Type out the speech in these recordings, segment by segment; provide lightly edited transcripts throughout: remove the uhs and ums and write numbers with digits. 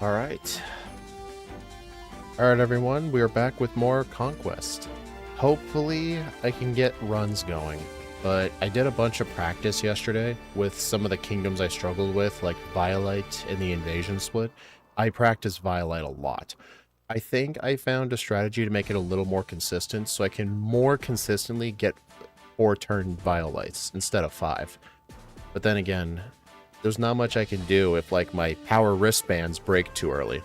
Alright. Alright everyone, we are back with more Conquest. Hopefully I can get runs going, but I did a bunch of practice yesterday with some of the kingdoms I struggled with, like Violite and the Invasion split. I practiced Violite a lot. I think I found a strategy to make it a little more consistent, so I can more consistently get 4-turn Violites instead of 5. But then again, there's not much I can do if like my power wristbands break too early.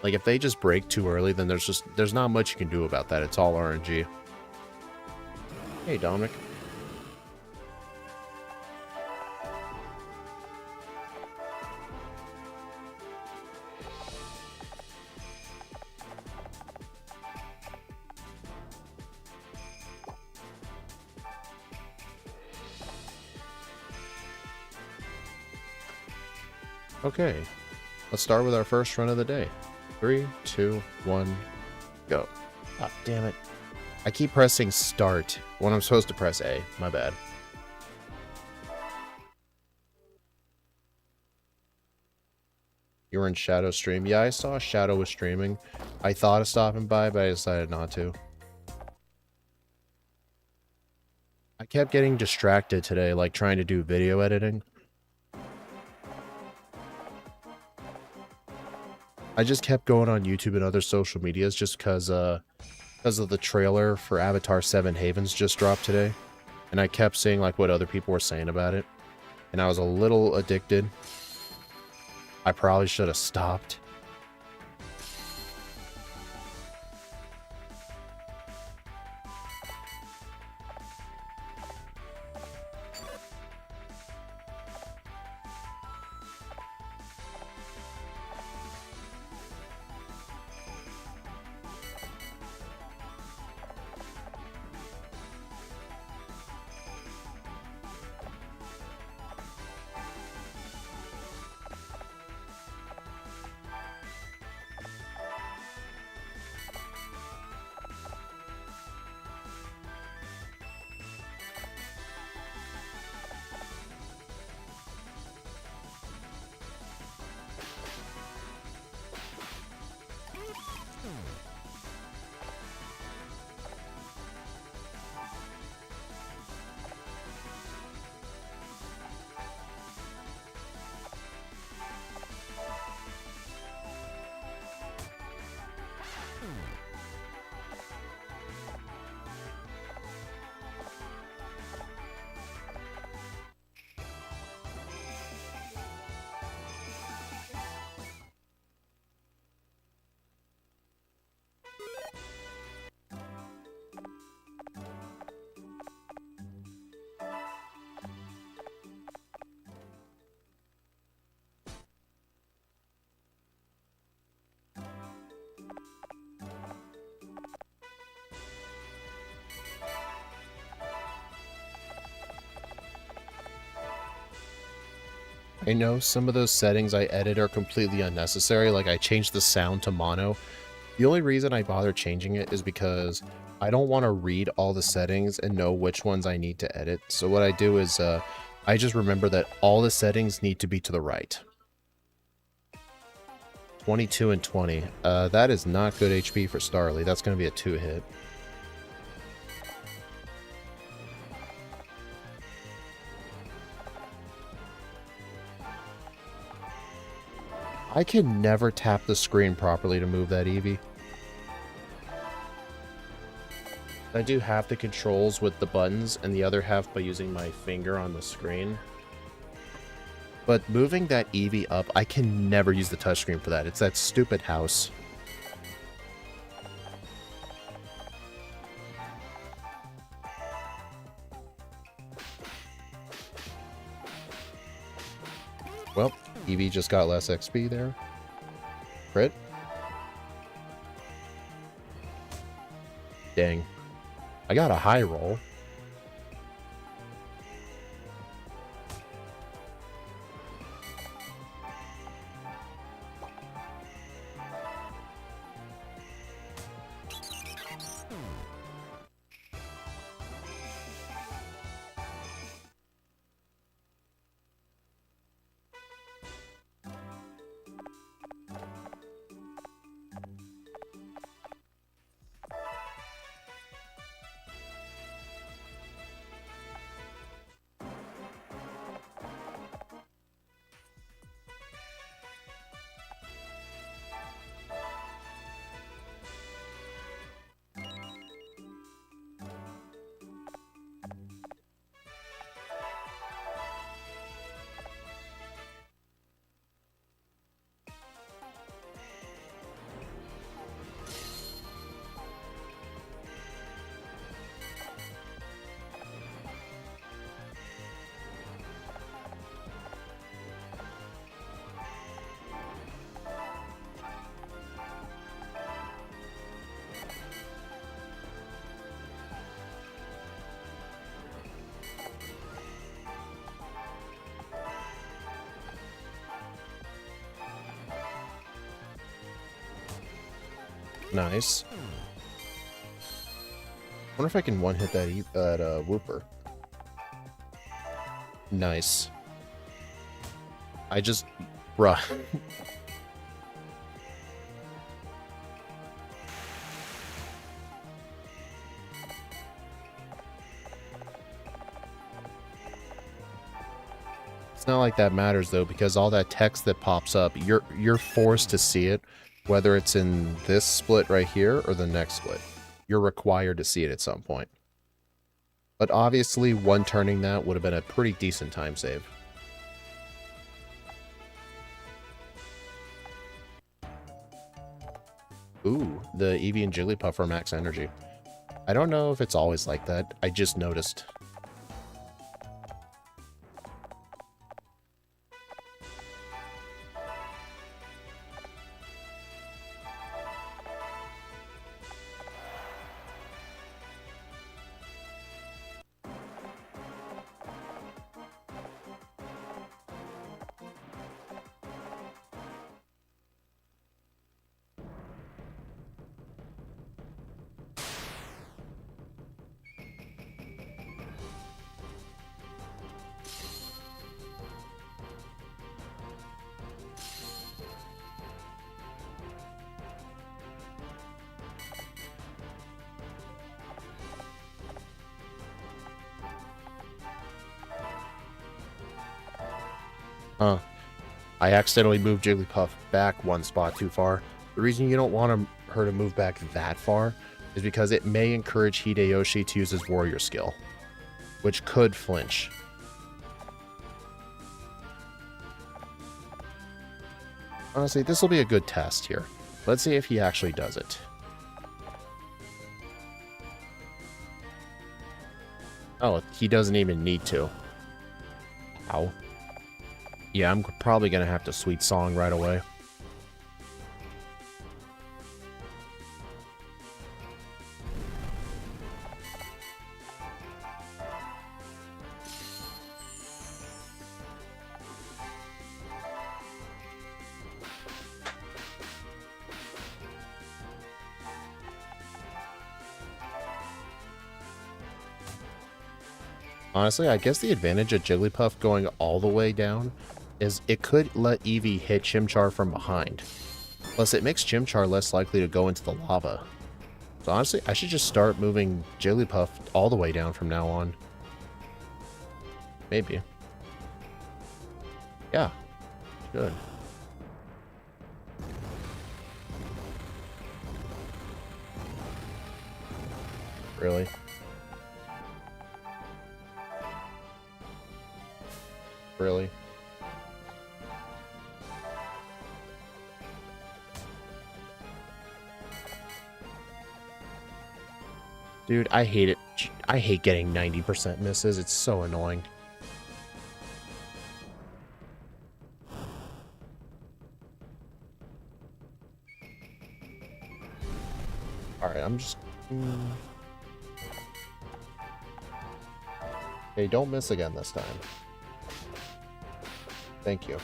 Like if they just break too early, then there's not much you can do about that. It's all RNG. Hey Dominic. Okay, let's start with our first run of the day. 3, 2, 1, go. Ah, damn it. I keep pressing start when I'm supposed to press A. My bad. You were in Shadow stream. Yeah, I saw Shadow was streaming. I thought of stopping by, but I decided not to. I kept getting distracted today, like trying to do video editing. I just kept going on YouTube and other social medias just because of the trailer for Avatar 7 Havens just dropped today. And I kept seeing like what other people were saying about it. And I was a little addicted. I probably should have stopped. I know some of those settings I edit are completely unnecessary, like I changed the sound to mono. The only reason I bother changing it is because I don't want to read all the settings and know which ones I need to edit. So what I do is I just remember that all the settings need to be to the right. 22 and 20. That is not good HP for Starly. That's going to be a 2-hit. I can never tap the screen properly to move that Eevee. I do half the controls with the buttons and the other half by using my finger on the screen. But moving that Eevee up, I can never use the touchscreen for that. It's that stupid house. Well, Eevee just got less XP there. Crit. Dang. I got a high roll. Nice. Wonder if I can one-hit that Whooper. Nice. I just... Bruh. It's not like that matters though, because all that text that pops up, you're forced to see it, whether it's in this split right here or the next split. You're required to see it at some point. But obviously, one-turning that would have been a pretty decent time save. Ooh, the Eevee and Jigglypuff are max energy. I don't know if it's always like that. I just noticed. Huh. I accidentally moved Jigglypuff back one spot too far. The reason you don't want her to move back that far is because it may encourage Hideyoshi to use his warrior skill, which could flinch. Honestly, this will be a good test here. Let's see if he actually does it. Oh, he doesn't even need to. Ow. Yeah, I'm probably going to have to Sweet Song right away. Honestly, I guess the advantage of Jigglypuff going all the way down is it could let Eevee hit Chimchar from behind. Plus, it makes Chimchar less likely to go into the lava. So honestly, I should just start moving Jigglypuff all the way down from now on. Maybe. Yeah. Good. Really? Really? Dude, I hate it. I hate getting 90% misses. It's so annoying. Alright, I'm just... Hey, don't miss again this time. Thank you.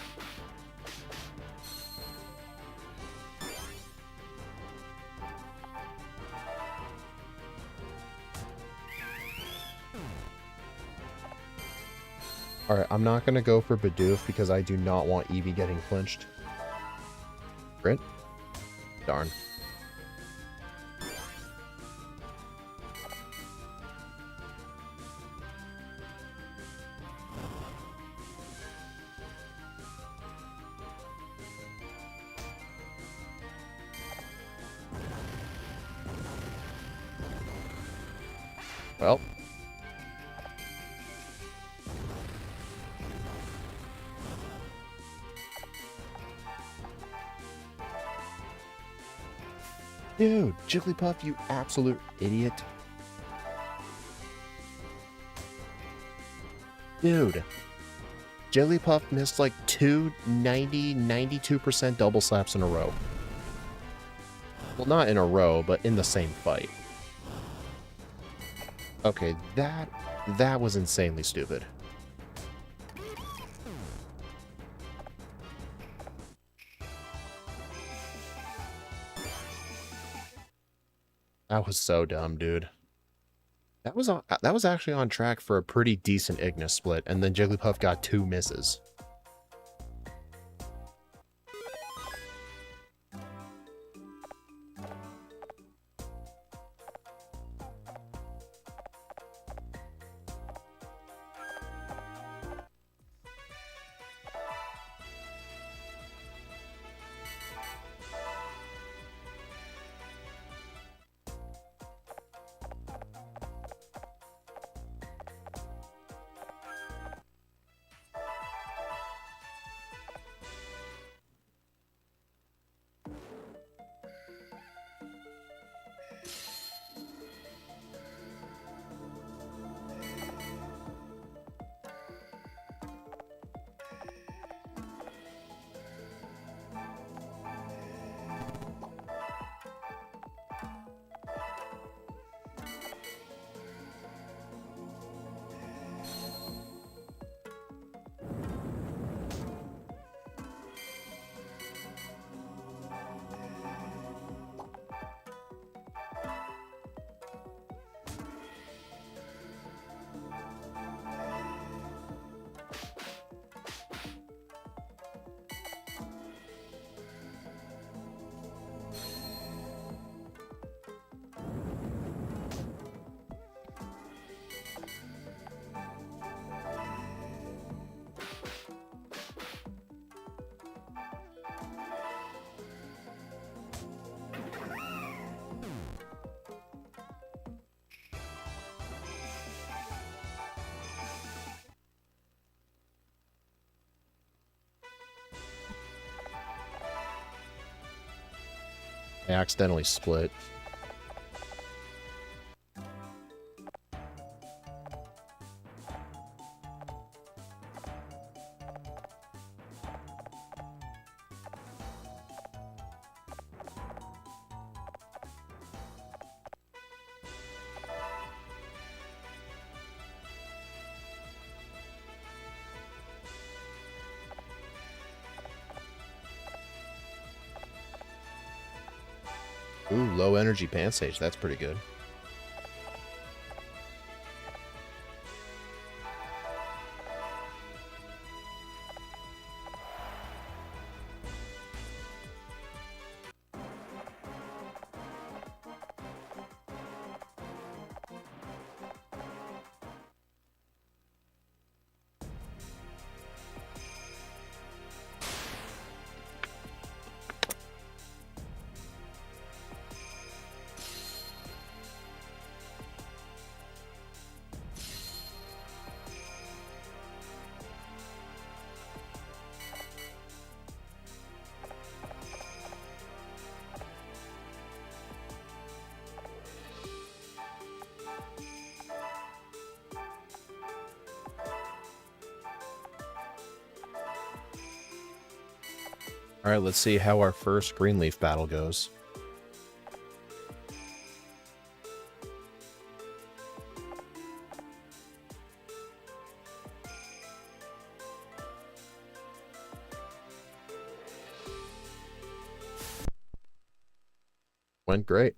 Alright, I'm not going to go for Bidoof because I do not want Eevee getting flinched. Crit? Darn. Well. Dude, Jigglypuff, you absolute idiot. Dude. Jigglypuff missed like 92% double slaps in a row. Well, not in a row, but in the same fight. Okay, that was insanely stupid. That was so dumb, dude. That was actually on track for a pretty decent Ignis split, and then Jigglypuff got 2 misses. I accidentally split. Ooh, low energy Pansage. That's pretty good. Alright, let's see how our first Greenleaf battle goes. Went great.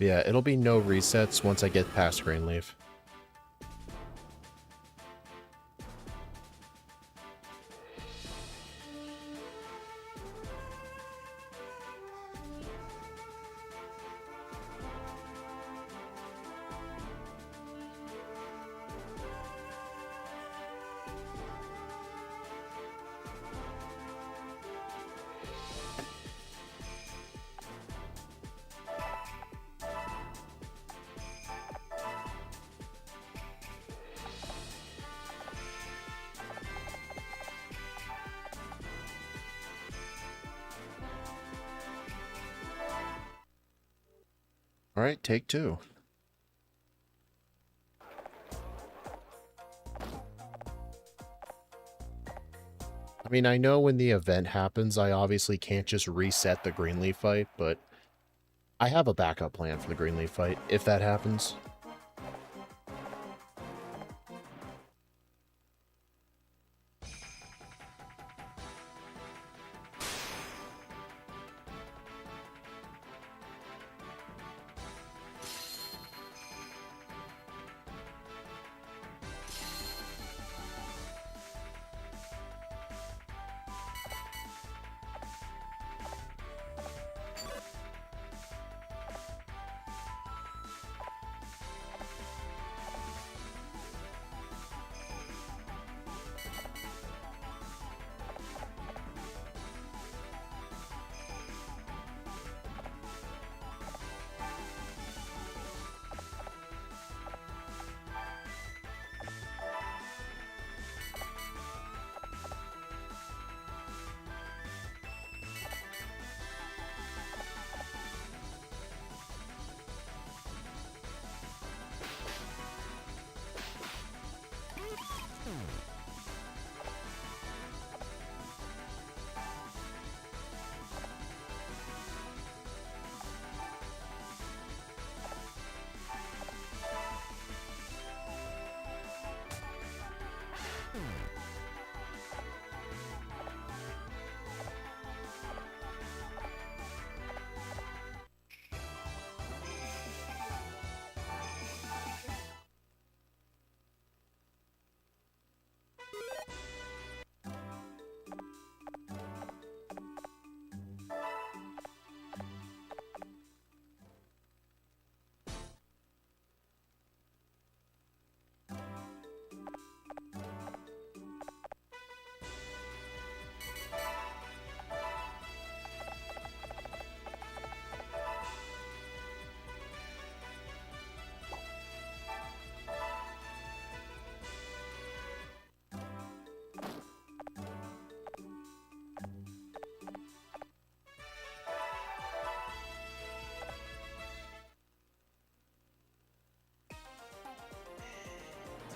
Yeah, it'll be no resets once I get past Greenleaf. Alright, take 2. I mean, I know when the event happens, I obviously can't just reset the Greenleaf fight, but I have a backup plan for the Greenleaf fight, if that happens.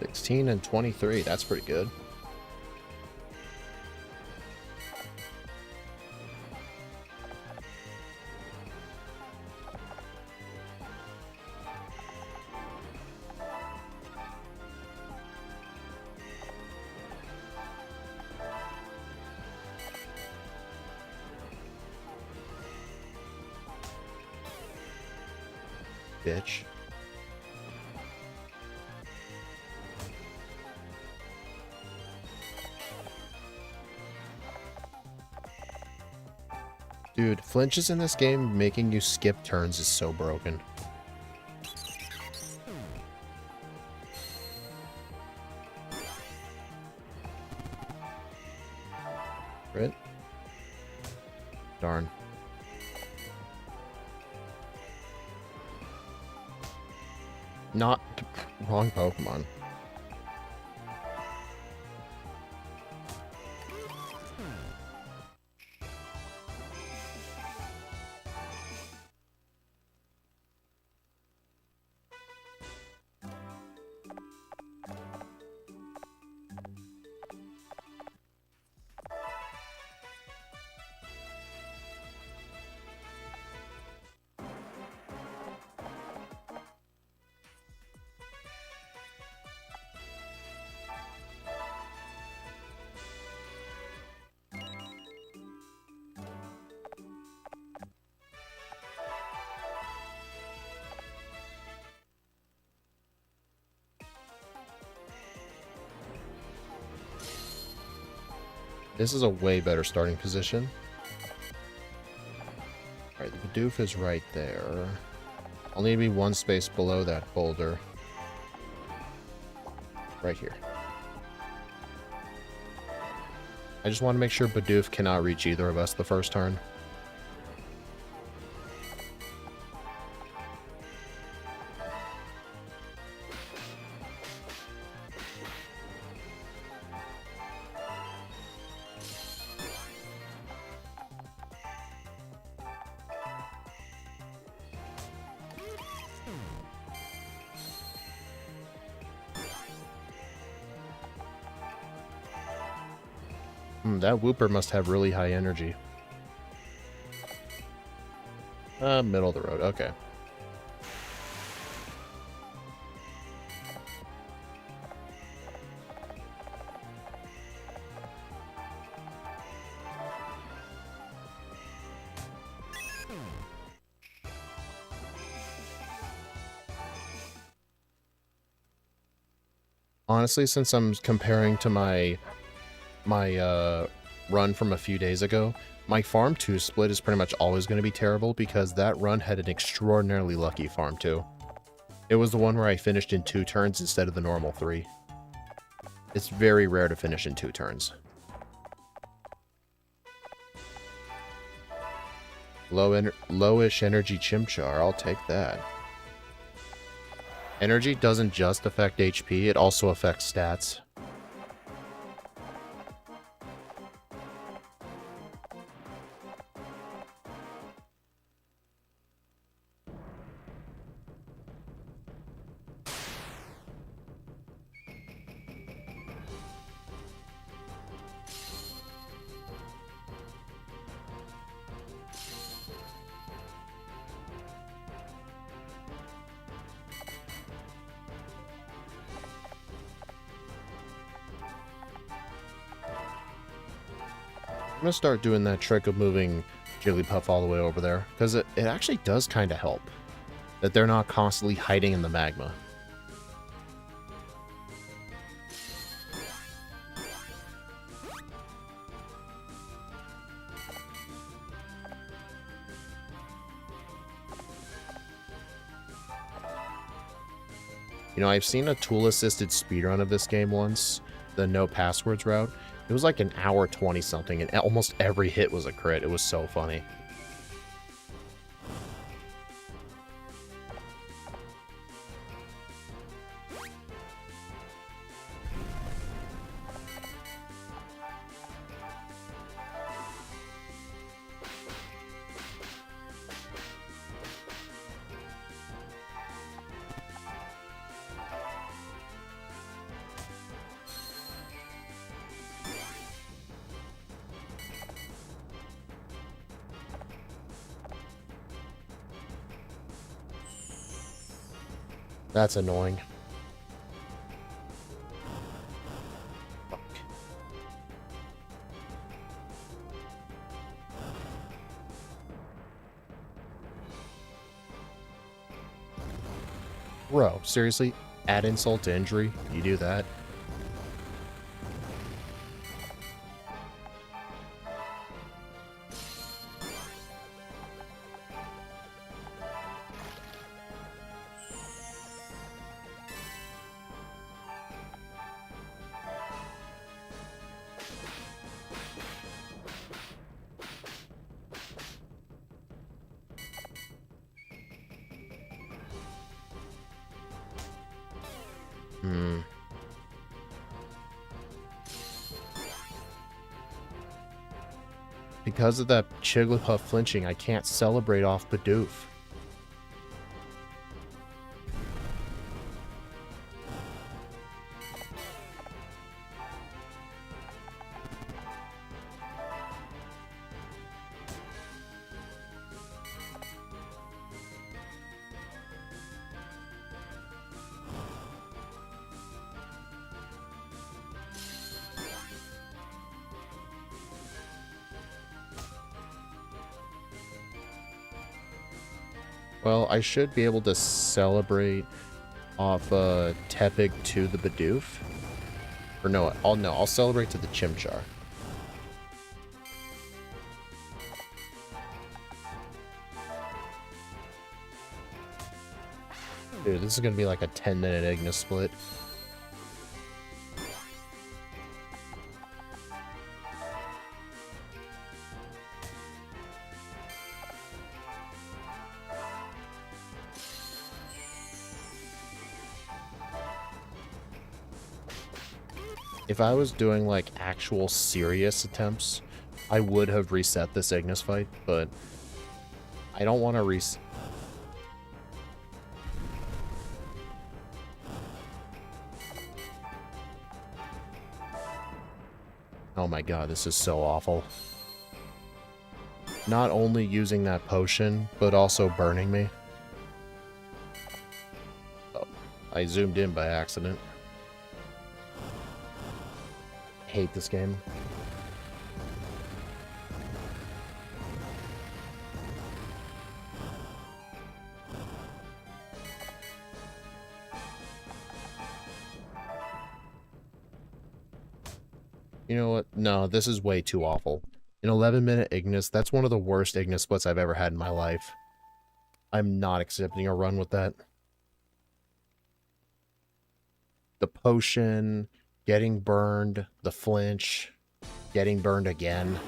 16 and 23. That's pretty good. Bitch. Dude, flinches in this game making you skip turns is so broken. Right? Darn. Not wrong Pokemon. This is a way better starting position. Alright, the Bidoof is right there. I'll need to be one space below that boulder. Right here. I just want to make sure Bidoof cannot reach either of us the first turn. That Wooper must have really high energy. Middle of the road, okay. Honestly, since I'm comparing to my run from a few days ago, my Farm 2 split is pretty much always going to be terrible because that run had an extraordinarily lucky Farm 2. It was the one where I finished in 2 turns instead of the normal 3. It's very rare to finish in 2 turns. Lowish energy Chimchar, I'll take that. Energy doesn't just affect HP, it also affects stats. I'm gonna start doing that trick of moving Jigglypuff all the way over there, because it actually does kind of help that they're not constantly hiding in the magma. You know, I've seen a tool-assisted speedrun of this game once, the no passwords route. It was like an hour 20 something, and almost every hit was a crit. It was so funny. That's annoying. Bro, seriously? Add insult to injury? You do that? Hmm. Because of that Jigglypuff flinching, I can't celebrate off Bidoof. Well, I should be able to celebrate off Tepig to the Bidoof. Or no, I'll celebrate to the Chimchar. Dude, this is gonna be like a 10-minute Ignis split. If I was doing like actual serious attempts, I would have reset this Ignis fight, but I don't want to reset. Oh my god, this is so awful. Not only using that potion, but also burning me. Oh, I zoomed in by accident. Hate this game. You know what? No, this is way too awful. An 11-minute Ignis, that's one of the worst Ignis splits I've ever had in my life. I'm not accepting a run with that. The potion, getting burned, the flinch, getting burned again.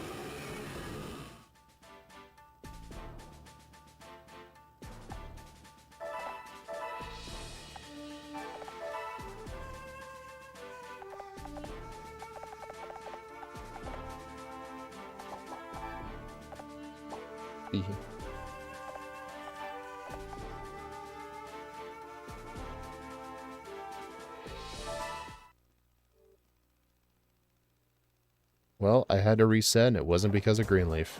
Well, I had to reset, and it wasn't because of Greenleaf.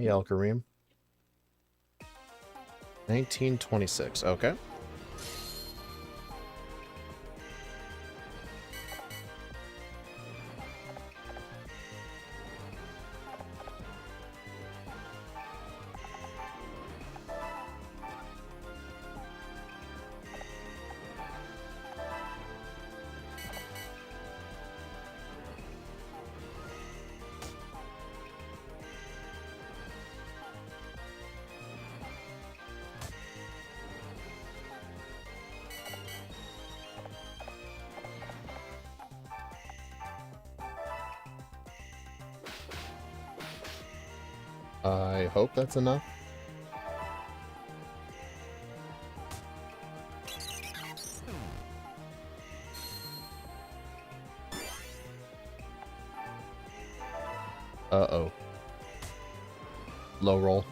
Hey, El Kareem. 1926, okay. I hope that's enough. Uh-oh. Low roll.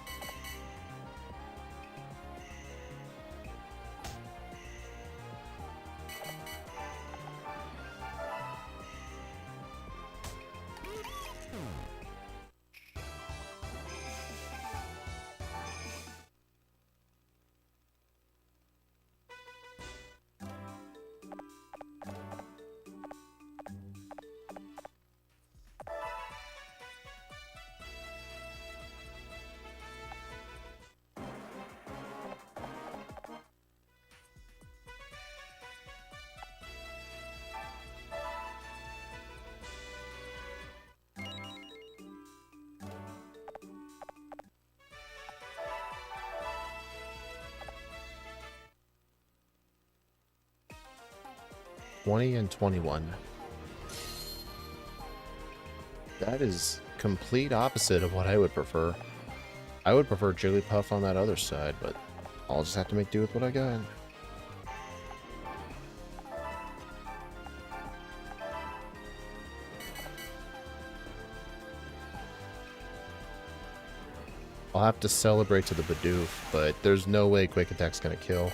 $20 and $21. That is complete opposite of what I would prefer. I would prefer Jigglypuff on that other side, but I'll just have to make do with what I got. I'll have to celebrate to the Bidoof, but there's no way Quick Attack's gonna kill.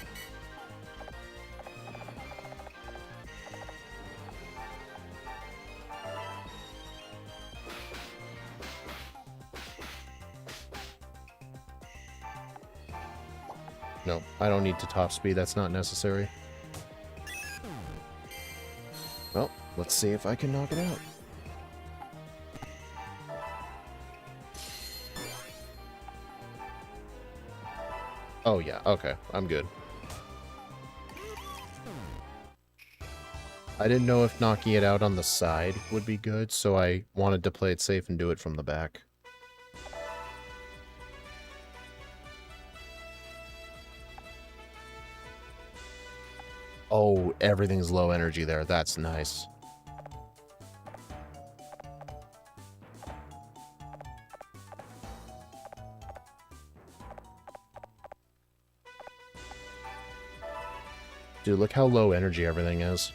No, I don't need to top speed, that's not necessary. Well, let's see if I can knock it out. Oh yeah, okay, I'm good. I didn't know if knocking it out on the side would be good, so I wanted to play it safe and do it from the back. Oh, everything's low energy there. That's nice. Dude, look how low energy everything is.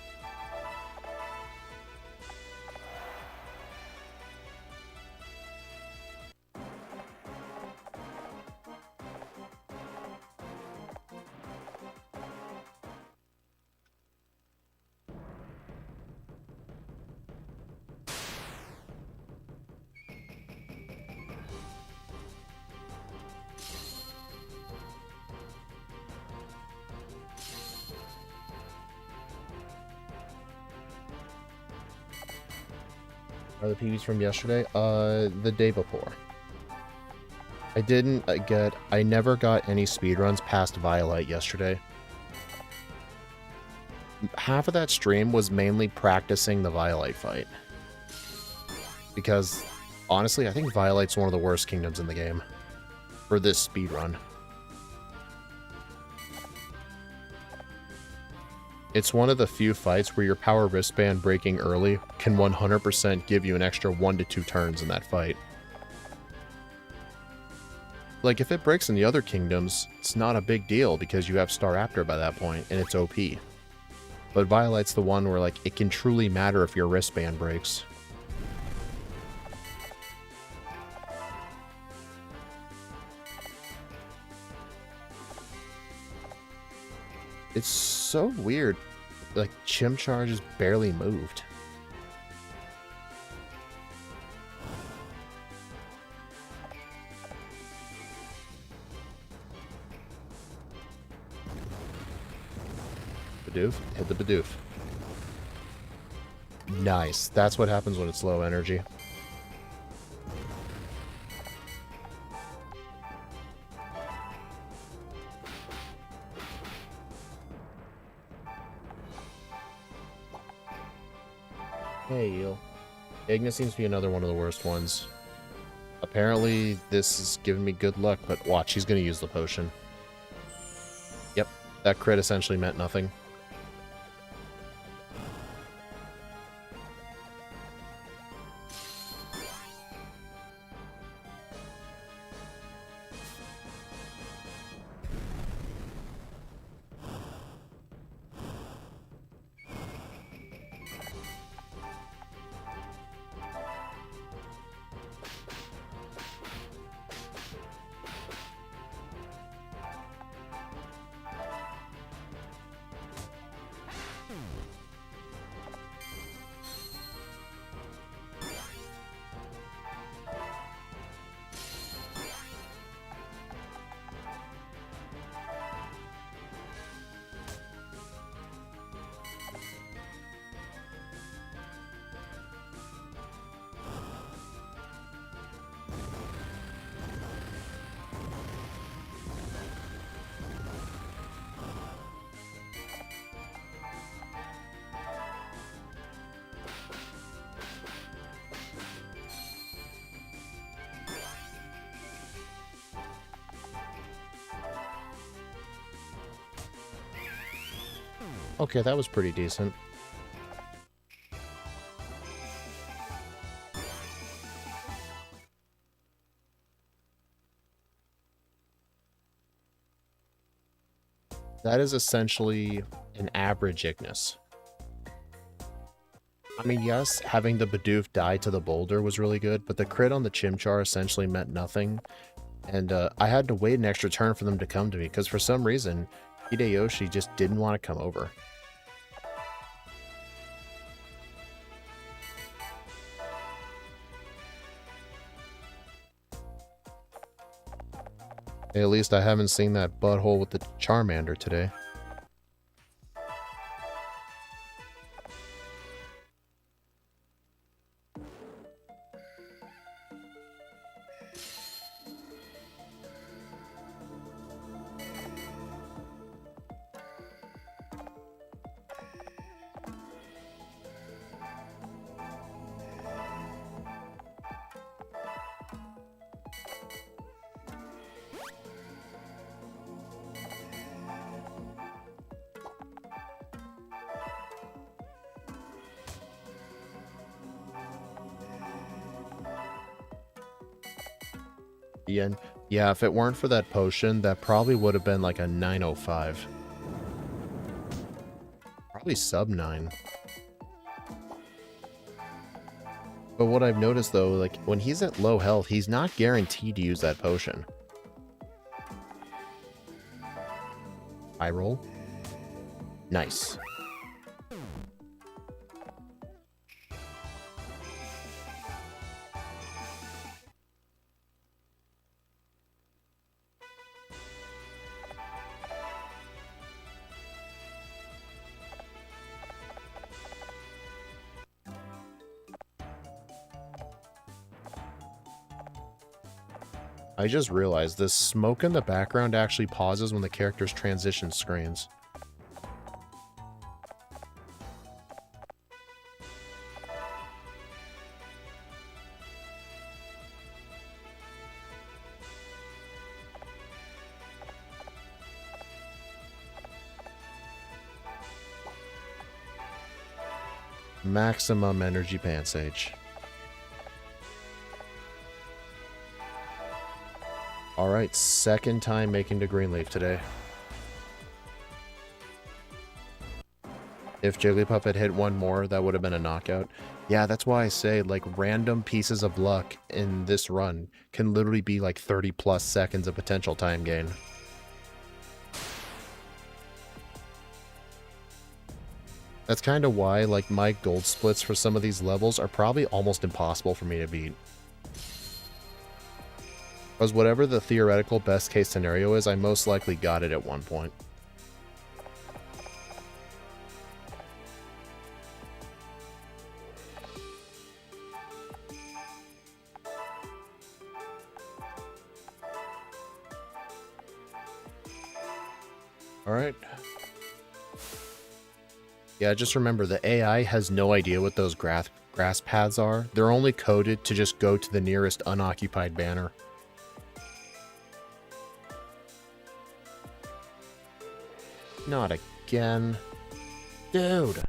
Are the PBs from yesterday? The day before. I never got any speedruns past Violet yesterday. Half of that stream was mainly practicing the Violet fight. Because, honestly, I think Violet's one of the worst kingdoms in the game. For this speedrun. It's one of the few fights where your power wristband breaking early can 100% give you an extra 1 to 2 turns in that fight. Like, if it breaks in the other kingdoms, it's not a big deal because you have Staraptor by that point, and it's OP. But Violet's the one where, like, it can truly matter if your wristband breaks. It's so weird. Like, Chimchar just barely moved. Bidoof. Hit the Bidoof. Nice. That's what happens when it's low energy. Hey, Eel. Ignis seems to be another one of the worst ones. Apparently, this is giving me good luck, but watch, he's going to use the potion. Yep, that crit essentially meant nothing. Okay, that was pretty decent. That is essentially an average Ignis. I mean, yes, having the Bidoof die to the boulder was really good, but the crit on the Chimchar essentially meant nothing. And I had to wait an extra turn for them to come to me, because for some reason, Hideyoshi just didn't want to come over. Hey, at least I haven't seen that butthole with the Charmander today. Yeah, if it weren't for that potion, that probably would have been like a 905. Probably sub 9. But what I've noticed though, like when he's at low health, he's not guaranteed to use that potion. High roll. Nice. I just realized this smoke in the background actually pauses when the characters transition screens. Maximum energy pants age. Alright, second time making to Greenleaf today. If Jigglypuff had hit one more, that would have been a knockout. Yeah, that's why I say, like, random pieces of luck in this run can literally be like 30 plus seconds of potential time gain. That's kind of why, like, my gold splits for some of these levels are probably almost impossible for me to beat. Because whatever the theoretical best case scenario is, I most likely got it at one point. Alright. Yeah, just remember, the AI has no idea what those grass paths are. They're only coded to just go to the nearest unoccupied banner. Not again. Dude!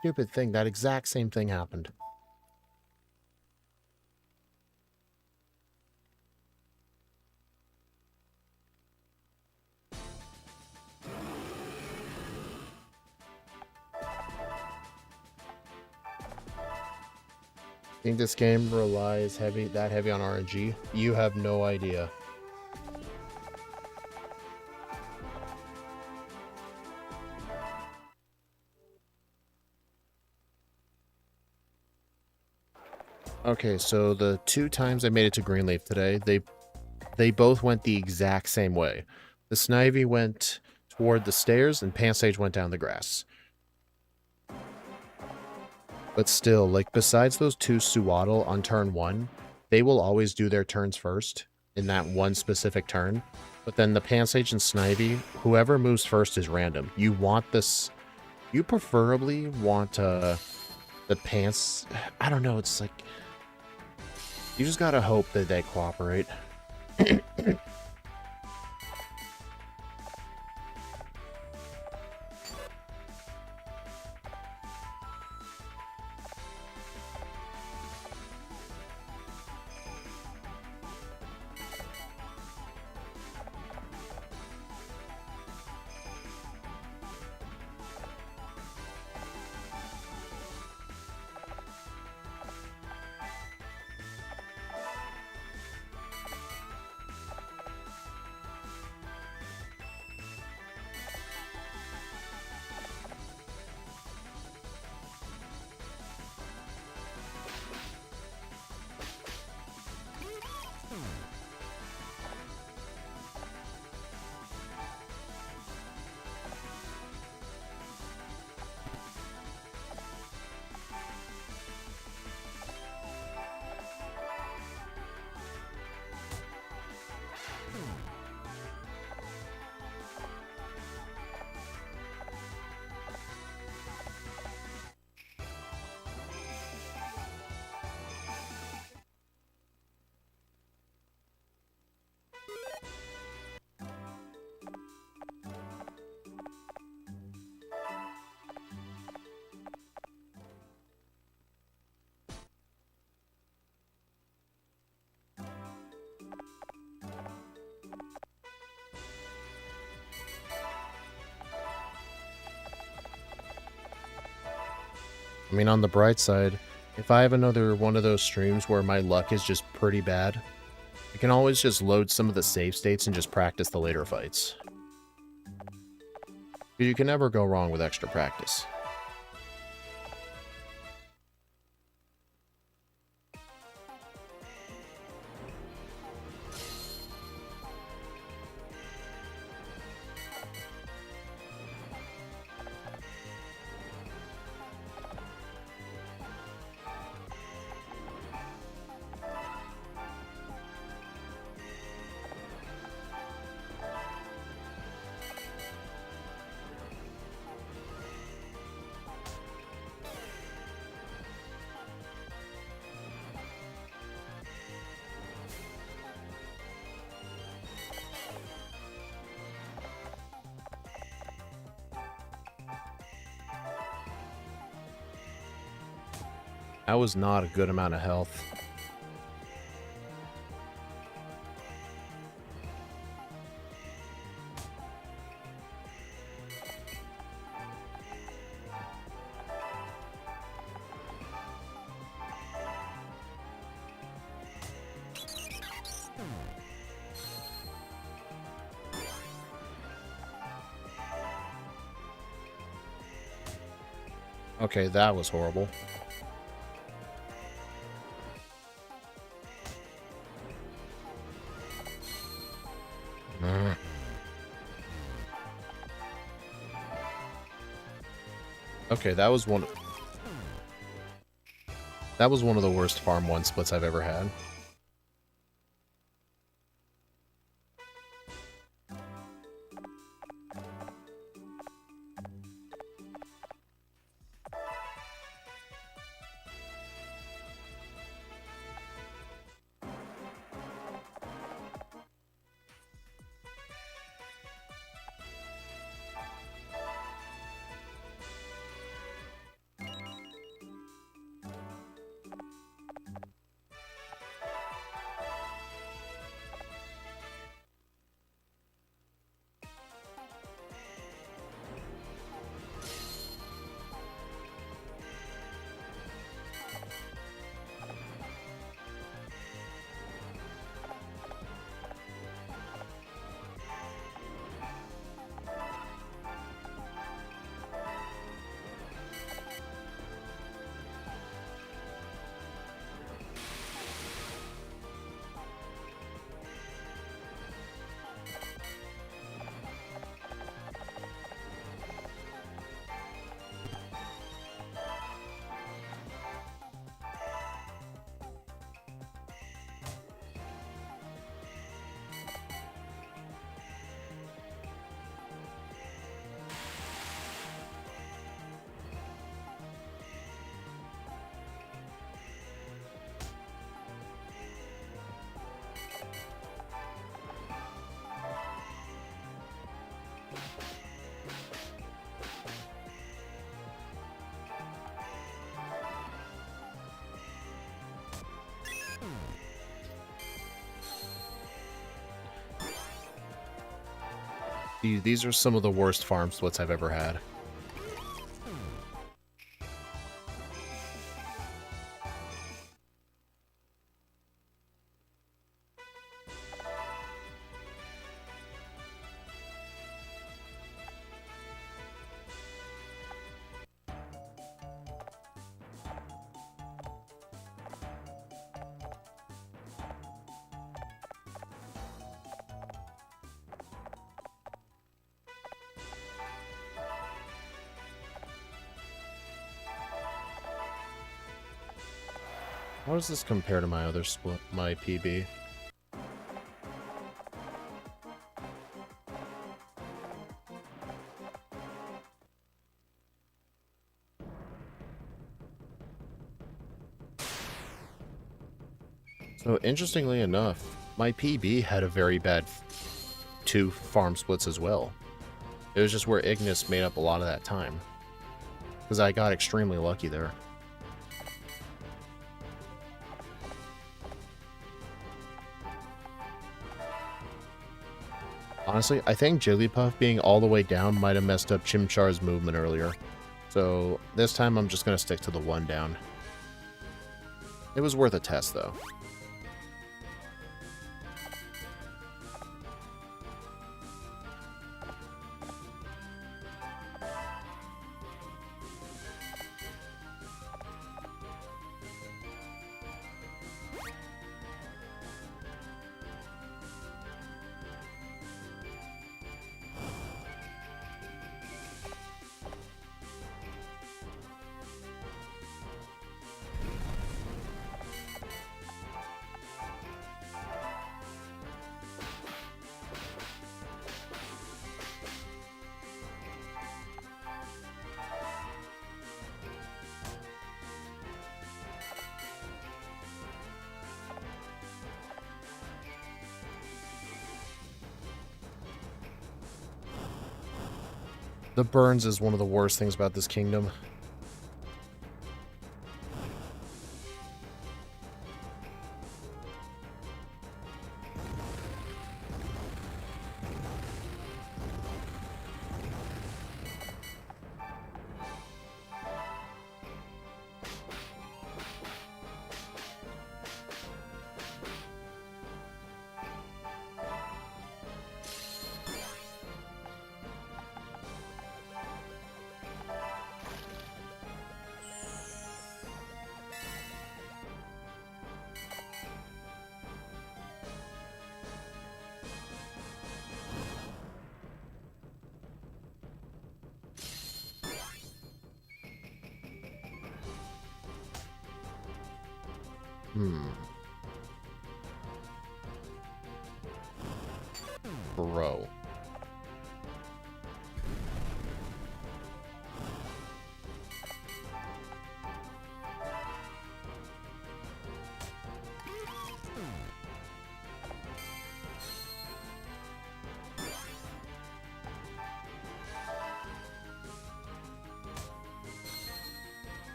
Stupid thing, that exact same thing happened. Think this game relies that heavy on RNG? You have no idea. Okay, so the 2 times I made it to Greenleaf today, they both went the exact same way. The Snivy went toward the stairs, and Pansage went down the grass. But still, like, besides those 2 Suwaddle on turn 1, they will always do their turns first in that one specific turn. But then the Pansage and Snivy, whoever moves first is random. You want this... You preferably want the Pants... I don't know, it's like... You just gotta hope that they cooperate. I mean, on the bright side, if I have another one of those streams where my luck is just pretty bad, I can always just load some of the save states and just practice the later fights. You can never go wrong with extra practice. That was not a good amount of health. Okay, that was horrible. Okay, that was one of the worst farm 1 splits I've ever had. These are some of the worst farm splits I've ever had. How does this compare to my other split, my PB? So interestingly enough, my PB had a very bad 2 farm splits as well. It was just where Ignis made up a lot of that time. Because I got extremely lucky there. Honestly, I think Jigglypuff being all the way down might have messed up Chimchar's movement earlier. So this time I'm just going to stick to the 1 down. It was worth a test though. The burns is one of the worst things about this kingdom. Bro.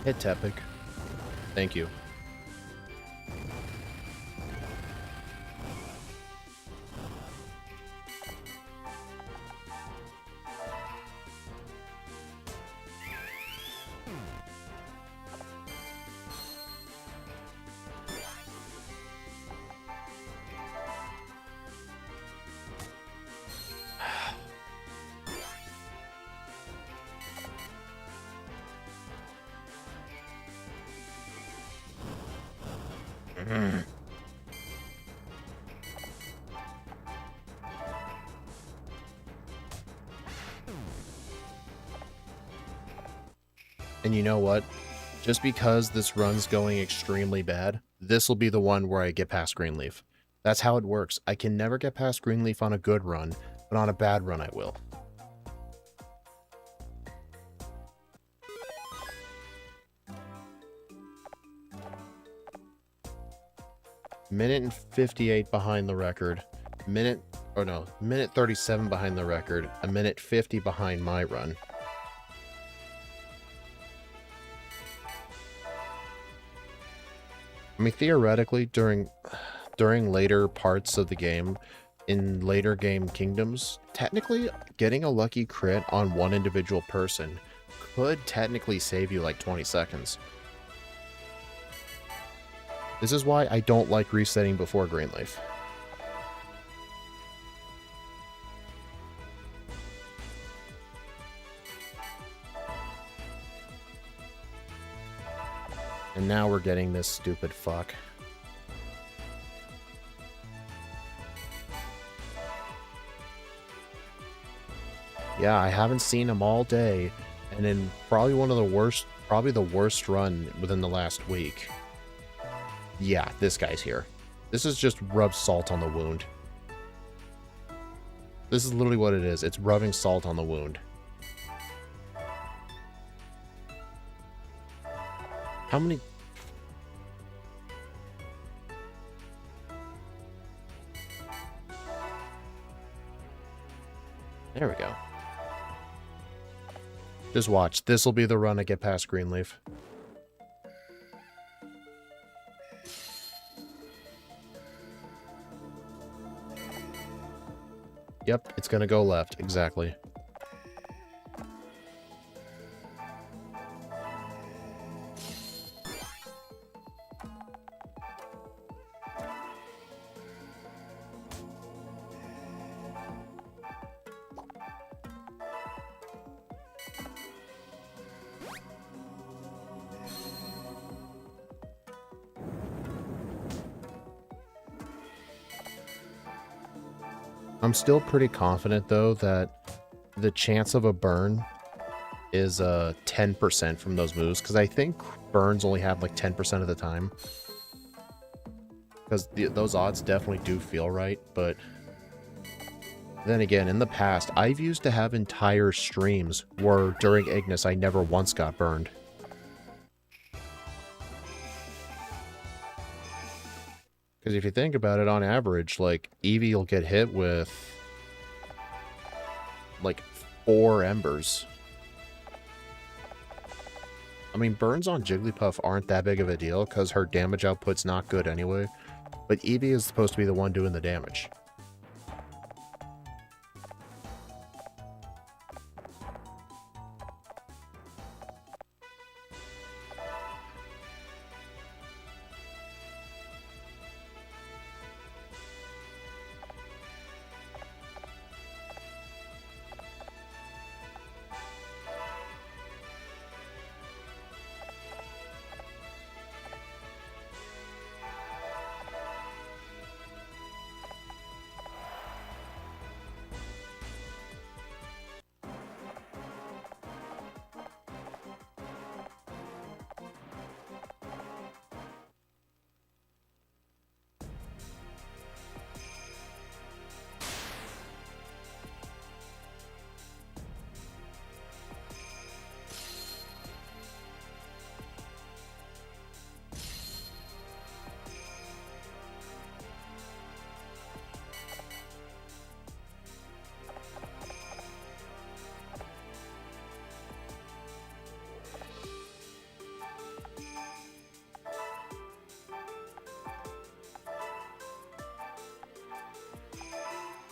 Hit Tepic. Thank you. And you know what? Just because this run's going extremely bad, this will be the one where I get past Greenleaf. That's how it works. I can never get past Greenleaf on a good run, but on a bad run I will. Minute and 58 behind the record. Oh no, minute 37 behind the record, a minute 50 behind my run. I mean, theoretically, during later parts of the game, in later game kingdoms, technically getting a lucky crit on one individual person could technically save you like 20 seconds. This is why I don't like resetting before Greenleaf. And now we're getting this stupid fuck. Yeah, I haven't seen him all day, and in probably the worst run within the last week. Yeah, this guy's here. This is just rub salt on the wound. This is literally what it is. It's rubbing salt on the wound. How many... There we go. Just watch. This will be the run I get past Greenleaf. Yep, it's gonna go left. Exactly. I'm still pretty confident, though, that the chance of a burn is 10% from those moves, because I think burns only have like 10% of the time. Because those odds definitely do feel right, but then again, in the past, I've used to have entire streams where during Ignis I never once got burned. Because if you think about it, on average, like, Eevee will get hit with, like, 4 embers. I mean, burns on Jigglypuff aren't that big of a deal, because her damage output's not good anyway. But Eevee is supposed to be the one doing the damage.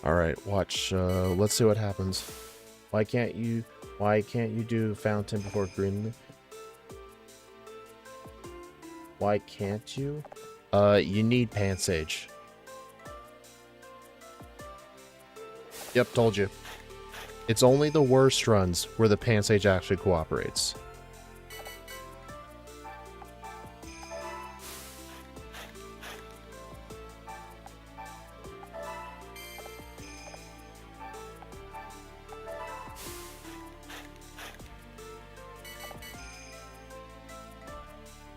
Alright, watch. Let's see what happens. Why can't you do Fountain before Greenleaf? Why can't you? You need Pansage. Yep, told you. It's only the worst runs where the Pansage actually cooperates.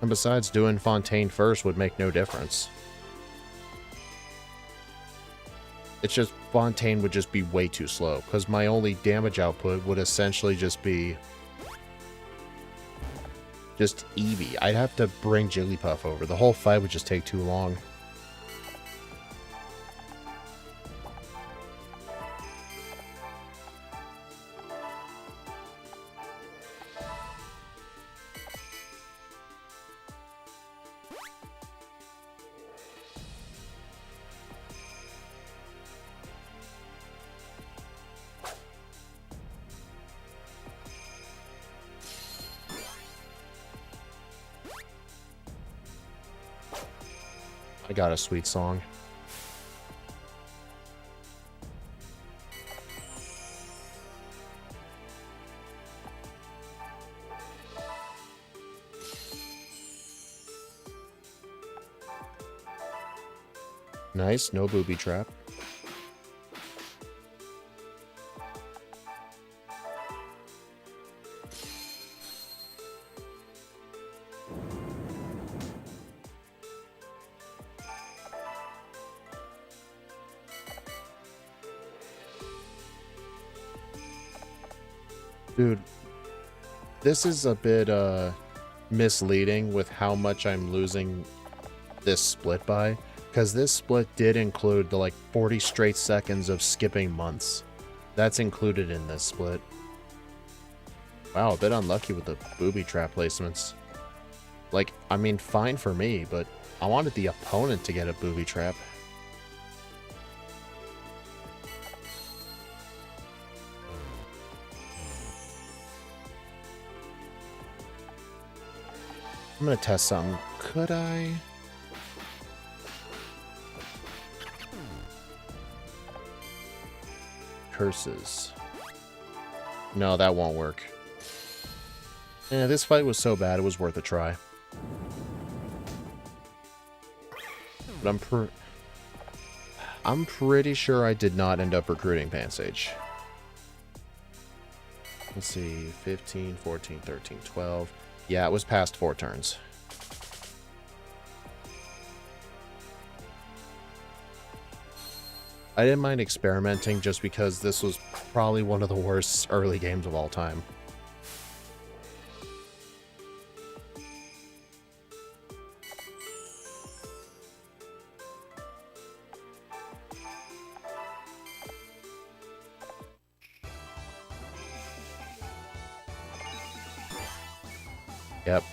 And besides, doing Fontaine first would make no difference. It's just, Fontaine would just be way too slow, because my only damage output would essentially just be just Eevee. I'd have to bring Jigglypuff over. The whole fight would just take too long. I got a sweet song. Nice, no booby trap. Dude, this is a bit misleading with how much I'm losing this split by, because this split did include the like 40 straight seconds of skipping months. That's included in this split. Wow, a bit unlucky with the booby trap placements. Like, I mean, fine for me, but I wanted the opponent to get a booby trap. I'm gonna test something. Could I? Curses. No, that won't work. Yeah, this fight was so bad it was worth a try. But I'm pretty sure I did not end up recruiting Pansage. Let's see, 15, 14, 13, 12. Yeah, it was past 4 turns. I didn't mind experimenting just because this was probably one of the worst early games of all time. Yep.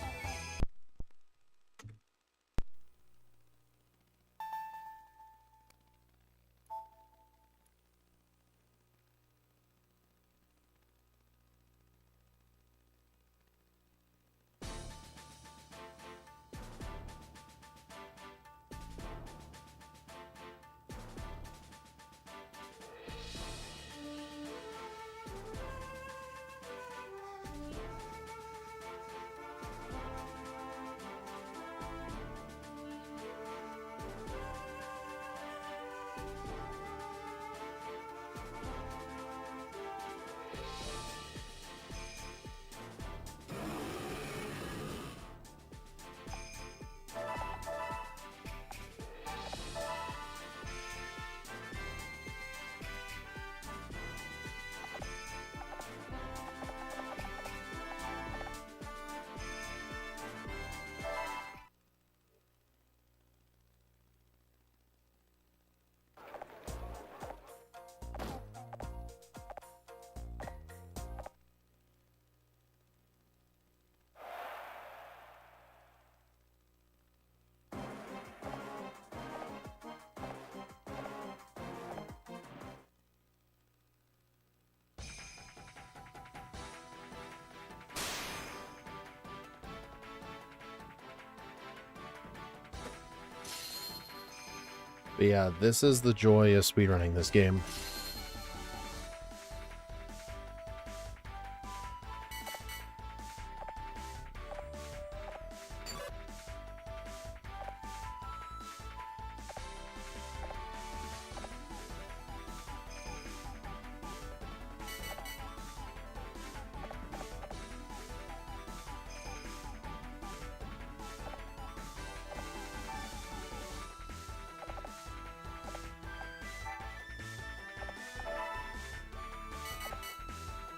But yeah, this is the joy of speedrunning this game.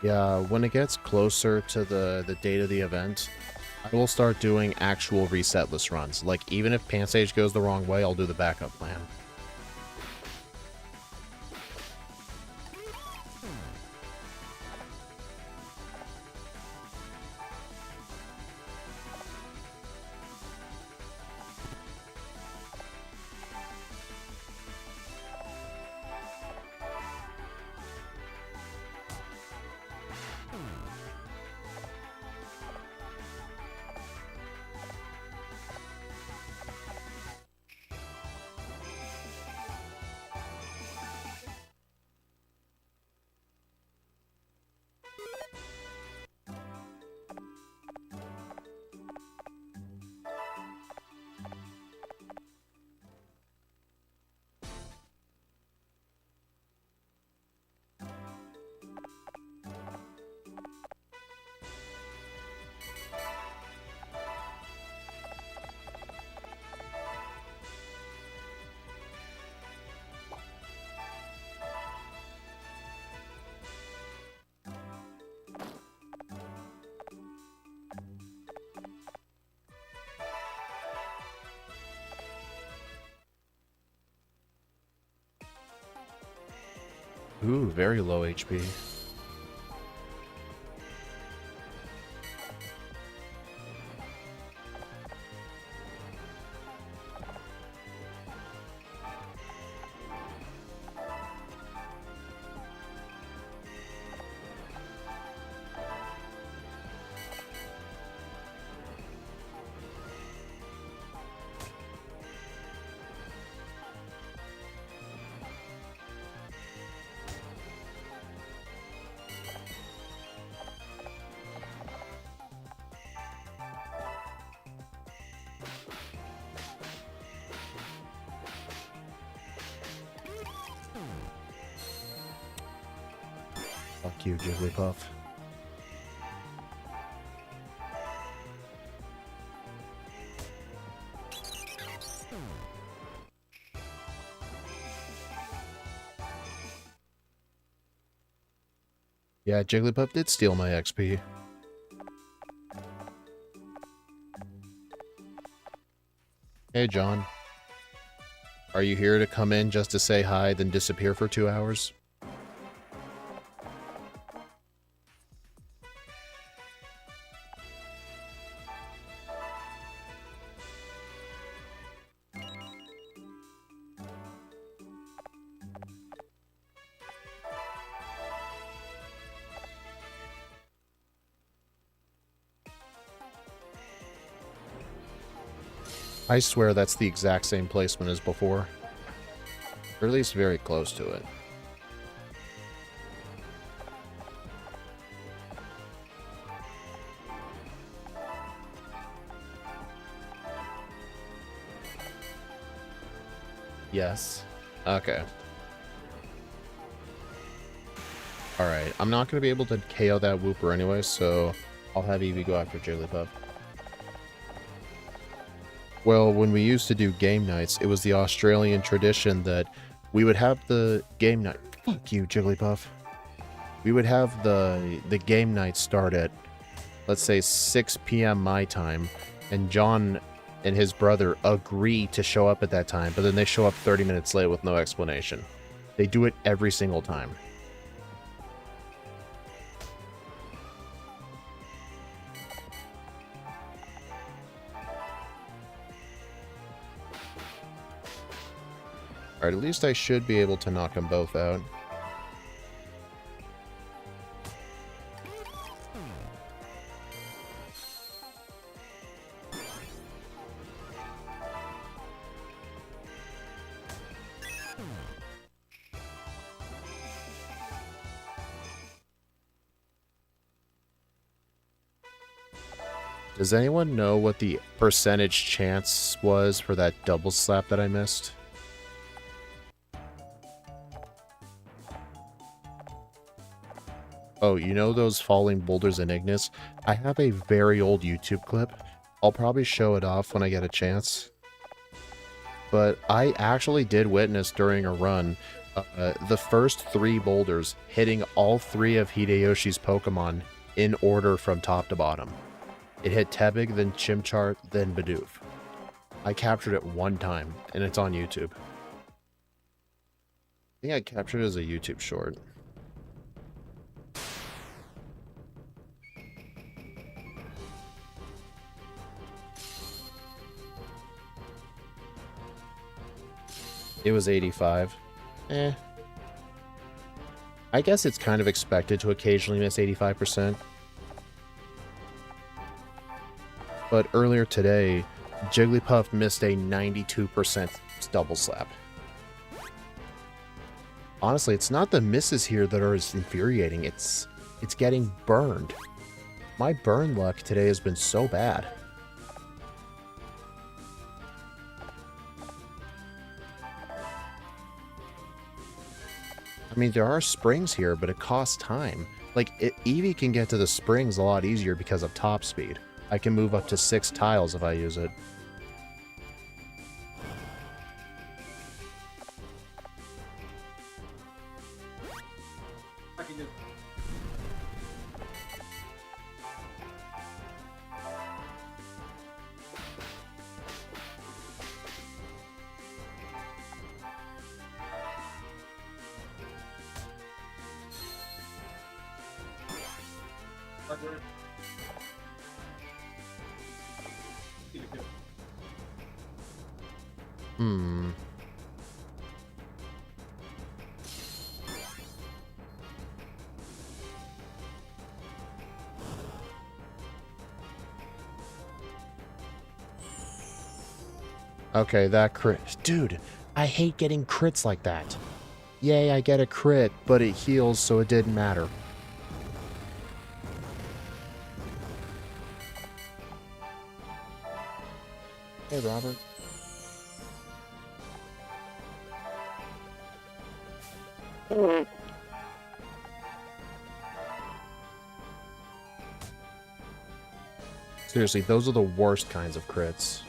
Yeah, when it gets closer to the date of the event, I will start doing actual resetless runs. Like, even if Pansage goes the wrong way, I'll do the backup plan. Ooh, very low HP. Fuck you, Jigglypuff. Yeah, Jigglypuff did steal my XP. Hey, John. Are you here to come in just to say hi, then disappear for 2 hours? I swear that's the exact same placement as before. Or at least very close to it. Yes. Okay. Alright, I'm not going to be able to KO that Wooper anyway, so I'll have Eevee go after Jigglypuff. Well, when we used to do game nights, it was the Australian tradition that we would have the game night... Fuck you, Jigglypuff. We would have the game night start at, let's say, 6 p.m. my time, and John and his brother agree to show up at that time, but then they show up 30 minutes late with no explanation. They do it every single time. Alright, at least I should be able to knock them both out. Does anyone know what the percentage chance was for that double slap that I missed? Oh, you know those falling boulders in Ignis? I have a very old YouTube clip. I'll probably show it off when I get a chance. But I actually did witness during a run the first 3 boulders hitting all 3 of Hideyoshi's Pokemon in order from top to bottom. It hit Tebig, then Chimchar, then Bidoof. I captured it 1 time, and it's on YouTube. I think I captured it as a YouTube short. It was 85. Eh. I guess it's kind of expected to occasionally miss 85%. But earlier today, Jigglypuff missed a 92% double slap. Honestly, it's not the misses here that are as infuriating, it's getting burned. My burn luck today has been so bad. I mean, there are springs here, but it costs time. Like, Eevee can get to the springs a lot easier because of top speed. I can move up to 6 tiles if I use it. Hmm. Okay, that crit. Dude, I hate getting crits like that. Yay, I get a crit, but it heals, so it didn't matter. Hey, Robert. Seriously, those are the worst kinds of crits.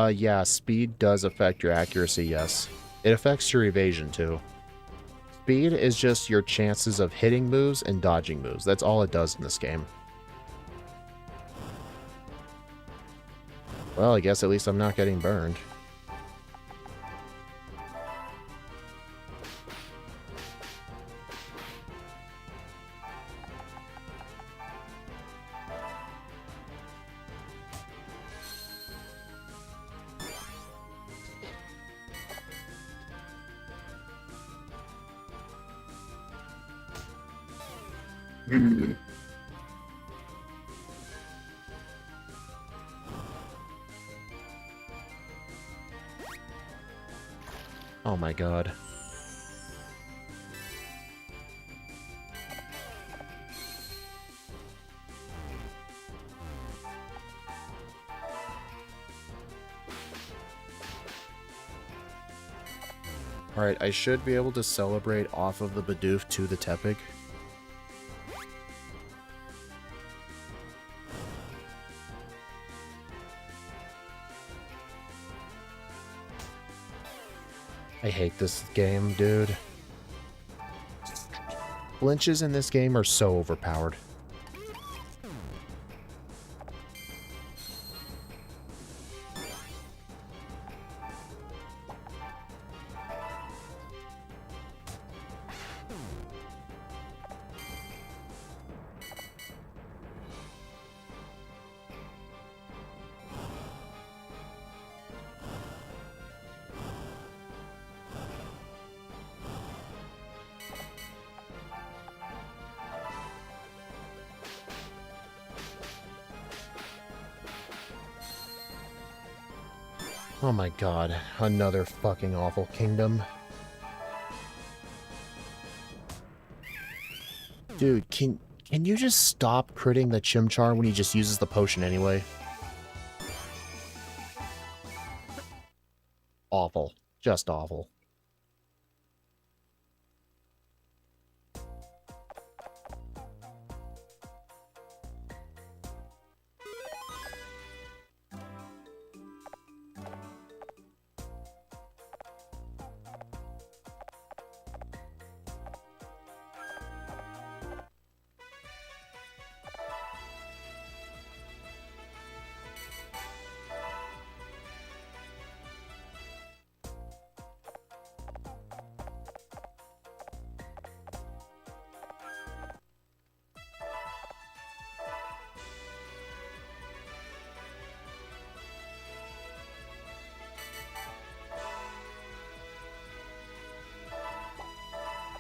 Yeah, speed does affect your accuracy, yes. It affects your evasion, too. Speed is just your chances of hitting moves and dodging moves. That's all it does in this game. Well, I guess at least I'm not getting burned. Oh my god. Alright, I should be able to celebrate off of the Bidoof to the Tepig. I hate this game, dude. Flinches in this game are so overpowered. Oh my god, another fucking awful kingdom. Dude, can you just stop critting the Chimchar when he just uses the potion anyway? Awful. Just awful.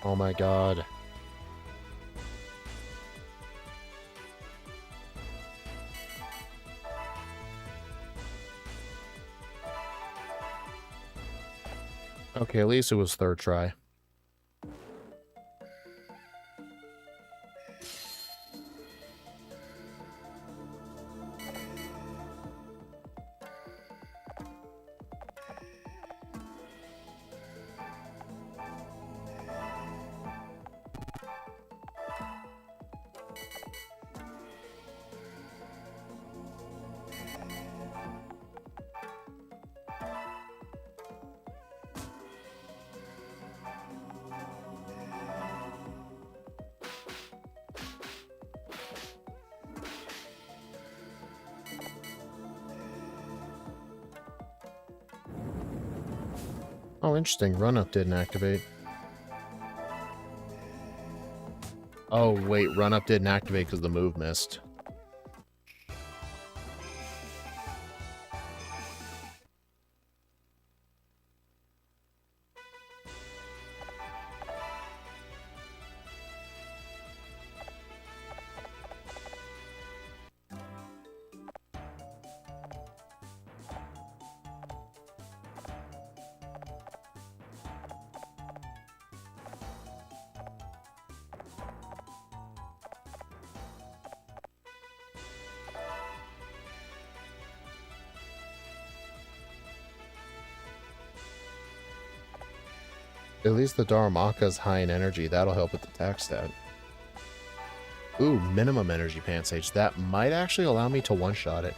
Oh my god. Okay, at least it was third try. Oh, interesting. Run-up didn't activate. Oh, wait, run up didn't activate because the move missed. At least the Daramaka's high in energy. That'll help with the attack stat. Ooh, minimum energy Pansage. That might actually allow me to one-shot it.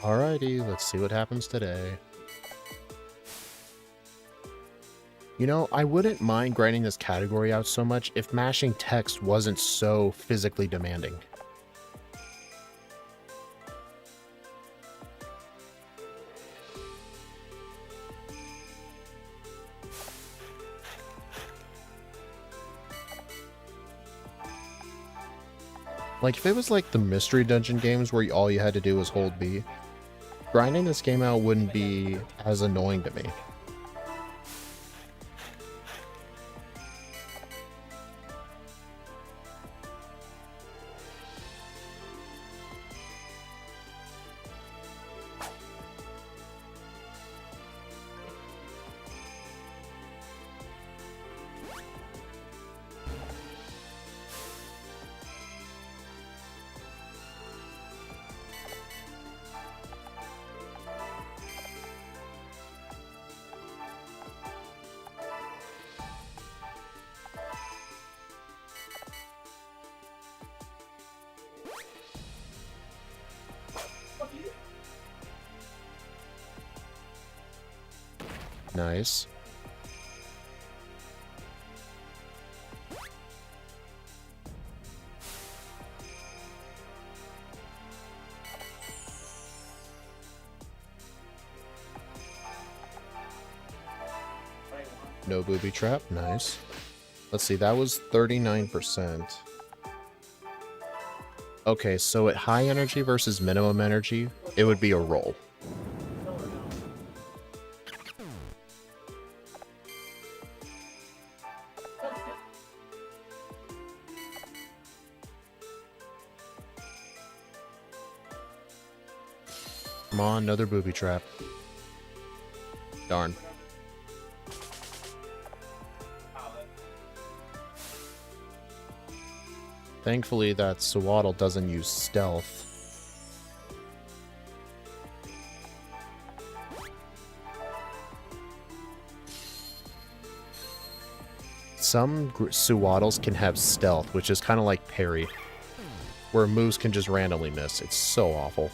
Alrighty, let's see what happens today. You know, I wouldn't mind grinding this category out so much if mashing text wasn't so physically demanding. Like, if it was like the mystery dungeon games where all you had to do was hold B, grinding this game out wouldn't be as annoying to me. Nice. No booby trap. Nice. Let's see, that was 39%. Okay, so at high energy versus minimum energy, it would be a roll. Come on, another booby trap. Darn. Thankfully, that Swaddle doesn't use stealth. Some Swaddles can have stealth, which is kind of like parry, where moves can just randomly miss. It's so awful.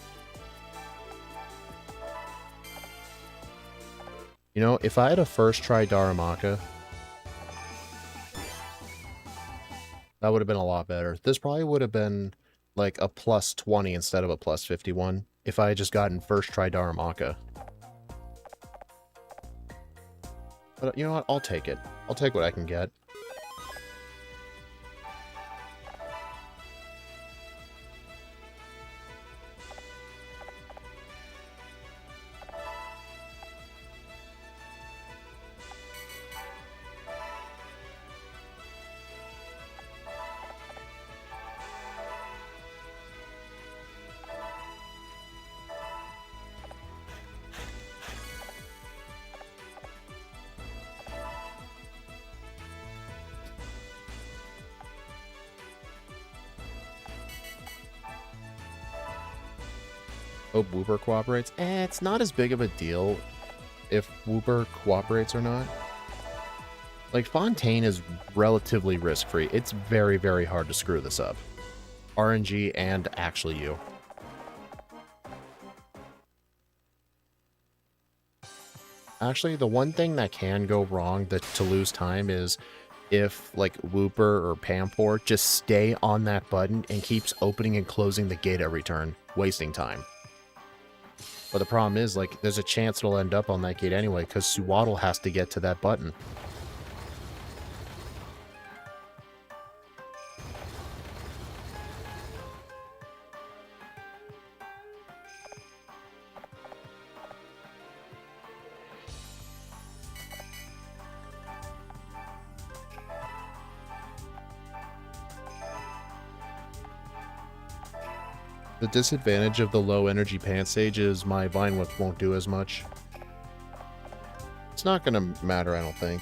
You know, if I had a first try Daramaka, that would have been a lot better. This probably would have been like a plus 20 instead of a plus 51 if I had just gotten first try Daramaka. But you know what? I'll take it. I'll take what I can get. Hope Wooper cooperates. It's not as big of a deal if Wooper cooperates or not. Like, Fontaine is relatively risk-free. It's very, very hard to screw this up. RNG and actually you. Actually, the one thing that can go wrong to lose time is if, like, Wooper or Pampor just stay on that button and keeps opening and closing the gate every turn, wasting time. But the problem is, like, there's a chance it'll end up on that gate anyway, because Suwaddle has to get to that button. The disadvantage of the low energy pant stage is my Vine Whip won't do as much. It's not gonna matter, I don't think.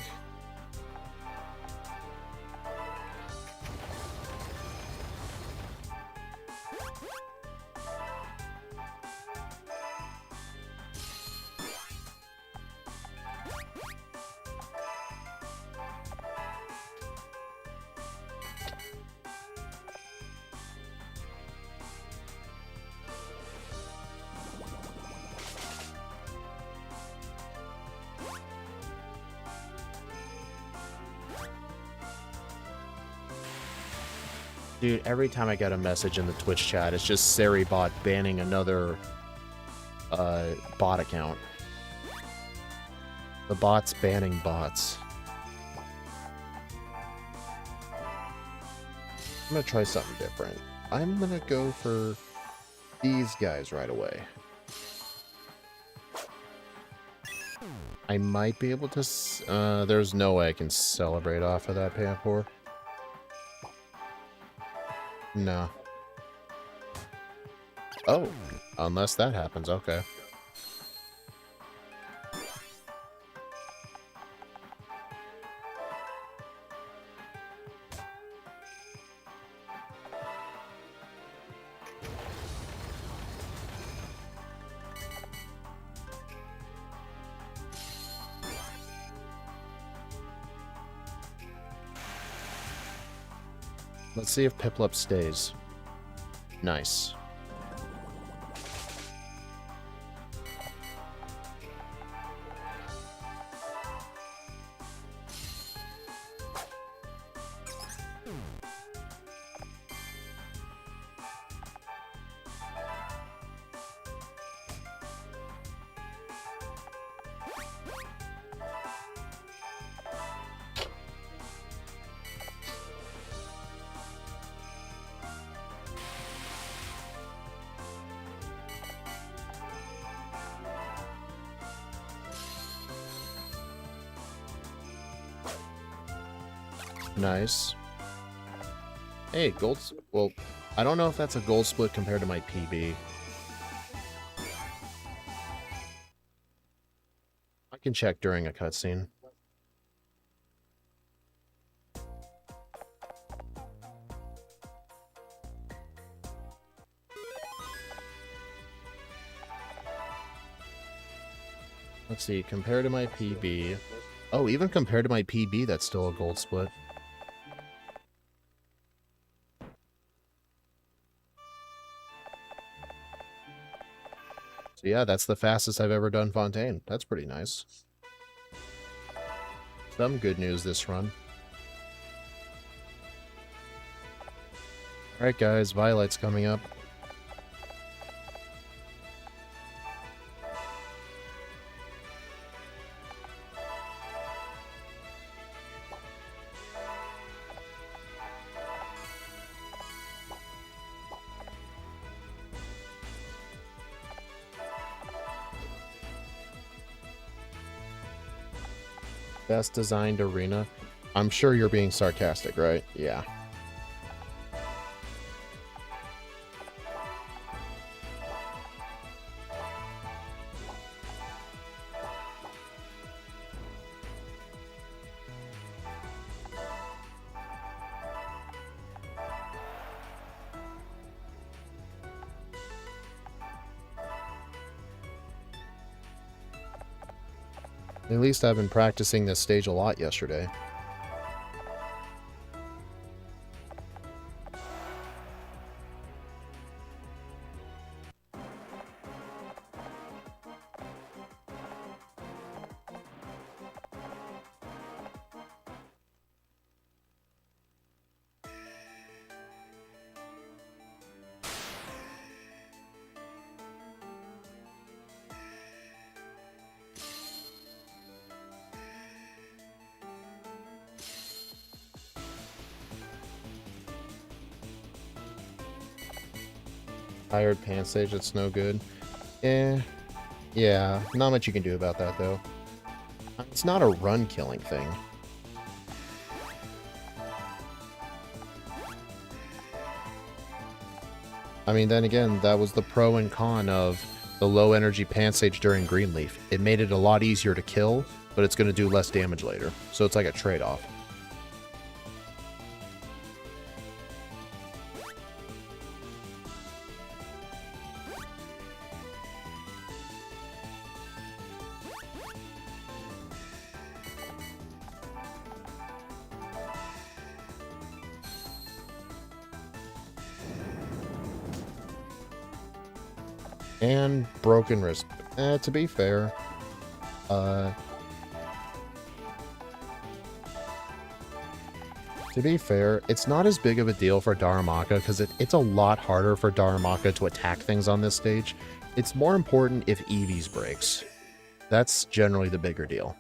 Dude, every time I get a message in the Twitch chat, it's just Seribot banning another bot account. The bot's banning bots. I'm gonna try something different. I'm gonna go for these guys right away. I might be able to... there's no way I can celebrate off of that Pampor. No. Oh, unless that happens, okay. Let's see if Piplup stays. Nice. Nice. Hey, gold... Well, I don't know if that's a gold split compared to my PB. I can check during a cutscene. Let's see, compared to my PB... Oh, even compared to my PB, that's still a gold split. So yeah, that's the fastest I've ever done Fontaine. That's pretty nice. Some good news this run. Alright guys, Violet's coming up. Best designed arena. I'm sure you're being sarcastic, right? Yeah. At least I've been practicing this stage a lot yesterday. Tired pants stage, that's no good. Yeah, not much you can do about that, though. It's not a run-killing thing. I mean, then again, that was the pro and con of the low-energy pants stage during Greenleaf. It made it a lot easier to kill, but it's going to do less damage later. So it's like a trade-off. And broken wrist. To be fair, it's not as big of a deal for Darumaka because it's a lot harder for Darumaka to attack things on this stage. It's more important if Eevee's breaks. That's generally the bigger deal.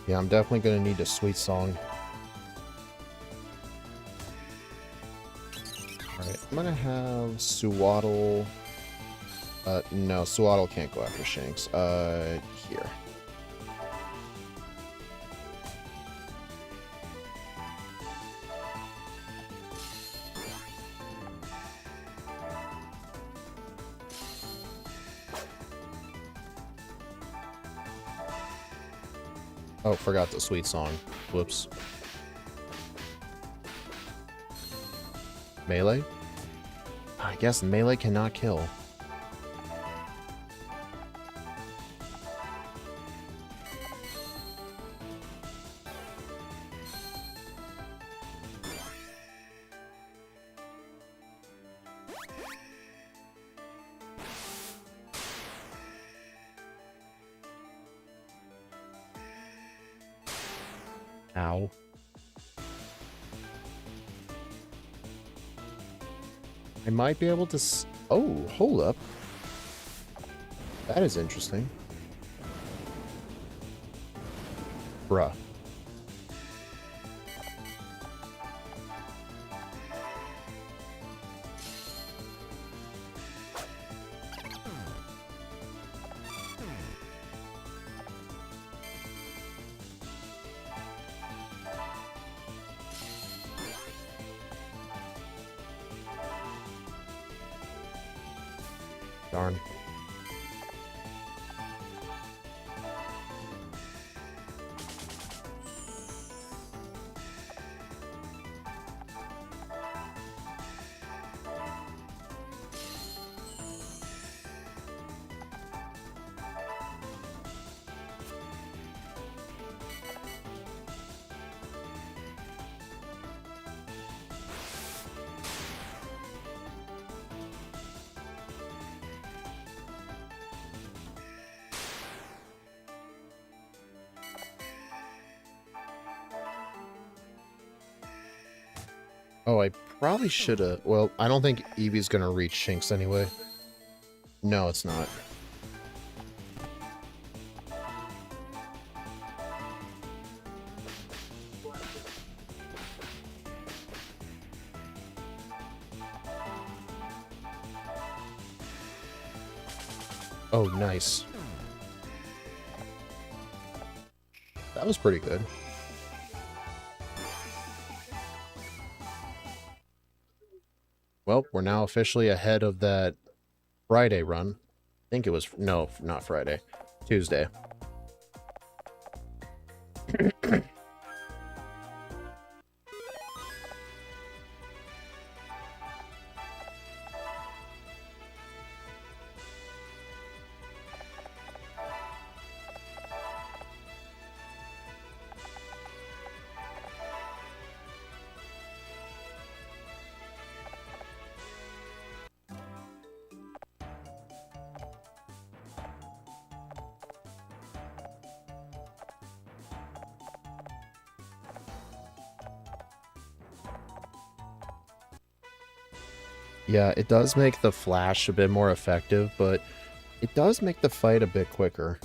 Yeah, I'm definitely going to need a sweet song. Alright, I'm going to have Suwaddle... no, Suwaddle can't go after Shanks. Here. Oh, forgot the sweet song. Whoops. Melee? I guess melee cannot kill. Ow. I might be able to oh, hold up. That is interesting. Bruh. Darn. Oh, I probably should have... Well, I don't think Eevee's gonna reach Shinx anyway. No, it's not. Oh, nice. That was pretty good. Well, we're now officially ahead of that Friday run. I think it was... No, not Friday. Tuesday. Yeah, it does make the flash a bit more effective, but it does make the fight a bit quicker.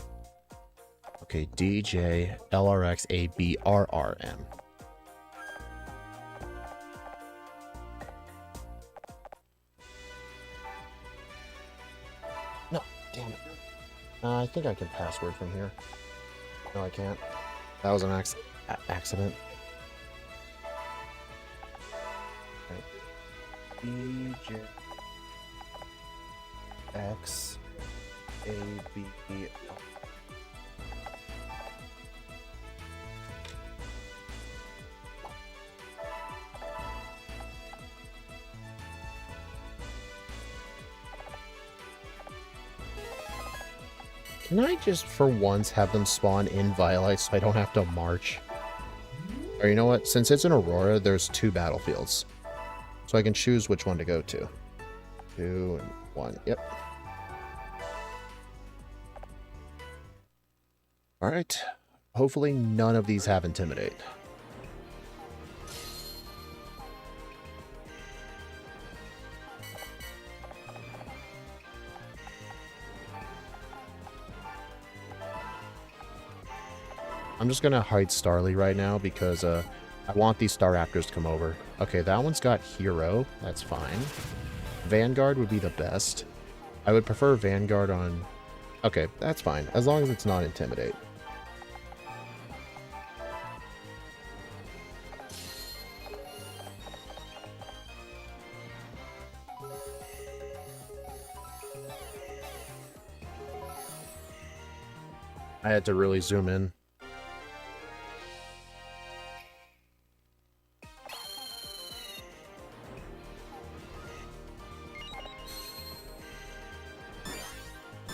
Okay, DJ LRX ABRRM. No, damn it. I think I can password from here. No, I can't. That was an accident. DJ X A B E. Can I just, for once, have them spawn in Violite so I don't have to march? Or you know what? Since it's in Aurora, there's 2 battlefields. So I can choose which one to go to. 2 and 1. Yep. Alright. Hopefully none of these have Intimidate. I'm just gonna hide Starly right now because I want these Star Raptors to come over. Okay, that one's got Hero. That's fine. Vanguard would be the best. I would prefer Vanguard on... Okay, that's fine. As long as it's not Intimidate. I had to really zoom in.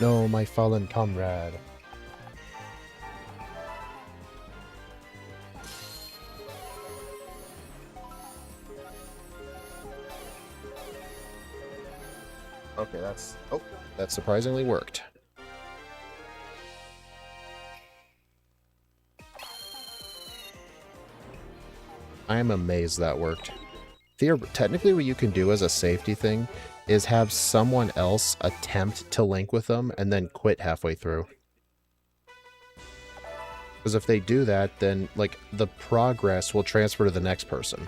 No, my fallen comrade. Okay, that's... Oh, that surprisingly worked. I am amazed that worked. Technically, what you can do as a safety thing is have someone else attempt to link with them and then quit halfway through. Because if they do that, then, like, the progress will transfer to the next person.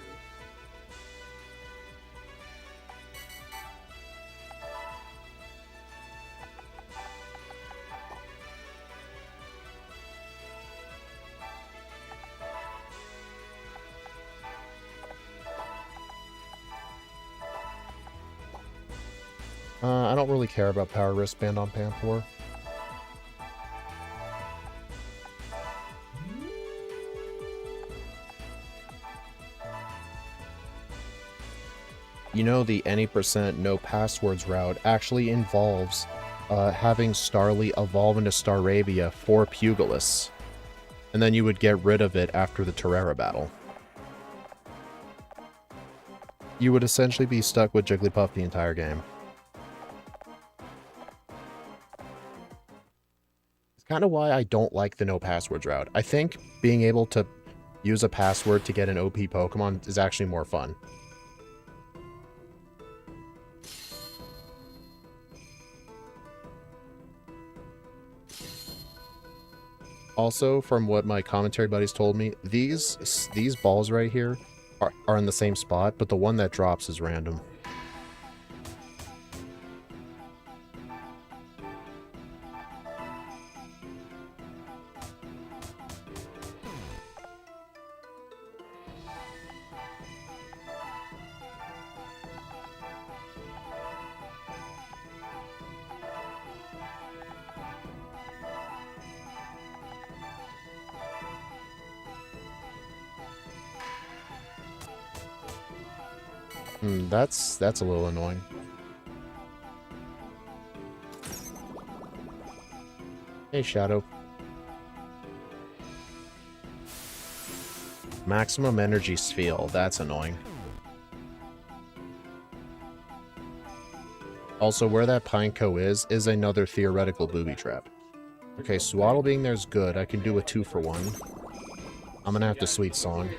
I don't really care about Power Wristband on Panther. You know, the any percent no passwords route actually involves having Starly evolve into Staravia for Pugilus. And then you would get rid of it after the Terrera battle. You would essentially be stuck with Jigglypuff the entire game. Kind of why I don't like the no passwords route. I think being able to use a password to get an OP Pokemon is actually more fun. Also, from what my commentary buddies told me, these balls right here are in the same spot, but the one that drops is random. That's a little annoying. Hey, Shadow. Maximum energy sphere. That's annoying. Also, where that Pineco is another theoretical booby trap. Okay, Swaddle being there's good. I can do a 2-for-1. I'm gonna have to Sweet Song.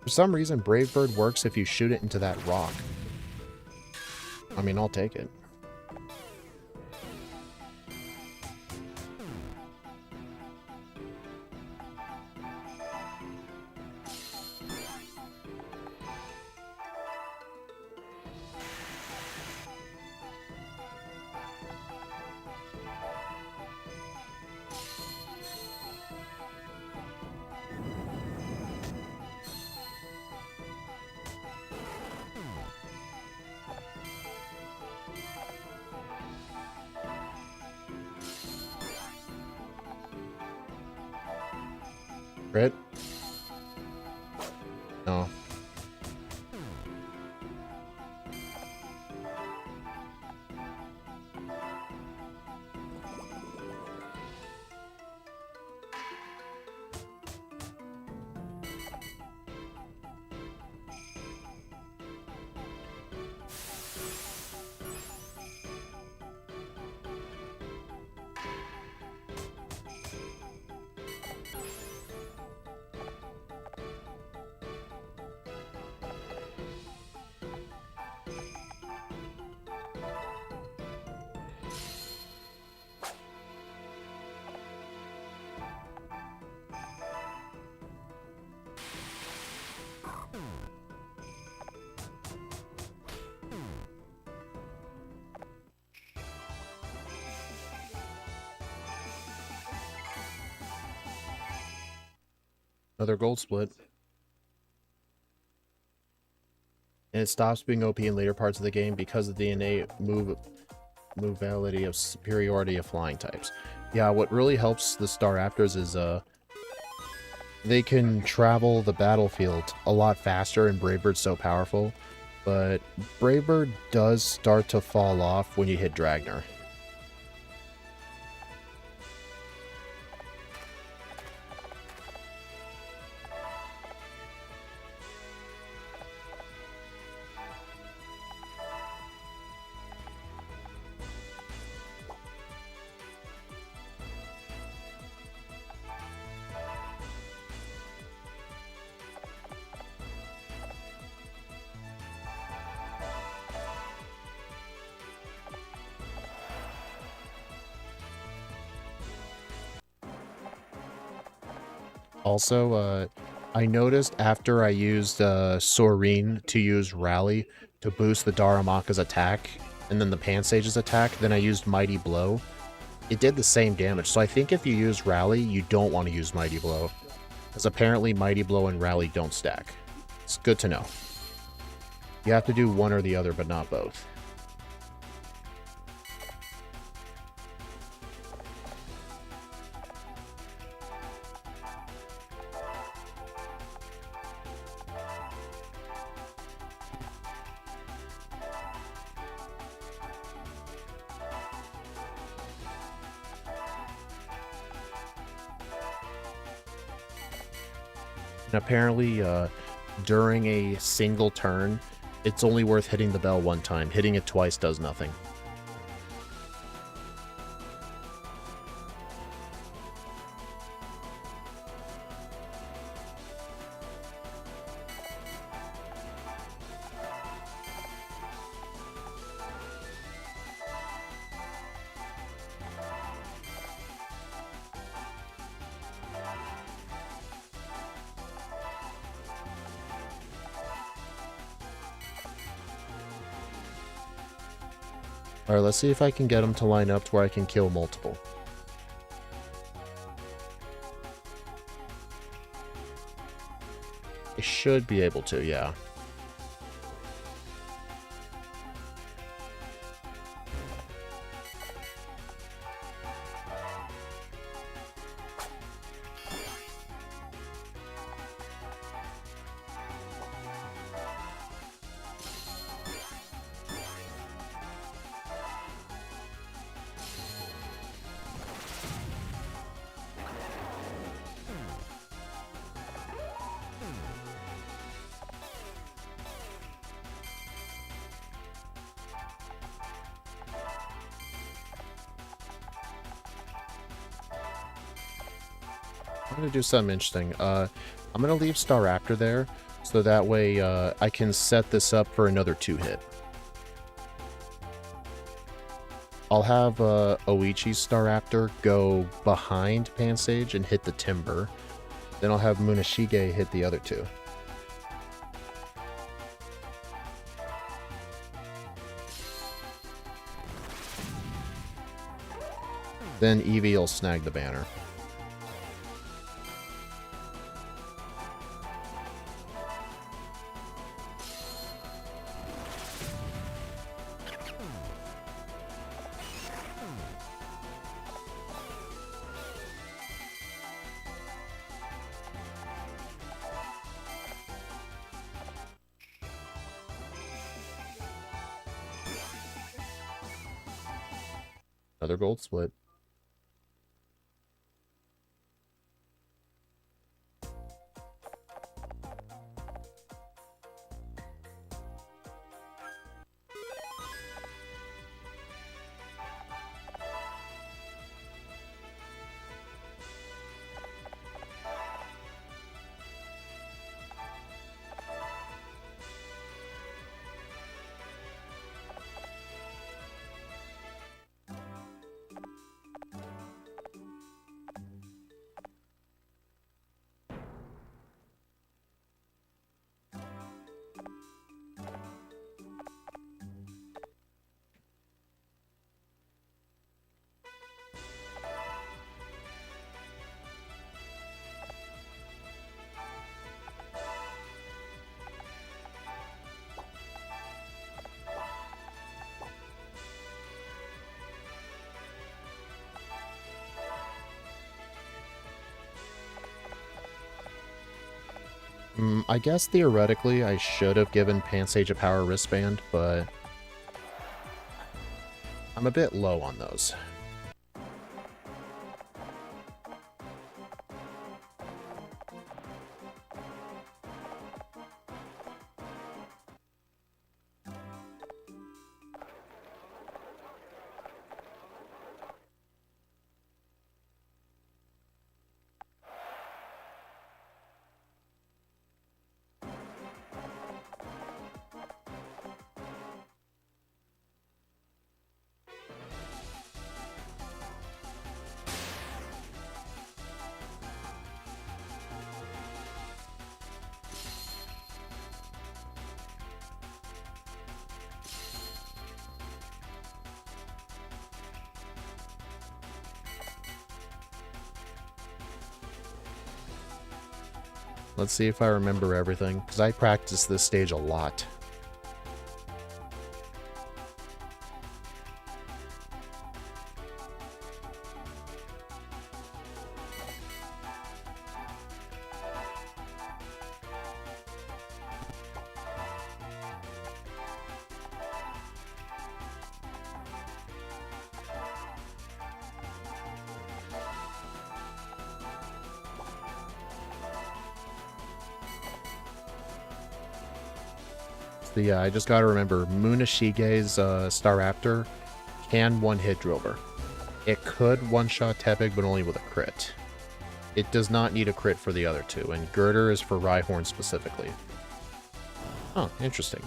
For some reason, Brave Bird works if you shoot it into that rock. I mean, I'll take it. Crit? No. Another gold split. And it stops being OP in later parts of the game because of the innate mobility of superiority of flying types. Yeah, what really helps the Star Raptors is they can travel the battlefield a lot faster, and Brave Bird's so powerful. But Brave Bird does start to fall off when you hit Dragner. Also, I noticed after I used Soreen to use Rally to boost the Daramaka's attack, and then the Pansage's attack, then I used Mighty Blow. It did the same damage, so I think if you use Rally, you don't want to use Mighty Blow. Because apparently Mighty Blow and Rally don't stack. It's good to know. You have to do one or the other, but not both. And apparently, during a single turn, it's only worth hitting the bell one time. Hitting it twice does nothing. Alright, let's see if I can get them to line up to where I can kill multiple. I should be able to, yeah. I'm going to do something interesting. I'm going to leave Staraptor there, so that way I can set this up for another 2-hit. I'll have Oichi's Staraptor go behind Pansage and hit the Timber. Then I'll have Munashige hit the other 2. Then Eevee will snag the banner. Another gold split. I guess theoretically I should have given Pansage a power wristband, but I'm a bit low on those. Let's see if I remember everything, because I practiced this stage a lot. So yeah, I just gotta remember, Munashige's Staraptor can one-hit Drover. It could one-shot Tepig, but only with a crit. It does not need a crit for the other two, and Girder is for Rhyhorn specifically. Huh, interesting.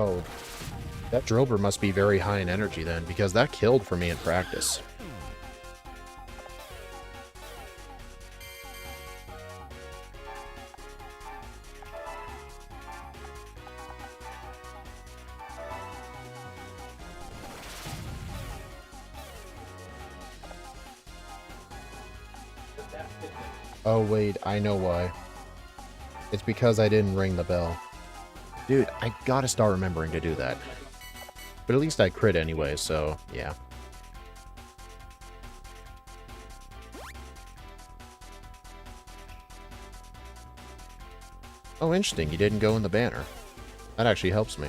Oh, That Drober must be very high in energy then, because that killed for me in practice. Oh wait, I know why. It's because I didn't ring the bell. Dude, I gotta start remembering to do that. But at least I crit anyway, so yeah. Oh, interesting, you didn't go in the banner. That actually helps me.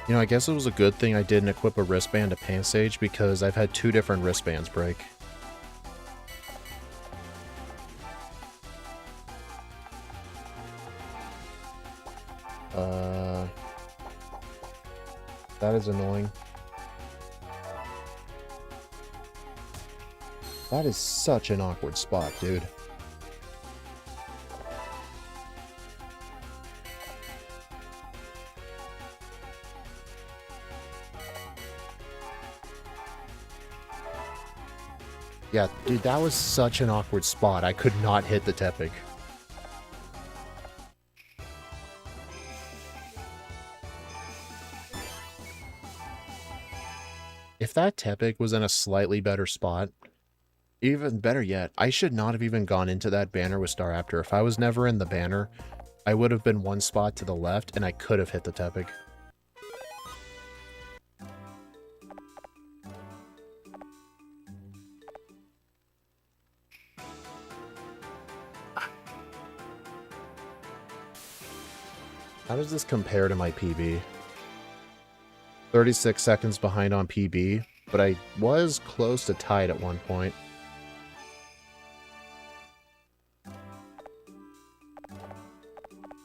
You know, I guess it was a good thing I didn't equip a wristband to Pansage because I've had 2 different wristbands break. That is annoying. That is such an awkward spot, dude. Yeah, dude, that was such an awkward spot. I could not hit the Tepig. If that Tepig was in a slightly better spot, even better yet, I should not have even gone into that banner with Staraptor. If I was never in the banner, I would have been 1 spot to the left, and I could have hit the Tepig. How does this compare to my PB? 36 seconds behind on PB, but I was close to tied at one point.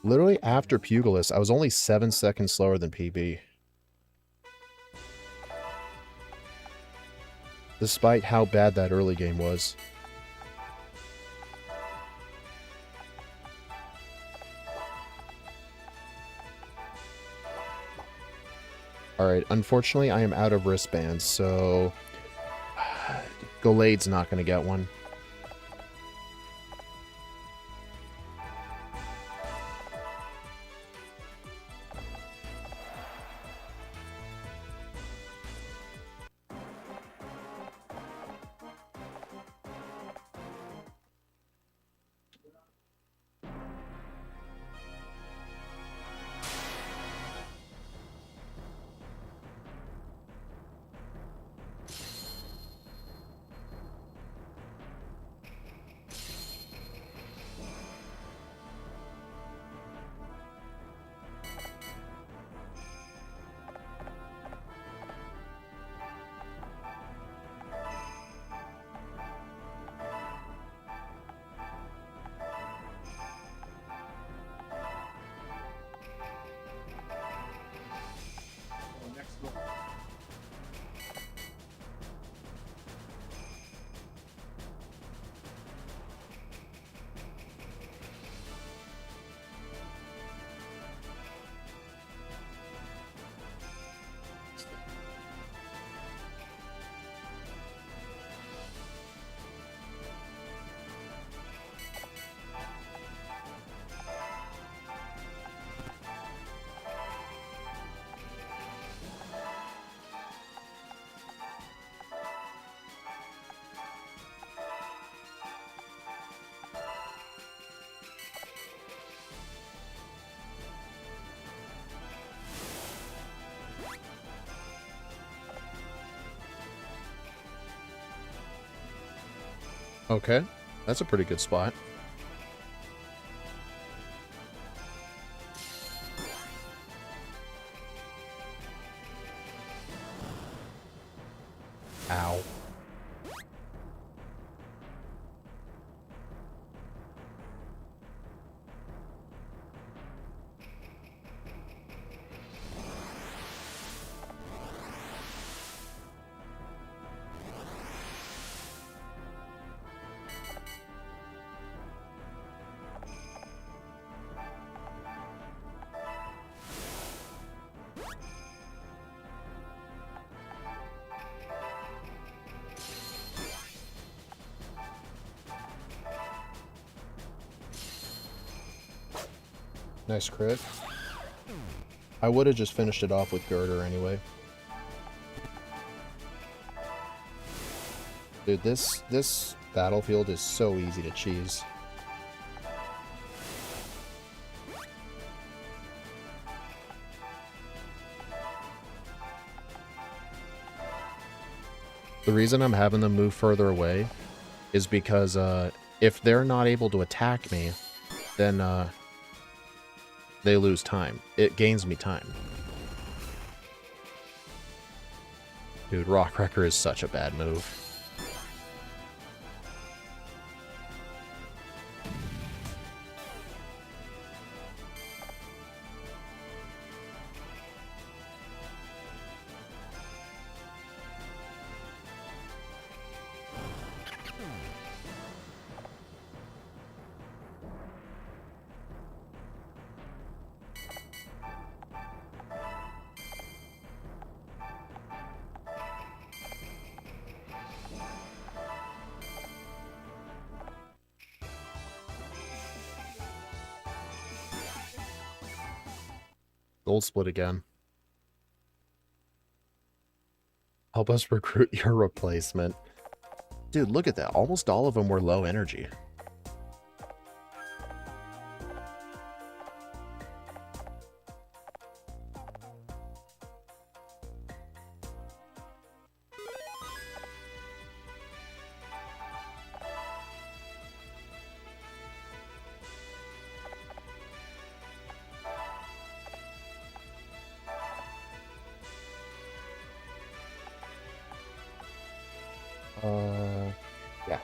Literally after Pugilist, I was only 7 seconds slower than PB. Despite how bad that early game was. Alright, unfortunately I am out of wristbands, so Galade's not going to get one. Okay, that's a pretty good spot. Ow. Nice crit. I would have just finished it off with Girder anyway. Dude, this battlefield is so easy to cheese. The reason I'm having them move further away is because if they're not able to attack me, then they lose time. It gains me time. Dude, Rock Wrecker is such a bad move. Gold split again. Help us recruit your replacement. Dude, look at that. Almost all of them were low energy. Yeah.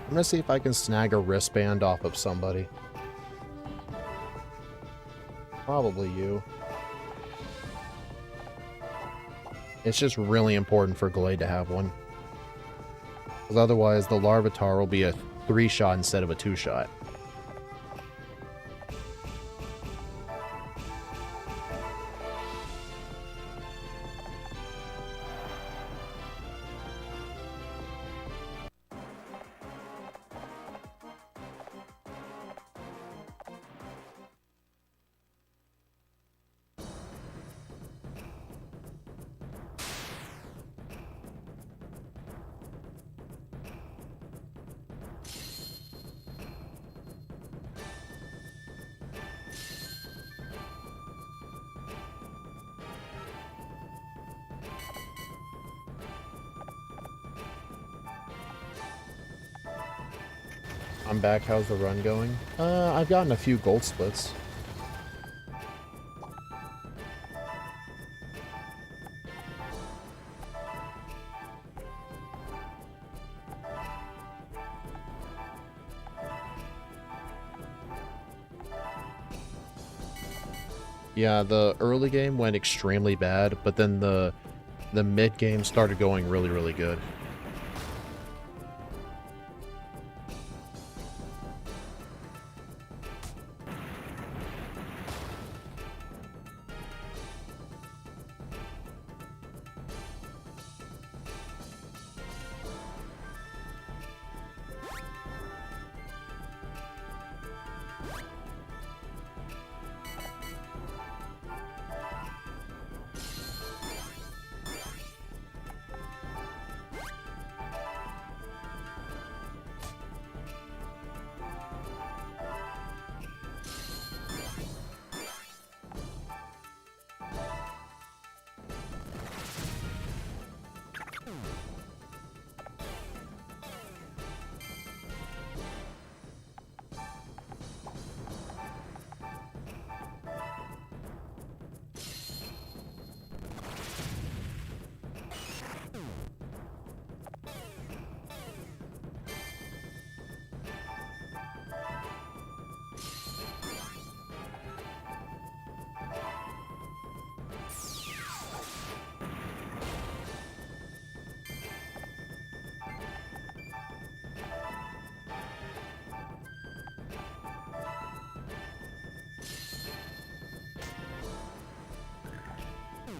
I'm gonna see if I can snag a wristband off of somebody. Probably you. It's just really important for Glade to have one. Because otherwise the Larvitar will be a 3-shot instead of a 2-shot. I'm back. How's the run going? I've gotten a few gold splits. Yeah, the early game went extremely bad, but then the the mid game started going really, really good.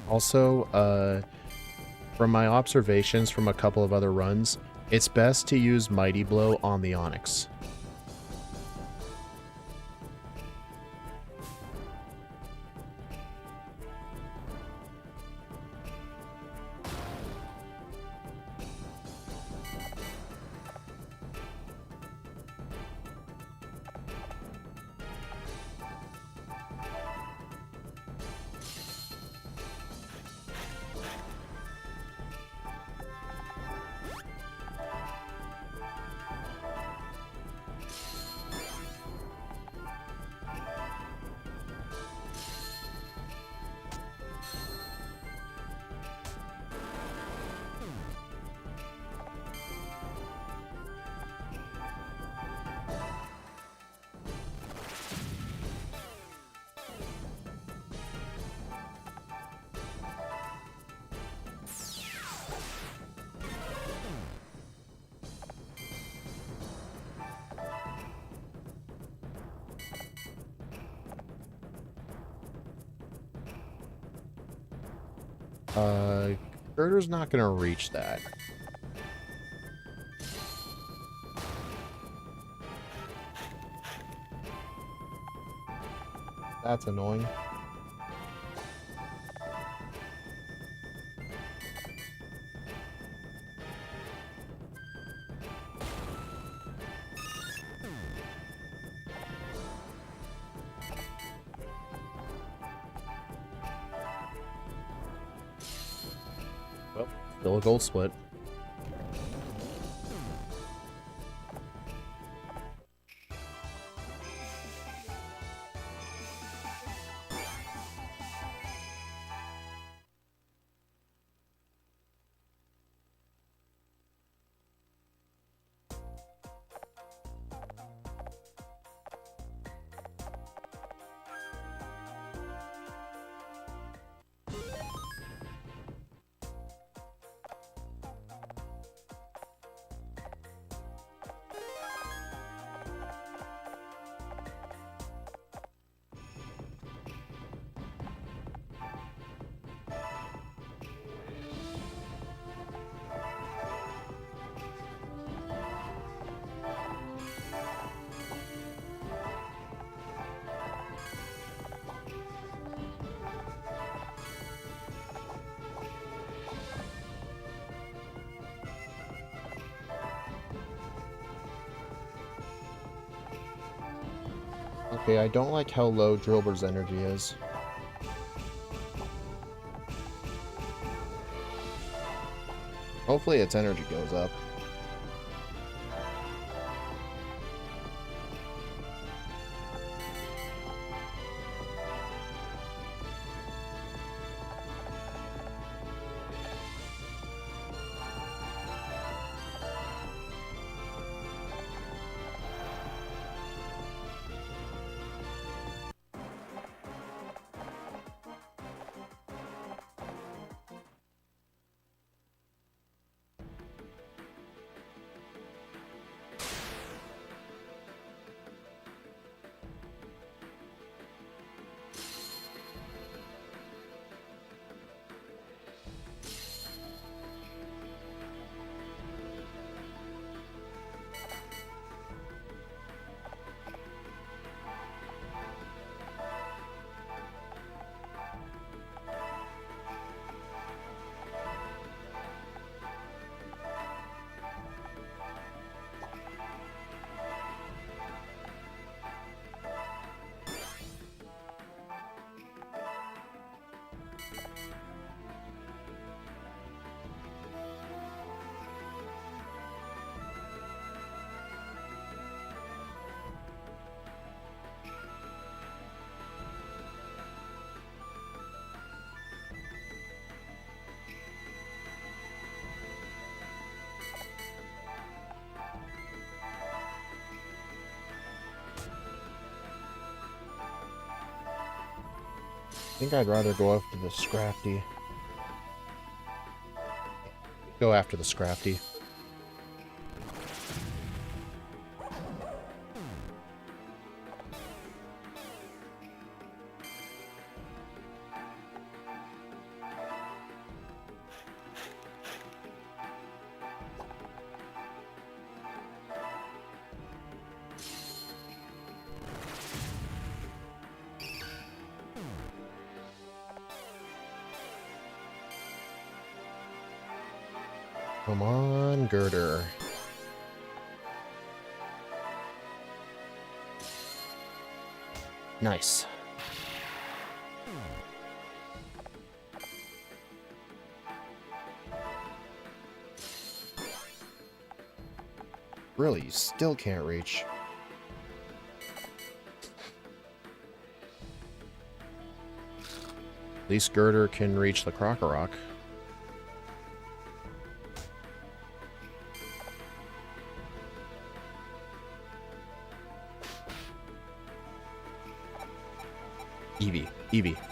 Also, from my observations from a couple of other runs, it's best to use Mighty Blow on the Onyx. Girder's not gonna reach that. That's annoying. Well, still a gold split. Okay, I don't like how low Drilber's energy is. Hopefully its energy goes up. I think I'd rather go after the Scrafty. Go after the Scrafty. Come on, Girder. Nice. Really, you still can't reach. At least Girder can reach the Krokorok.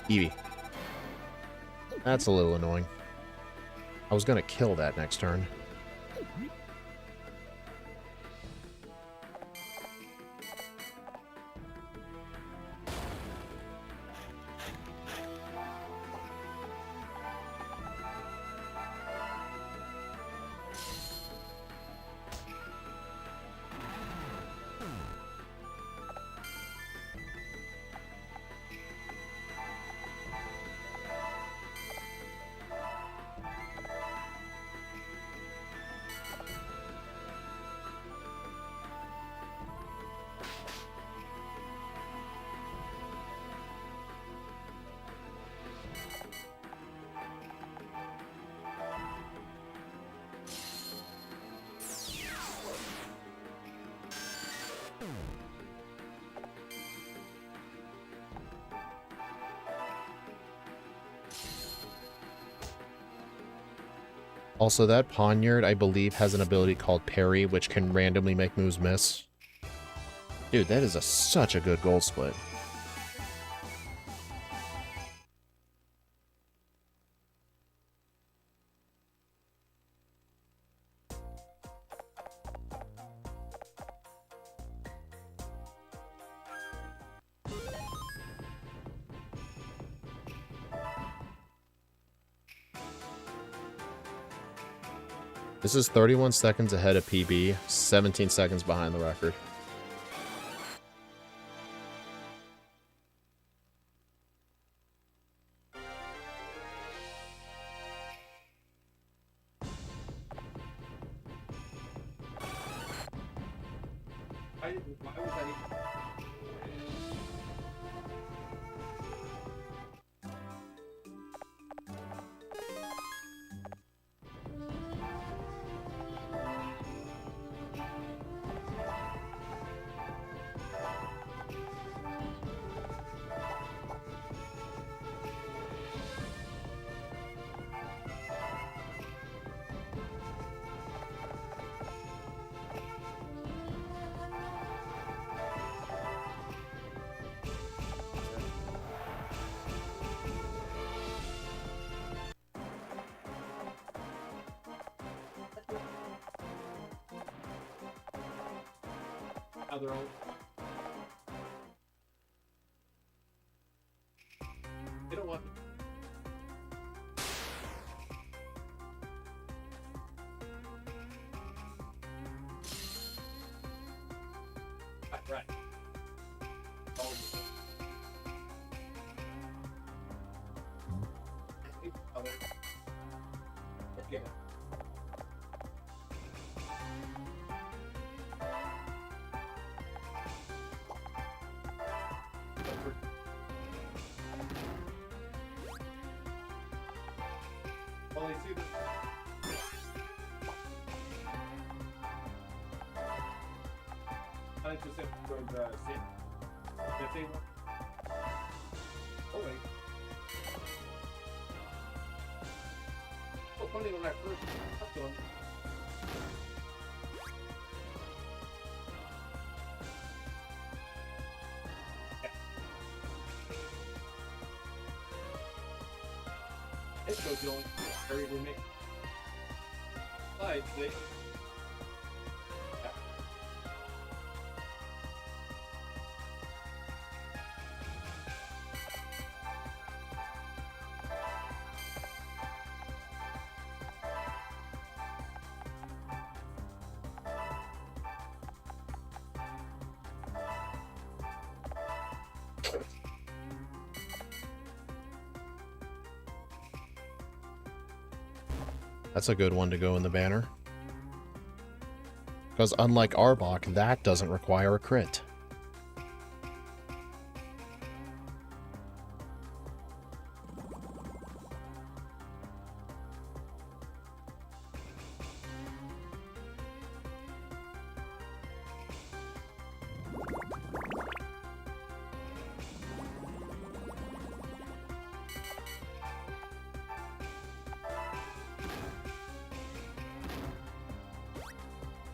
Eevee. That's a little annoying. I was gonna kill that next turn. Also, that Poniard, I believe, has an ability called Parry, which can randomly make moves miss. Dude, that is such a good goal split. This is 31 seconds ahead of PB, 17 seconds behind the record. Other old. They don't want me. Right. Oh. Other. Okay. Well, see this. I like to say for the same. The same one. Oh wait. Oh, funny when I first. That's good. so it's the only area we make. But they. That's a good one to go in the banner. Because unlike Arbok, that doesn't require a crit.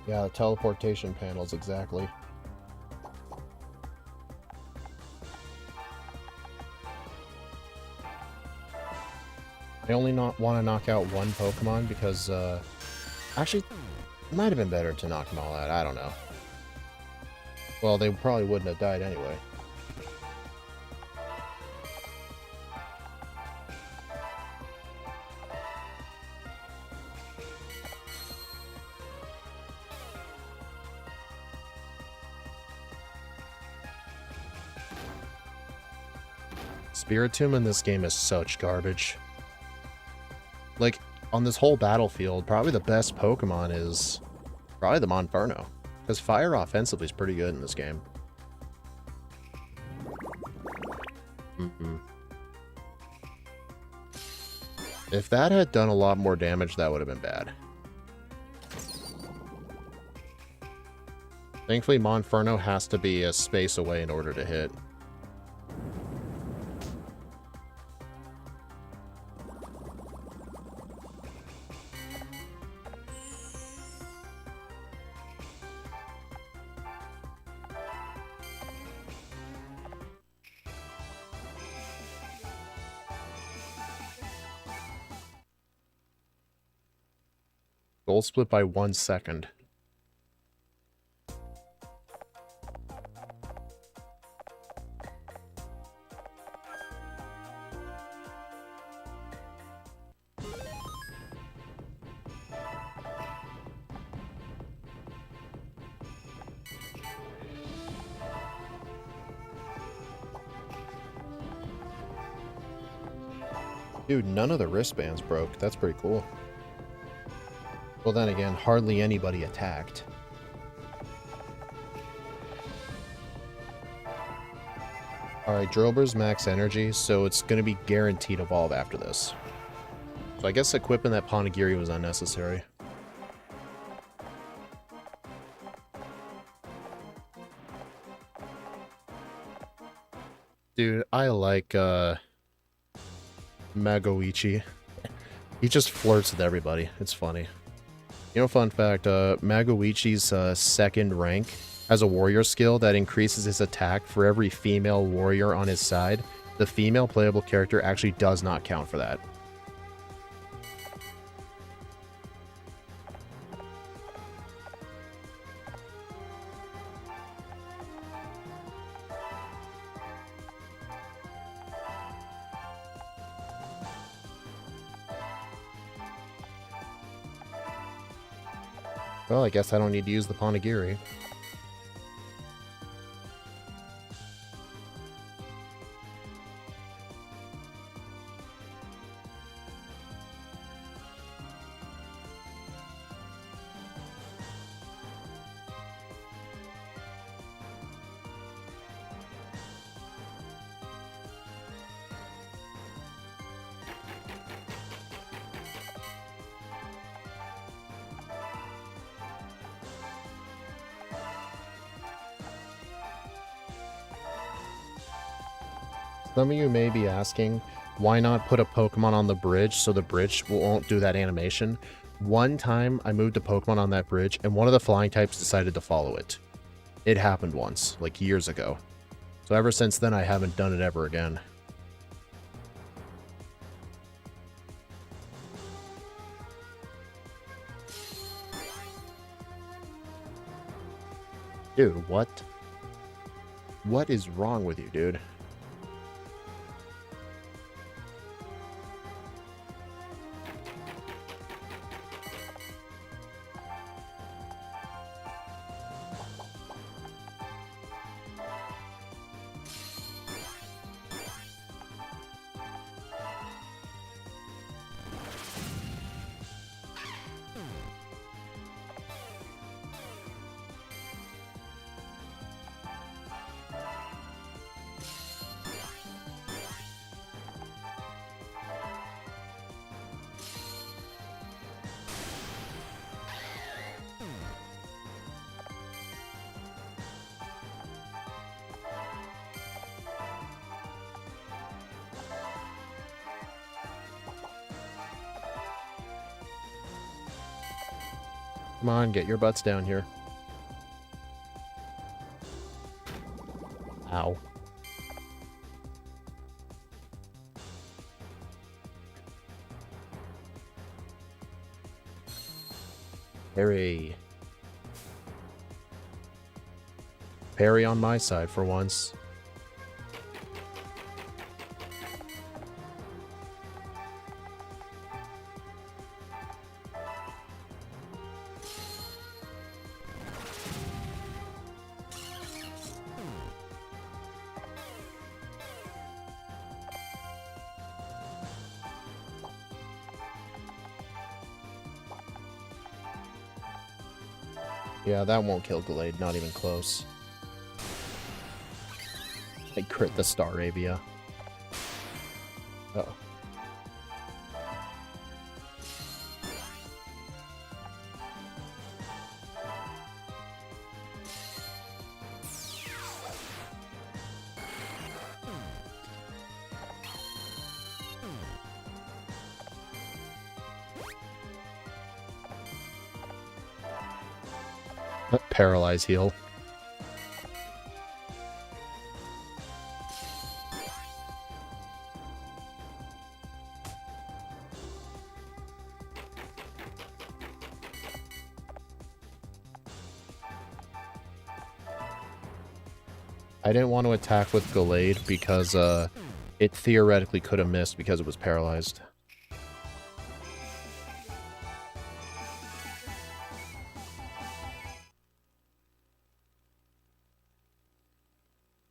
Yeah, the teleportation panels, exactly. I only want to knock out one Pokemon because, actually, it might have been better to knock them all out. I don't know. Well, they probably wouldn't have died anyway. Spiritomb in this game is such garbage. Like, on this whole battlefield, probably the best Pokemon is probably the Monferno. Because fire offensively is pretty good in this game. If that had done a lot more damage, that would have been bad. Thankfully, Monferno has to be a space away in order to hit. Goal split by 1 second. Dude, none of the wristbands broke. That's pretty cool. Well, then again, hardly anybody attacked. Alright, Drillbur's max energy, so it's going to be guaranteed evolve after this. So I guess equipping that Ponegiri was unnecessary. Dude, I like, Magoichi. He just flirts with everybody. It's funny. You know, fun fact, Magoichi's second rank has a warrior skill that increases his attack for every female warrior on his side. The female playable character actually does not count for that. Well, I guess I don't need to use the Ponegiri. Some of you may be asking, why not put a Pokemon on the bridge so the bridge won't do that animation? One time I moved a Pokemon on that bridge and one of the flying types decided to follow it. It happened once, like years ago. So ever since then I haven't done it ever again. Dude, what? What is wrong with you, dude? Come on, get your butts down here. Ow. Parry. Parry on my side for once. Yeah, that won't kill Glade, not even close. I crit the Star Arabia. Uh oh. Paralyze heal. I didn't want to attack with Gallade because it theoretically could have missed because it was paralyzed.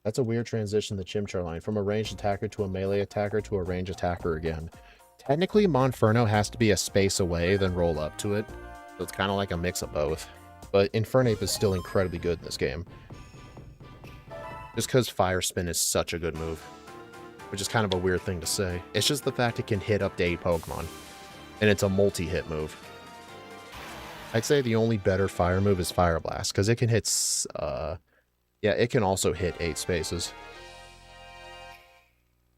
That's a weird transition, the Chimchar line, from a ranged attacker to a melee attacker to a ranged attacker again. Technically, Monferno has to be a space away, then roll up to it. So it's kind of like a mix of both. But Infernape is still incredibly good in this game. Just because Fire Spin is such a good move. Which is kind of a weird thing to say. It's just the fact it can hit up to 8 Pokemon. And it's a multi-hit move. I'd say the only better fire move is Fire Blast, because it can hit... yeah, it can also hit 8 spaces.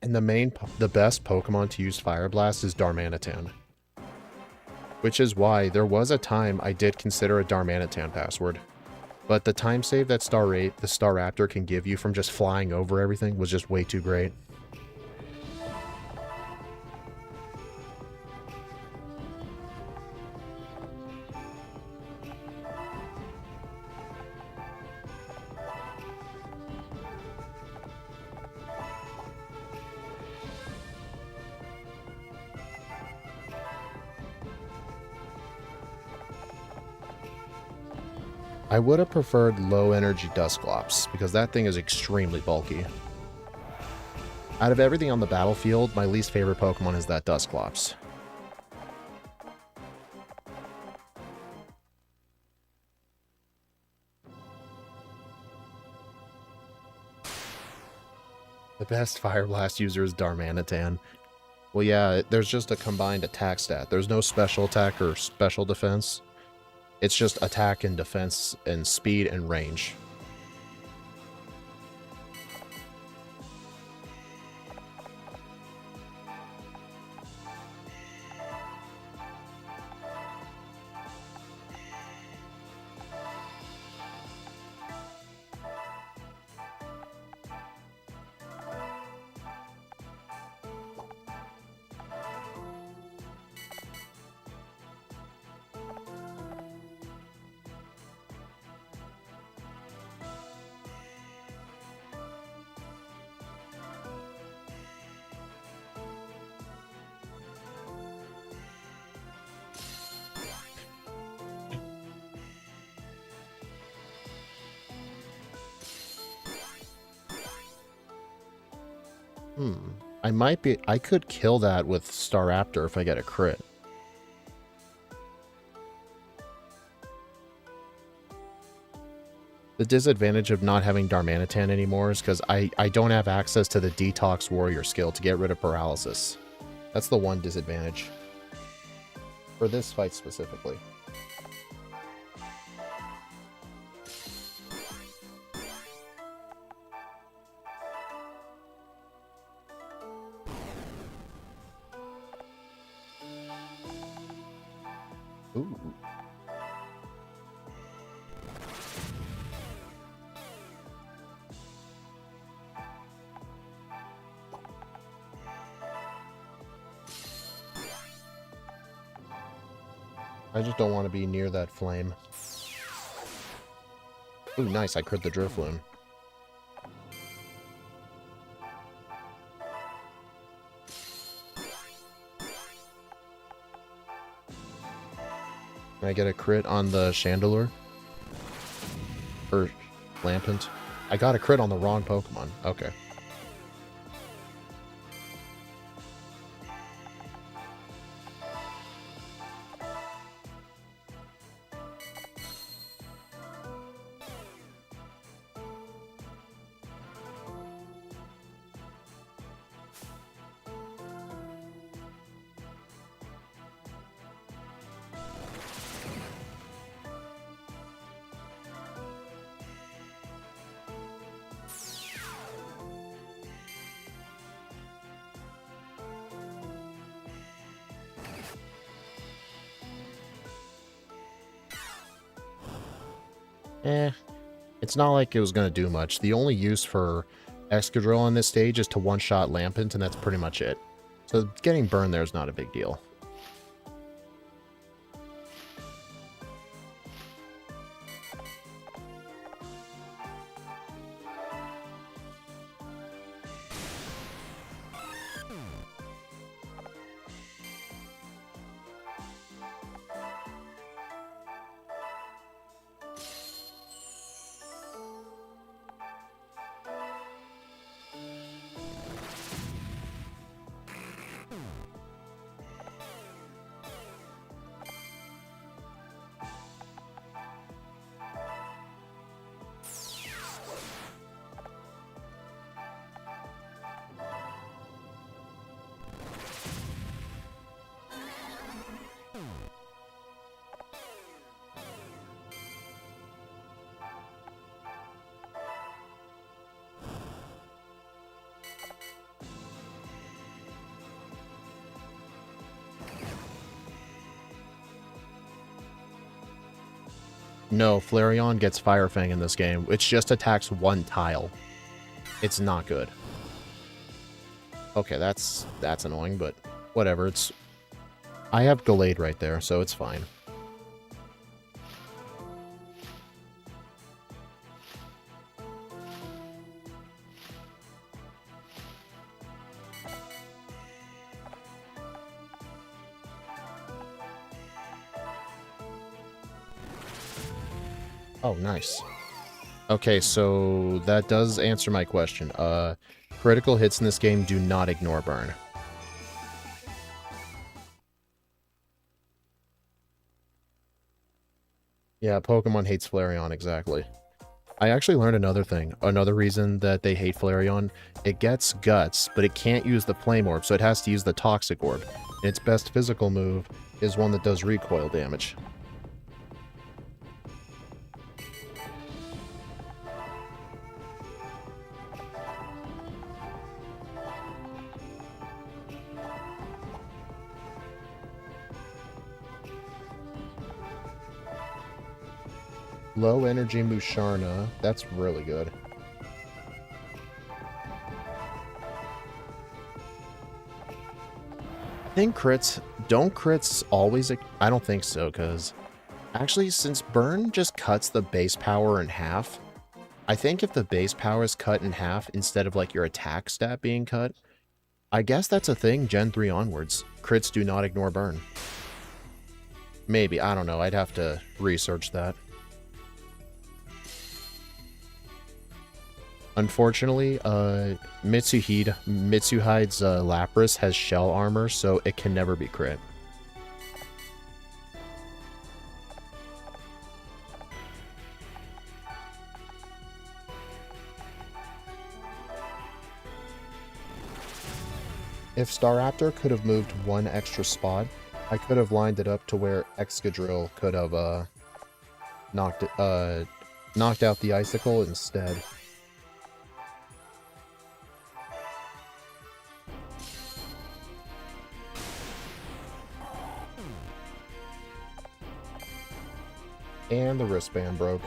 And the best Pokemon to use Fire Blast is Darmanitan. Which is why there was a time I did consider a Darmanitan password. But the time save that the Staraptor can give you from just flying over everything was just way too great. I would have preferred low energy Dusclops, because that thing is extremely bulky. Out of everything on the battlefield, my least favorite Pokemon is that Dusclops. The best Fire Blast user is Darmanitan. Well, yeah, there's just a combined attack stat. There's no special attack or special defense. It's just attack and defense and speed and range. I could kill that with Star Raptor if I get a crit. The disadvantage of not having Darmanitan anymore is because I don't have access to the Detox Warrior skill to get rid of paralysis. That's the one disadvantage. For this fight specifically. Ooh. I just don't want to be near that flame. Ooh, nice. I crit the Drifloon. Can I get a crit on the Chandelure? Or Lampent? I got a crit on the wrong Pokemon. Okay. It's not like it was going to do much. The only use for Excadrill on this stage is to one-shot Lampent, and that's pretty much it. So getting burned there is not a big deal. No, Flareon gets Fire Fang in this game. It just attacks one tile. It's not good. Okay, that's annoying, but whatever. I have Gallade right there, so it's fine. Oh, nice. Okay, so that does answer my question. Critical hits in this game do not ignore burn. Yeah, Pokemon hates Flareon, exactly. I actually learned another thing. Another reason that they hate Flareon, it gets Guts, but it can't use the Flame Orb, so it has to use the Toxic Orb. And its best physical move is one that does recoil damage. Low energy Musharna. That's really good. I think don't crits always... I don't think so, because... Actually, since burn just cuts the base power in half, I think if the base power is cut in half instead of like your attack stat being cut, I guess that's a thing Gen 3 onwards. Crits do not ignore burn. Maybe, I don't know. I'd have to research that. Unfortunately, Mitsuhide's Lapras has shell armor, so it can never be crit. If Staraptor could have moved one extra spot, I could have lined it up to where Excadrill could have knocked out the Icicle instead. And the wristband broke.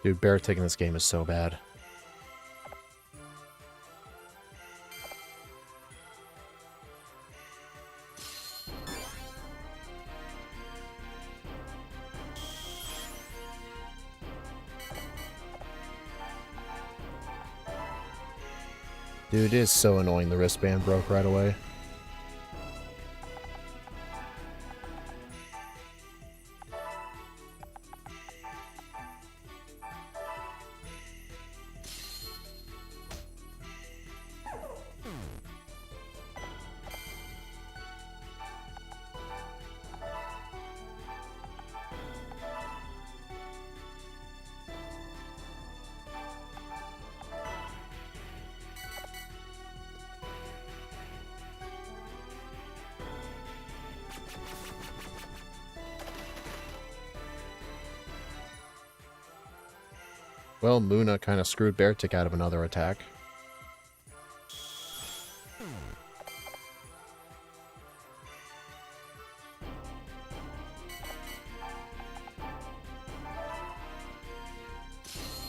Dude, Beartic in this game is so bad. Dude, it is so annoying the wristband broke right away. Well, Muna kind of screwed Beartic out of another attack.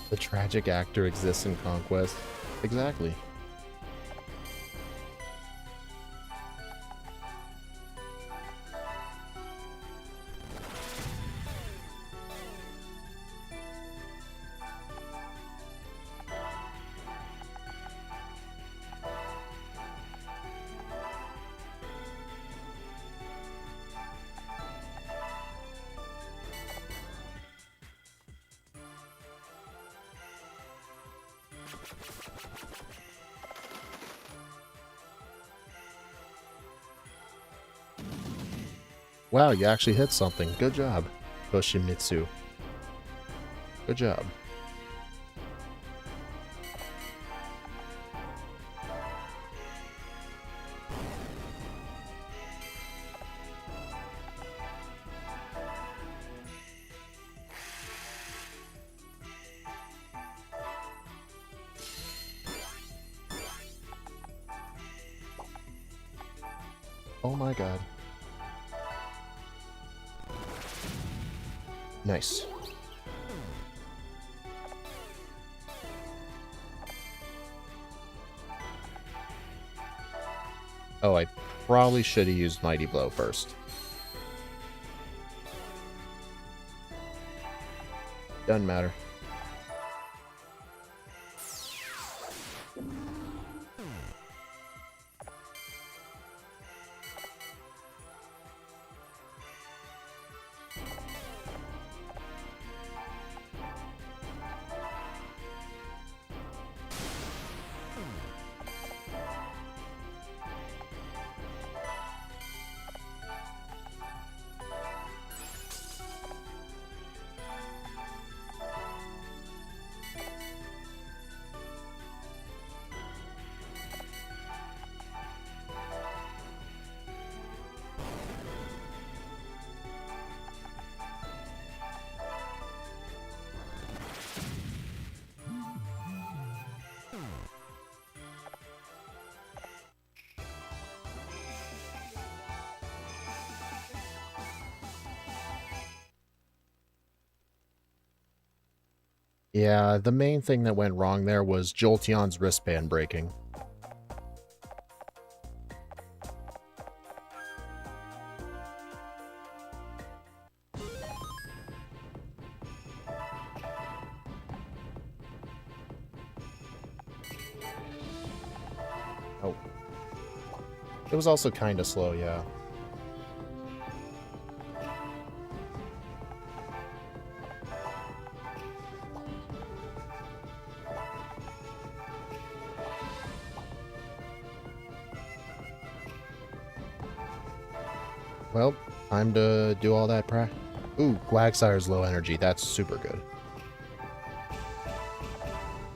The tragic actor exists in Conquest. Exactly. Wow, you actually hit something. Good job, Yoshimitsu. Good job. Oh my god. Nice. Oh, I probably should have used Mighty Blow first. Doesn't matter. Yeah, the main thing that went wrong there was Jolteon's wristband breaking. It was also kind of slow, yeah. Well, time to do all that Ooh, Quagsire's low energy. That's super good.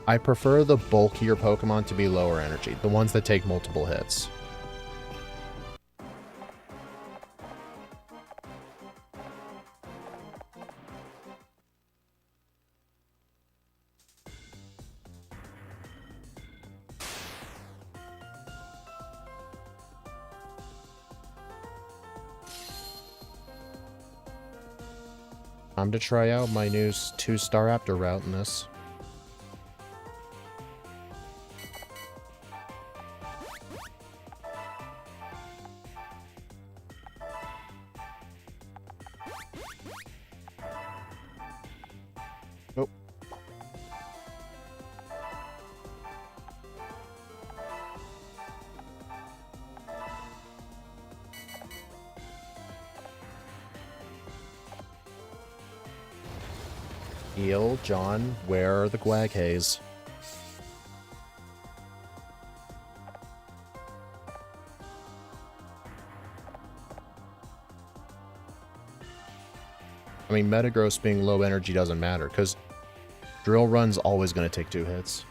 I prefer the bulkier Pokemon to be lower energy, the ones that take multiple hits. Time to try out my new 2-star Raptor route in this. Oh. Eel, John, where are the Quaghays? I mean, Metagross being low energy doesn't matter, because Drill Run's always going to take 2 hits.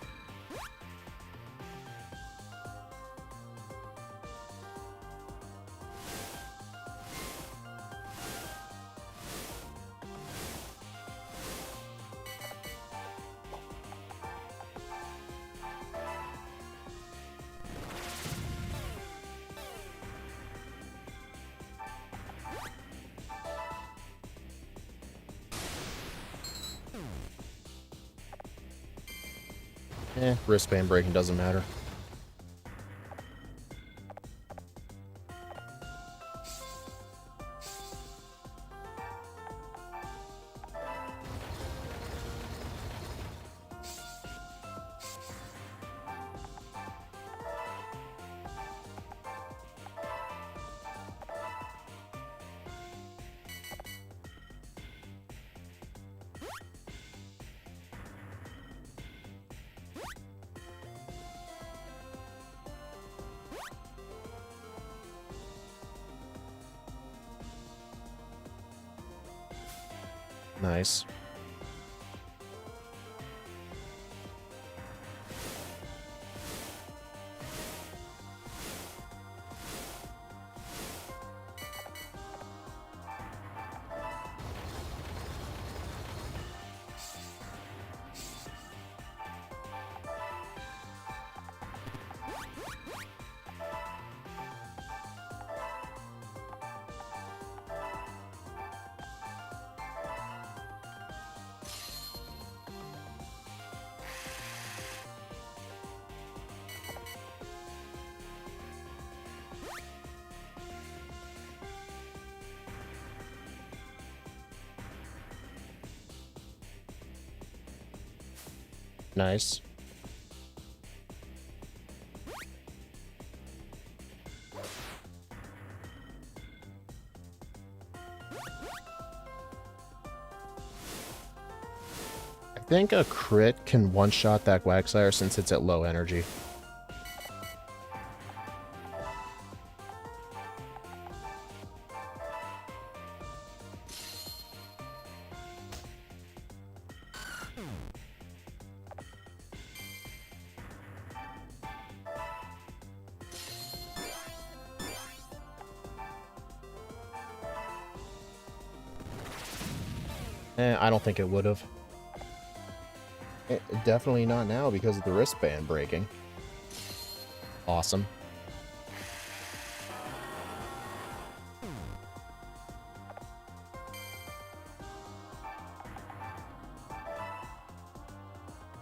Wristband breaking doesn't matter. Nice. Nice. I think a crit can one-shot that Quagsire since it's at low energy. I don't think it would have. Definitely not now because of the wristband breaking. Awesome.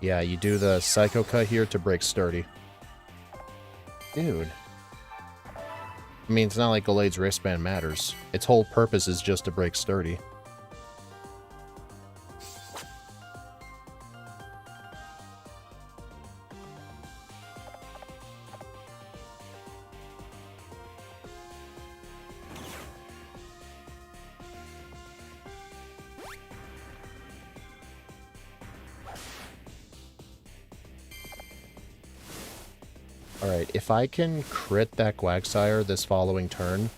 Yeah, you do the Psycho Cut here to break Sturdy. Dude. I mean, it's not like Gallade's wristband matters. Its whole purpose is just to break Sturdy. Alright, if I can crit that Quagsire this following turn,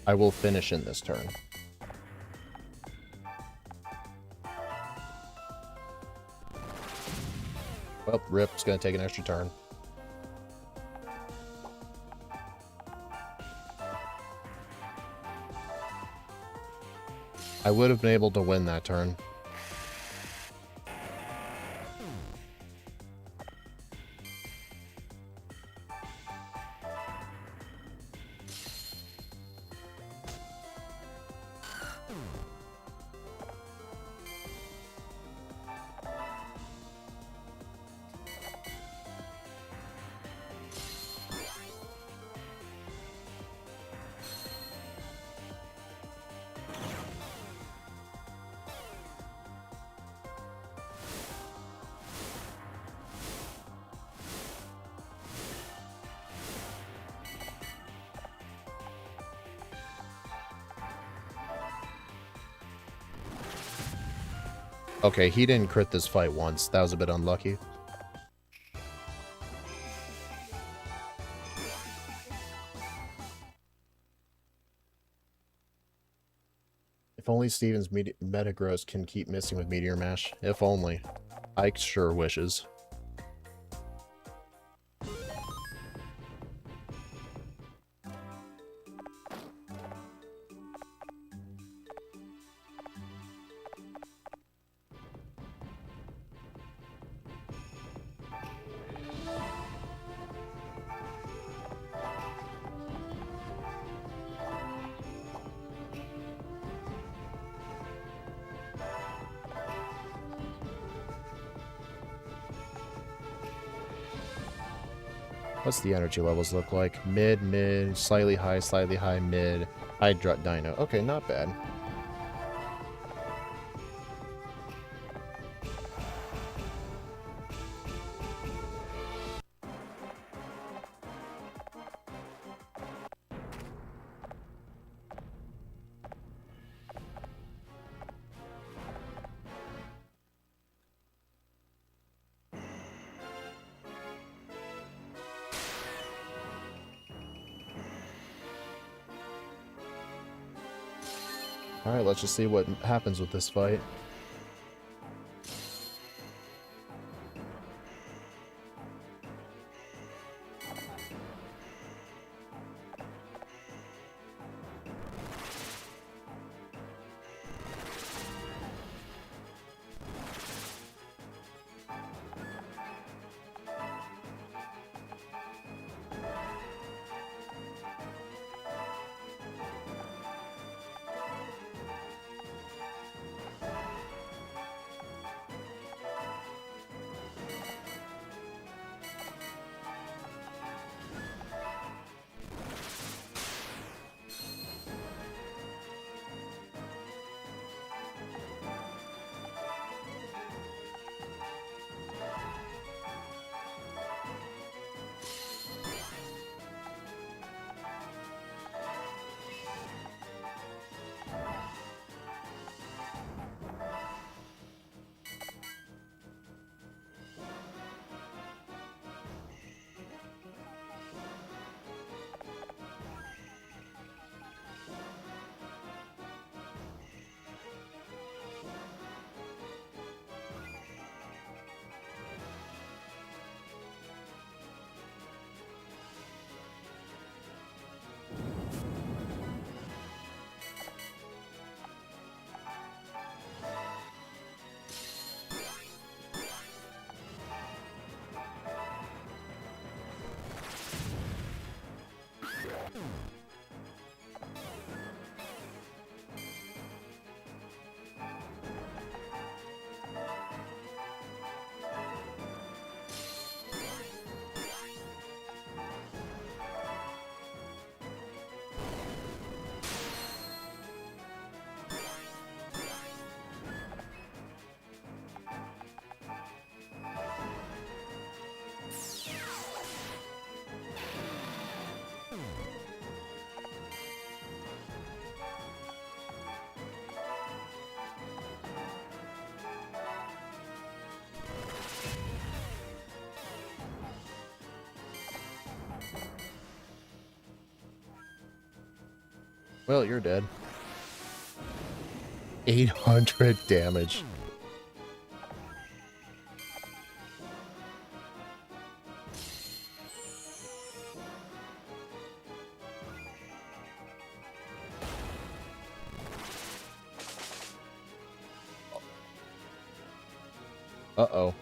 I will finish in this turn. Well, Rip's gonna take an extra turn. I would have been able to win that turn. Okay, he didn't crit this fight once. That was a bit unlucky. If only Steven's Metagross can keep missing with Meteor Mash. If only. Ike sure wishes. What's the energy levels look like? Mid, mid, slightly high, mid, Hydra Dino. Okay, not bad. Alright, let's just see what happens with this fight. Well, you're dead. 800 damage. Uh-oh.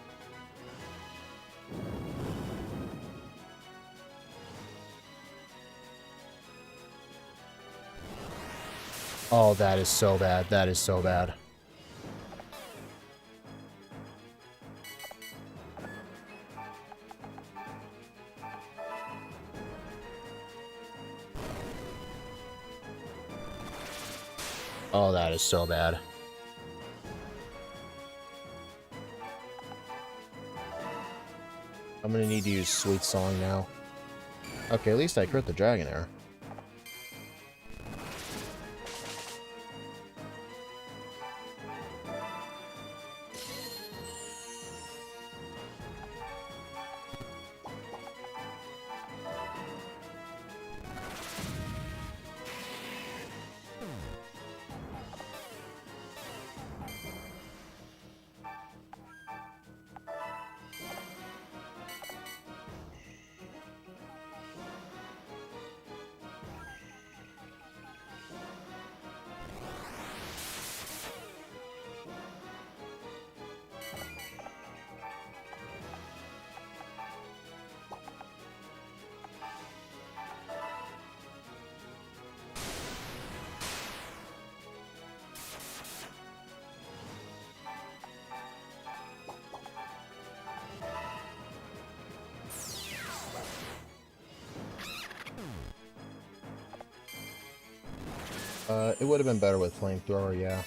Oh, that is so bad. That is so bad. Oh, that is so bad. I'm gonna need to use Sweet Song now. Okay, at least I crit the dragon there. It would have been better with Flamethrower, yeah.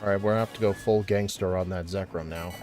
Alright, we're gonna have to go full gangster on that Zekrom now.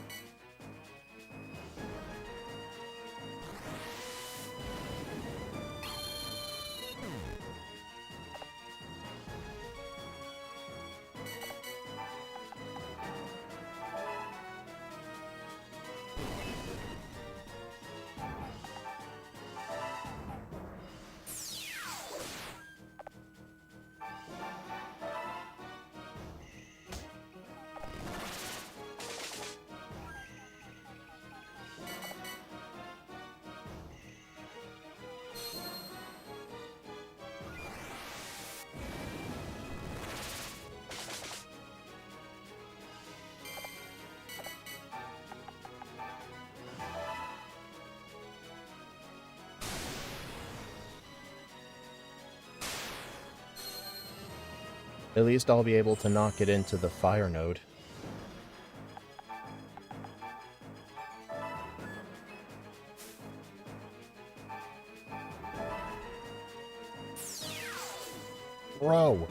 At least I'll be able to knock it into the fire node. Bro!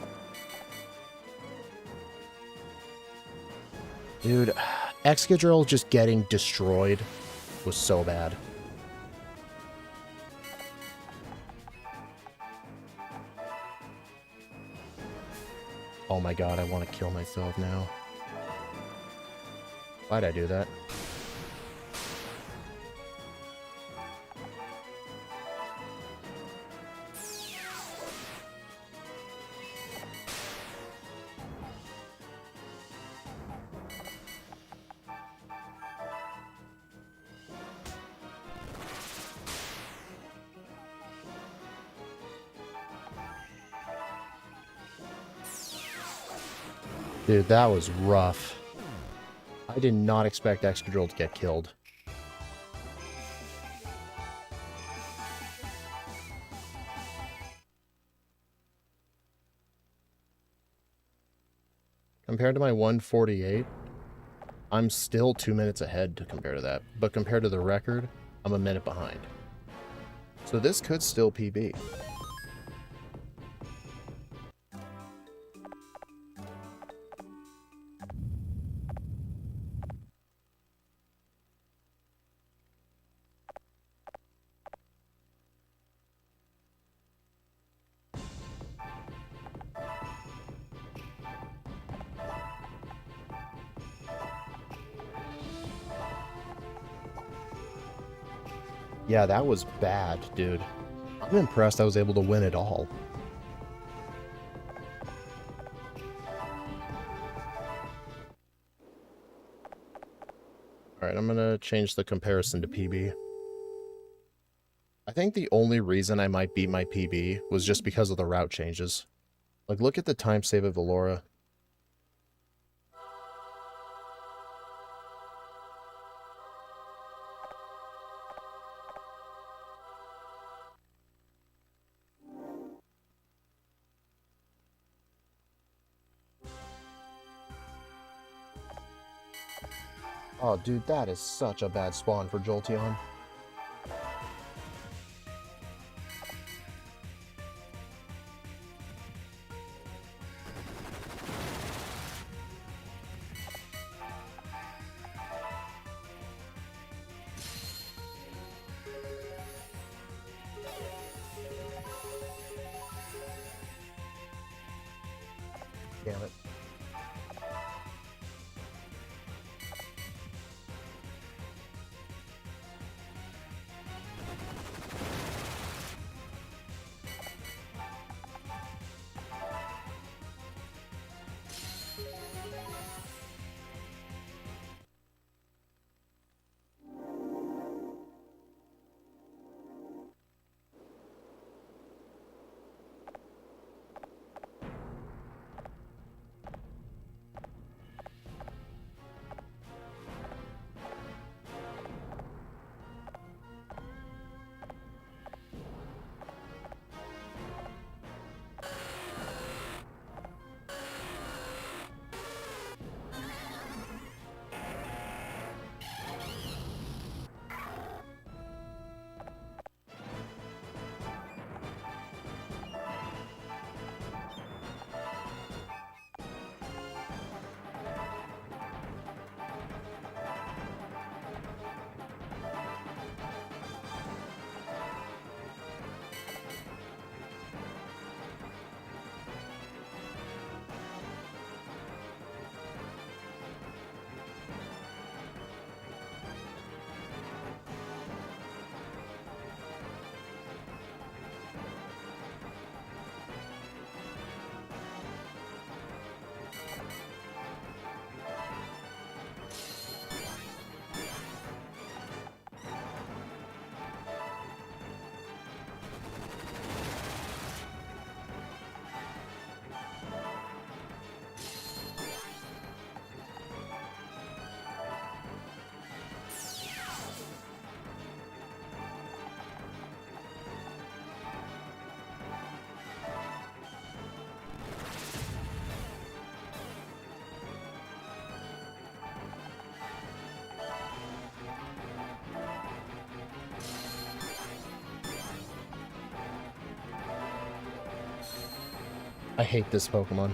Dude, Excadrill just getting destroyed was so bad. Oh my god, I want to kill myself now. Why'd I do that? Dude, that was rough. I did not expect Excadrill to get killed. Compared to my 148, I'm still 2 minutes ahead to compare to that. But compared to the record, I'm a minute behind. So this could still PB. Yeah, that was bad, dude. I'm impressed I was able to win it all. Alright, I'm gonna change the comparison to PB. I think the only reason I might beat my PB was just because of the route changes. Like, look at the time save of Valora. Oh, dude, that is such a bad spawn for Jolteon. Damn it. I hate this Pokemon.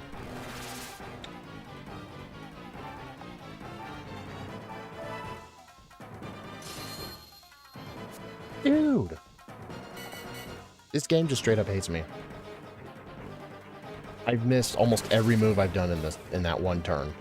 Dude! This game just straight up hates me. I've missed almost every move I've done in that one turn.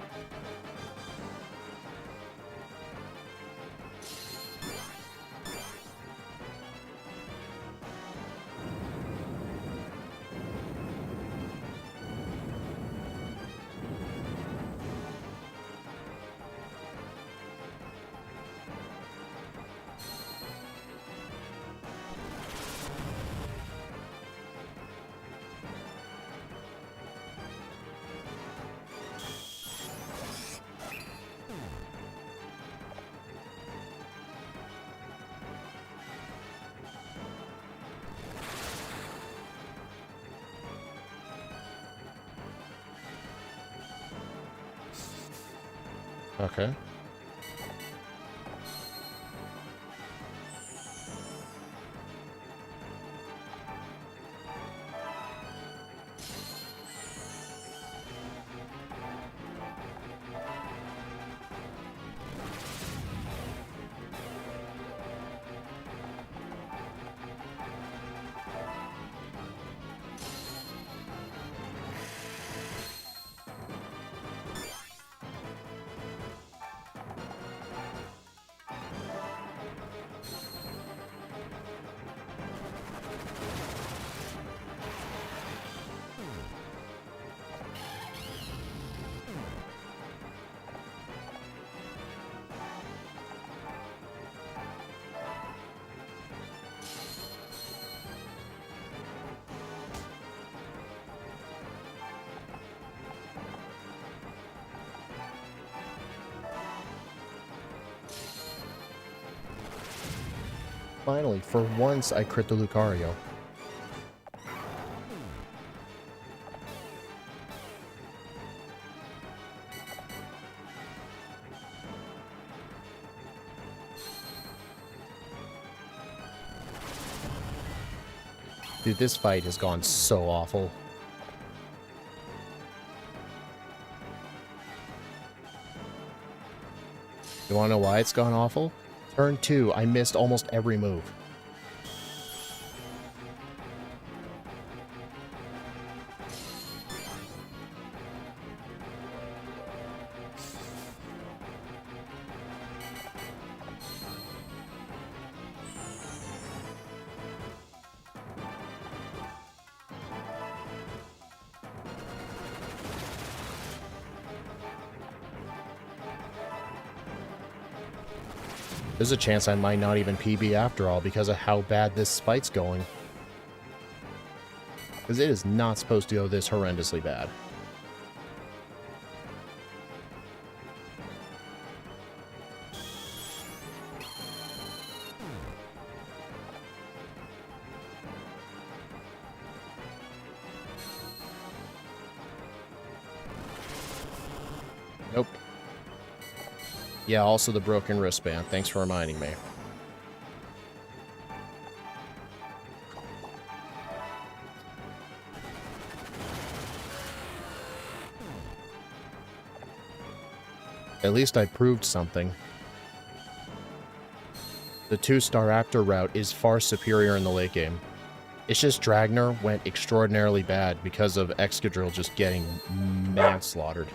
Okay. Finally, for once, I crit the Lucario. Dude, this fight has gone so awful. You wanna know why it's gone awful? Turn 2, I missed almost every move. There's a chance I might not even PB after all because of how bad this fight's going. Because it is not supposed to go this horrendously bad. Nope. Yeah, also the broken wristband. Thanks for reminding me. At least I proved something. The 2-star Raptor route is far superior in the late game. It's just Dragner went extraordinarily bad because of Excadrill just getting manslaughtered.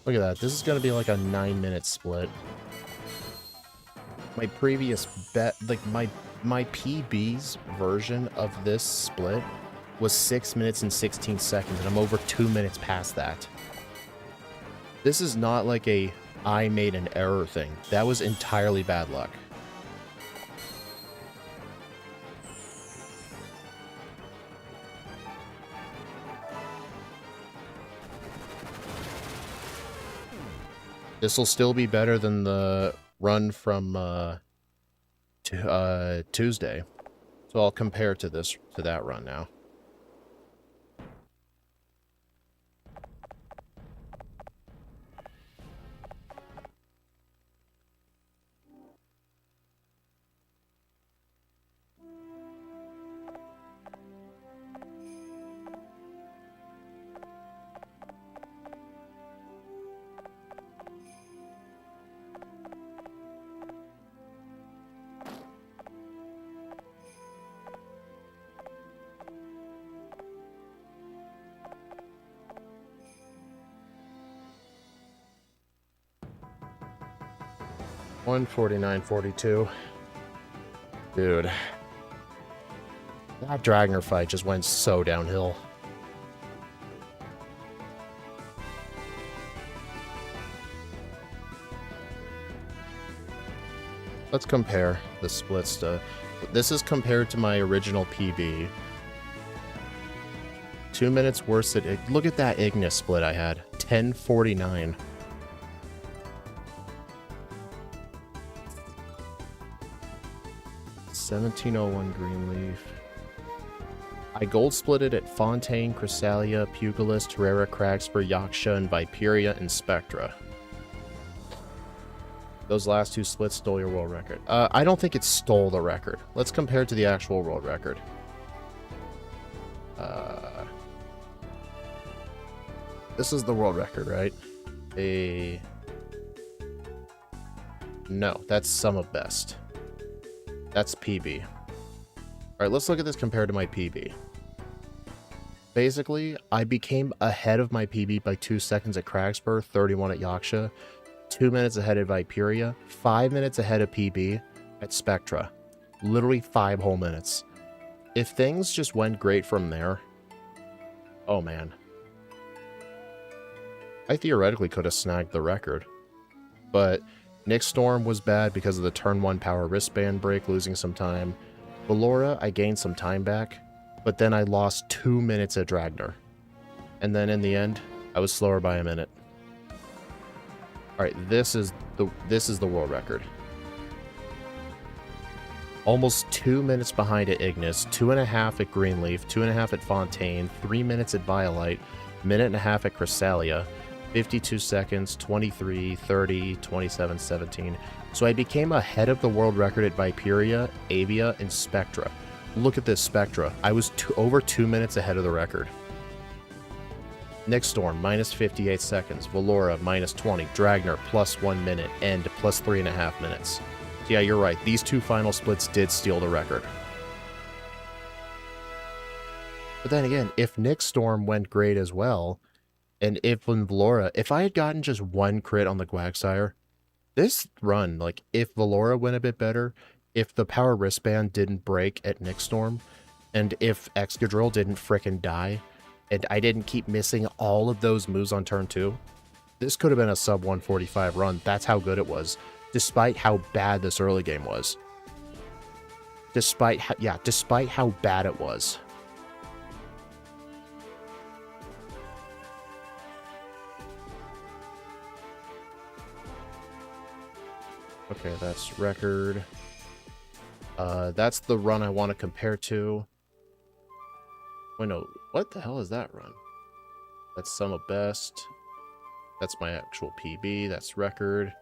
Look at that. This is going to be like a 9-minute split. My previous bet, like my PB's version of this split was 6 minutes and 16 seconds, and I'm over 2 minutes past that. This is not like a I made an error thing. That was entirely bad luck. This will still be better than the run from Tuesday. So I'll compare to that run now. $149.42. Dude. That Dragner fight just went so downhill. Let's compare the splits to... This is compared to my original PB. 2 minutes worse than... Look at that Ignis split I had. 10:49. $17.01 Greenleaf. I gold splitted at Fontaine, Cresselia, Pugilist, Terrera, Cragspur, Yaksha, and Viperia, and Spectra. Those last two splits stole your world record. I don't think it stole the record. Let's compare it to the actual world record. This is the world record, right? No, that's sum of best. That's PB. Alright, let's look at this compared to my PB. Basically, I became ahead of my PB by 2 seconds at Cragspur, 31 at Yaksha, 2 minutes ahead at Viperia, 5 minutes ahead of PB at Spectra. Literally 5 whole minutes. If things just went great from there, oh man. I theoretically could have snagged the record. But Nick Storm was bad because of the turn 1 power wristband break, losing some time. Valora, I gained some time back, but then I lost 2 minutes at Dragner. And then in the end, I was slower by a minute. Alright, this is the world record. Almost 2 minutes behind at Ignis, 2.5 at Greenleaf, 2.5 at Fontaine, 3 minutes at Violite, minute and a half at Cresselia, 52 seconds, 23, 30, 27, 17. So I became ahead of the world record at Viperia, Avia, and Spectra. Look at this Spectra. I was over 2 minutes ahead of the record. Nick Storm, minus 58 seconds. Valora, minus 20. Dragner, plus 1 minute. End, plus 3.5 minutes. So yeah, you're right. These two final splits did steal the record. But then again, if Nick Storm went great as well, and if Valora, if I had gotten just 1 crit on the Quagsire, this run, like, if Valora went a bit better, if the power wristband didn't break at Nick Storm, and if Excadrill didn't frickin' die, and I didn't keep missing all of those moves on turn 2, this could have been a sub 145 run. That's how good it was, despite how bad this early game was. Despite how bad it was. Okay, that's record. That's the run I want to compare to. Wait, no, what the hell is that run? That's sum of best. That's my actual PB, that's record.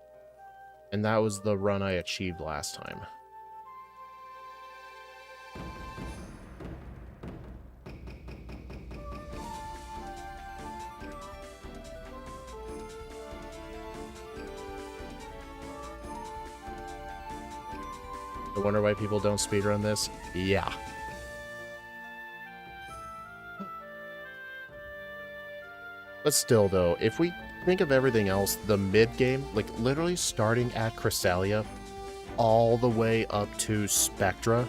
And that was the run I achieved last time. I wonder why people don't speedrun this? Yeah. But still, though, if we think of everything else, the mid-game, like, literally starting at Cresselia all the way up to Spectra,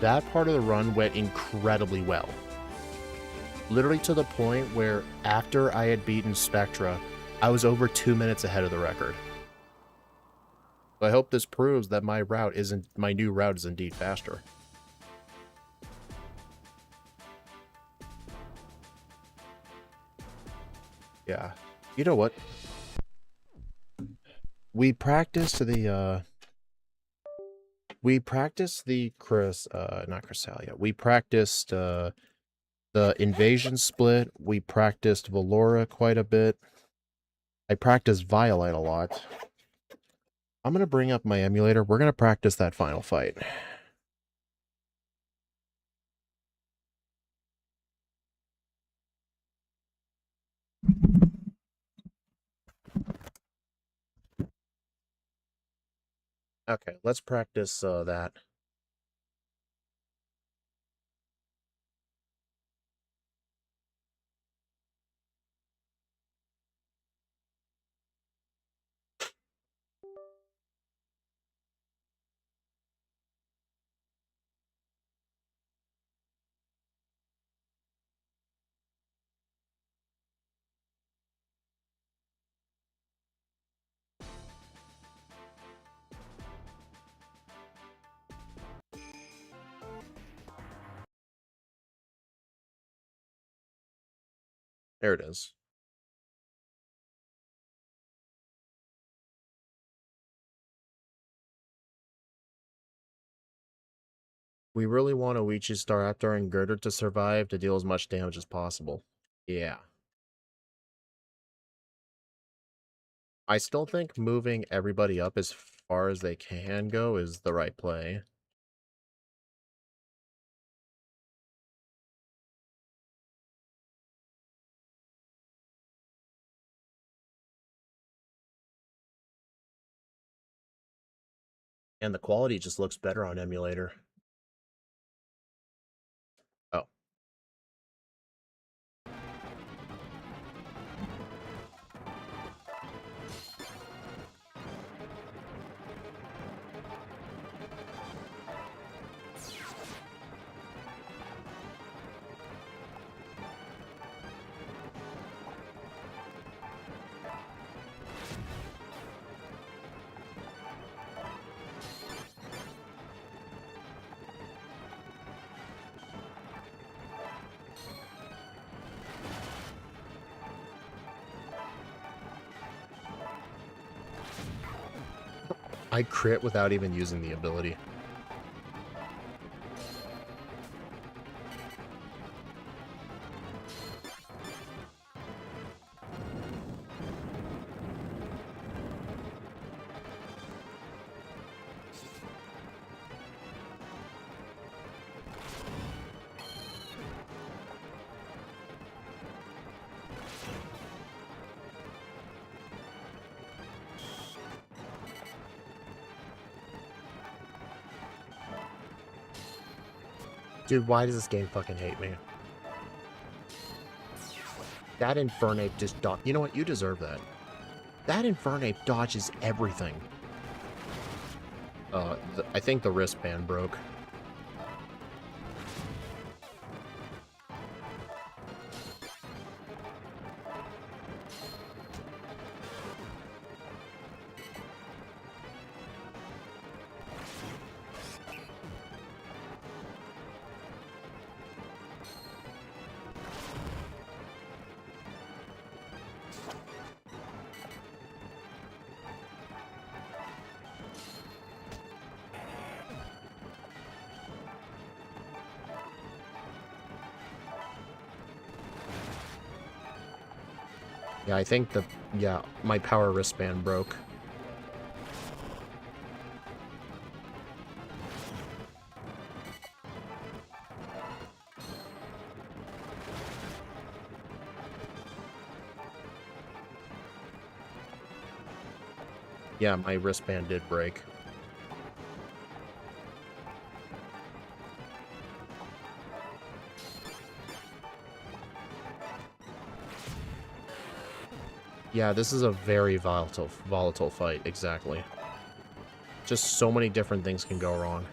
that part of the run went incredibly well. Literally to the point where, after I had beaten Spectra, I was over 2 minutes ahead of the record. So I hope this proves that my new route is indeed faster. Yeah. You know what? We practiced the not Cresselia. We practiced the invasion split. We practiced Valora quite a bit. I practiced Violite a lot. I'm going to bring up my emulator. We're going to practice that final fight. Okay, let's practice that. There it is. We really want Oichi Staraptor and Girder to survive to deal as much damage as possible. Yeah. I still think moving everybody up as far as they can go is the right play. And the quality just looks better on emulator. Oh. I crit without even using the ability. Dude, why does this game fucking hate me? That Infernape just you know what? You deserve that. That Infernape dodges everything. I think the wristband broke. Yeah, I think my power wristband broke. Yeah, my wristband did break. Yeah, this is a very volatile fight, exactly. Just so many different things can go wrong.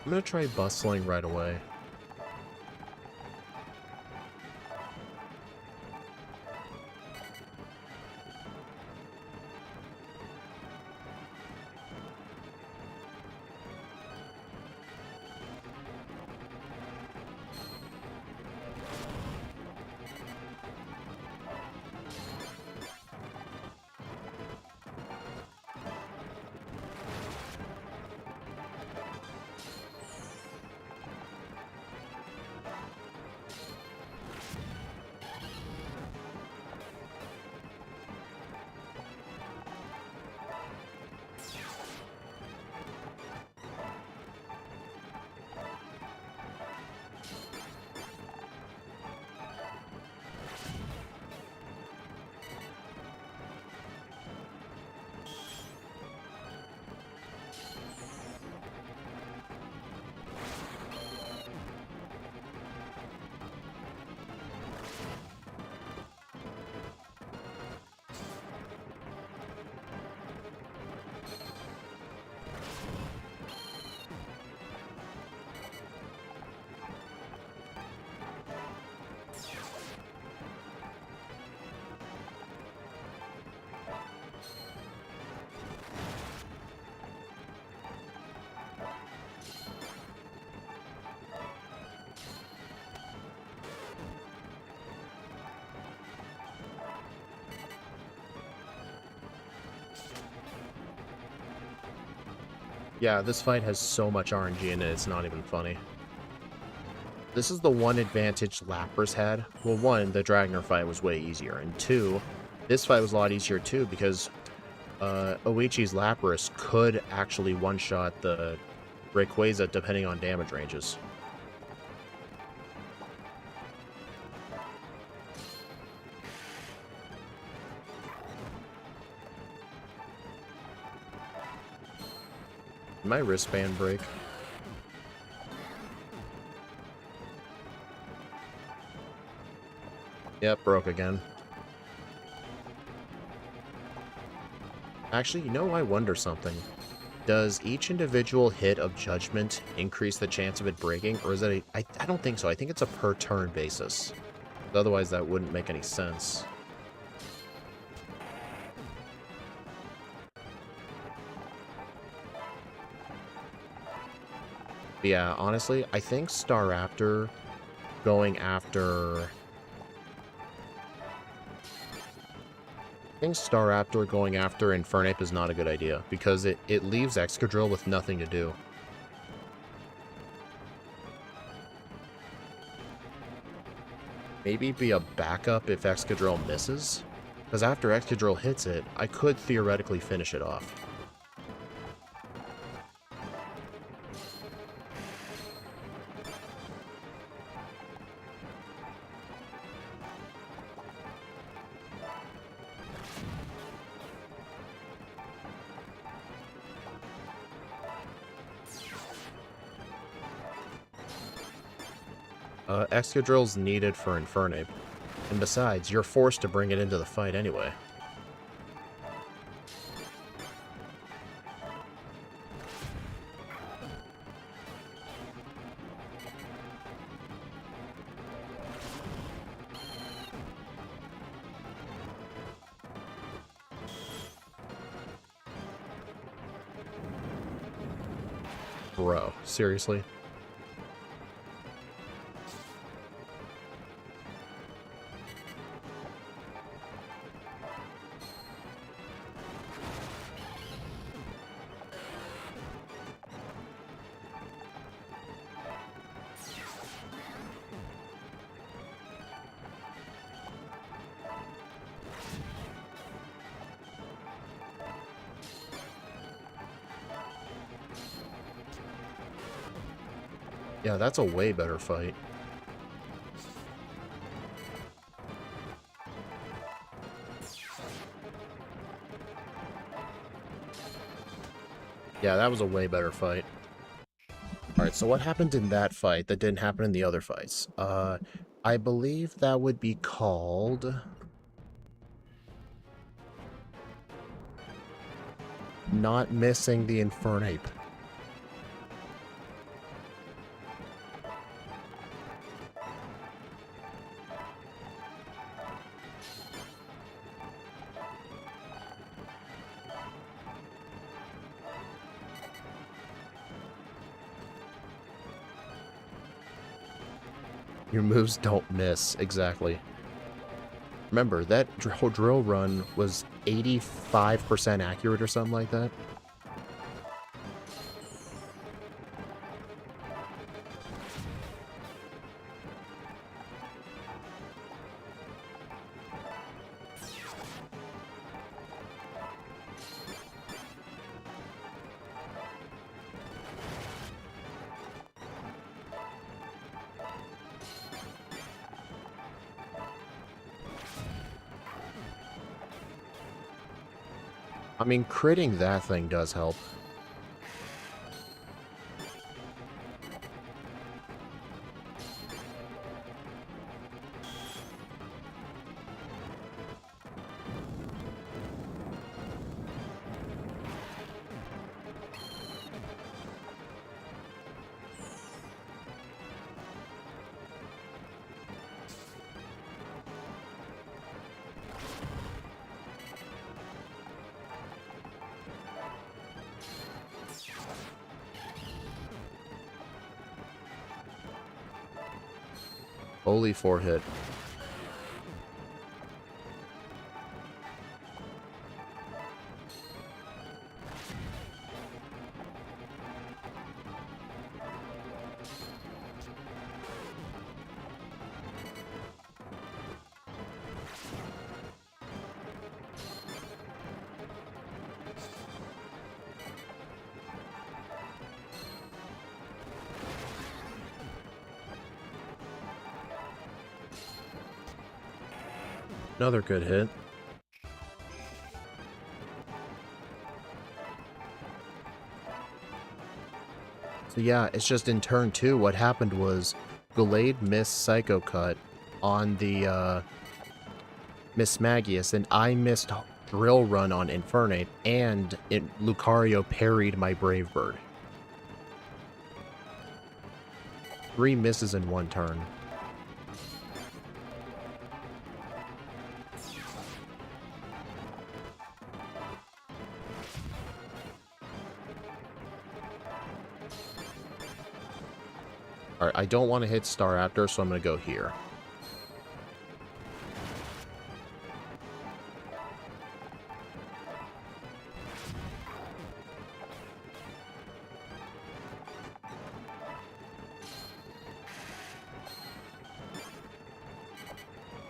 I'm gonna try bustling right away. Yeah, this fight has so much RNG in it, it's not even funny. This is the one advantage Lapras had. Well, one, the Dragner fight was way easier, and two, this fight was a lot easier too because Oichi's Lapras could actually one-shot the Rayquaza depending on damage ranges. Did my wristband break? Yep, broke again. Actually, you know, I wonder something. Does each individual hit of Judgment increase the chance of it breaking, or is it I don't think so. I think it's a per turn basis. Otherwise, that wouldn't make any sense. But yeah, honestly, I think Staraptor going after... I think Staraptor going after Infernape is not a good idea, because it leaves Excadrill with nothing to do. Maybe be a backup if Excadrill misses, because after Excadrill hits it, I could theoretically finish it off. Excadrill's needed for Infernape, and besides, you're forced to bring it into the fight anyway. Bro, seriously? Yeah, that's a way better fight. Yeah, that was a way better fight. Alright, so what happened in that fight that didn't happen in the other fights? I believe that would be called... not missing the Infernape. Your moves don't miss, exactly. Remember, that drill run was 85% accurate or something like that. I mean, critting that thing does help. Holy 4-hit. Another good hit. So yeah, it's just in turn 2, what happened was Gallade missed Psycho Cut on the Miss Magius, and I missed Drill Run on Infernape, and Lucario parried my Brave Bird. 3 misses in 1 turn. Alright, I don't want to hit Star Raptor, so I'm going to go here.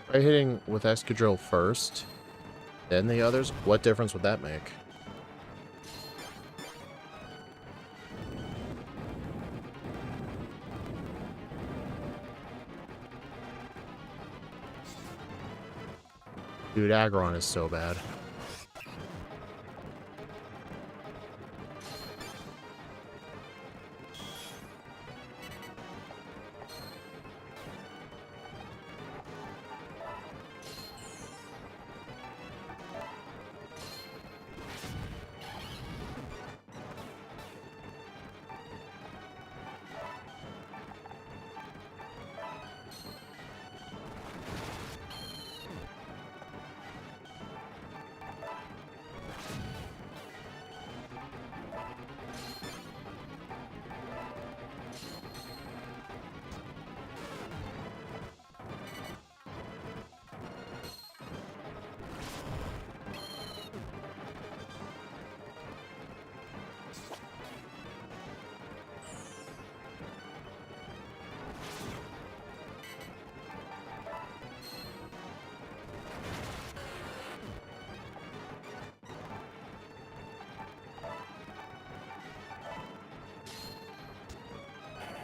Try hitting with Escadrille first, then the others. What difference would that make? Dude, Aggron is so bad.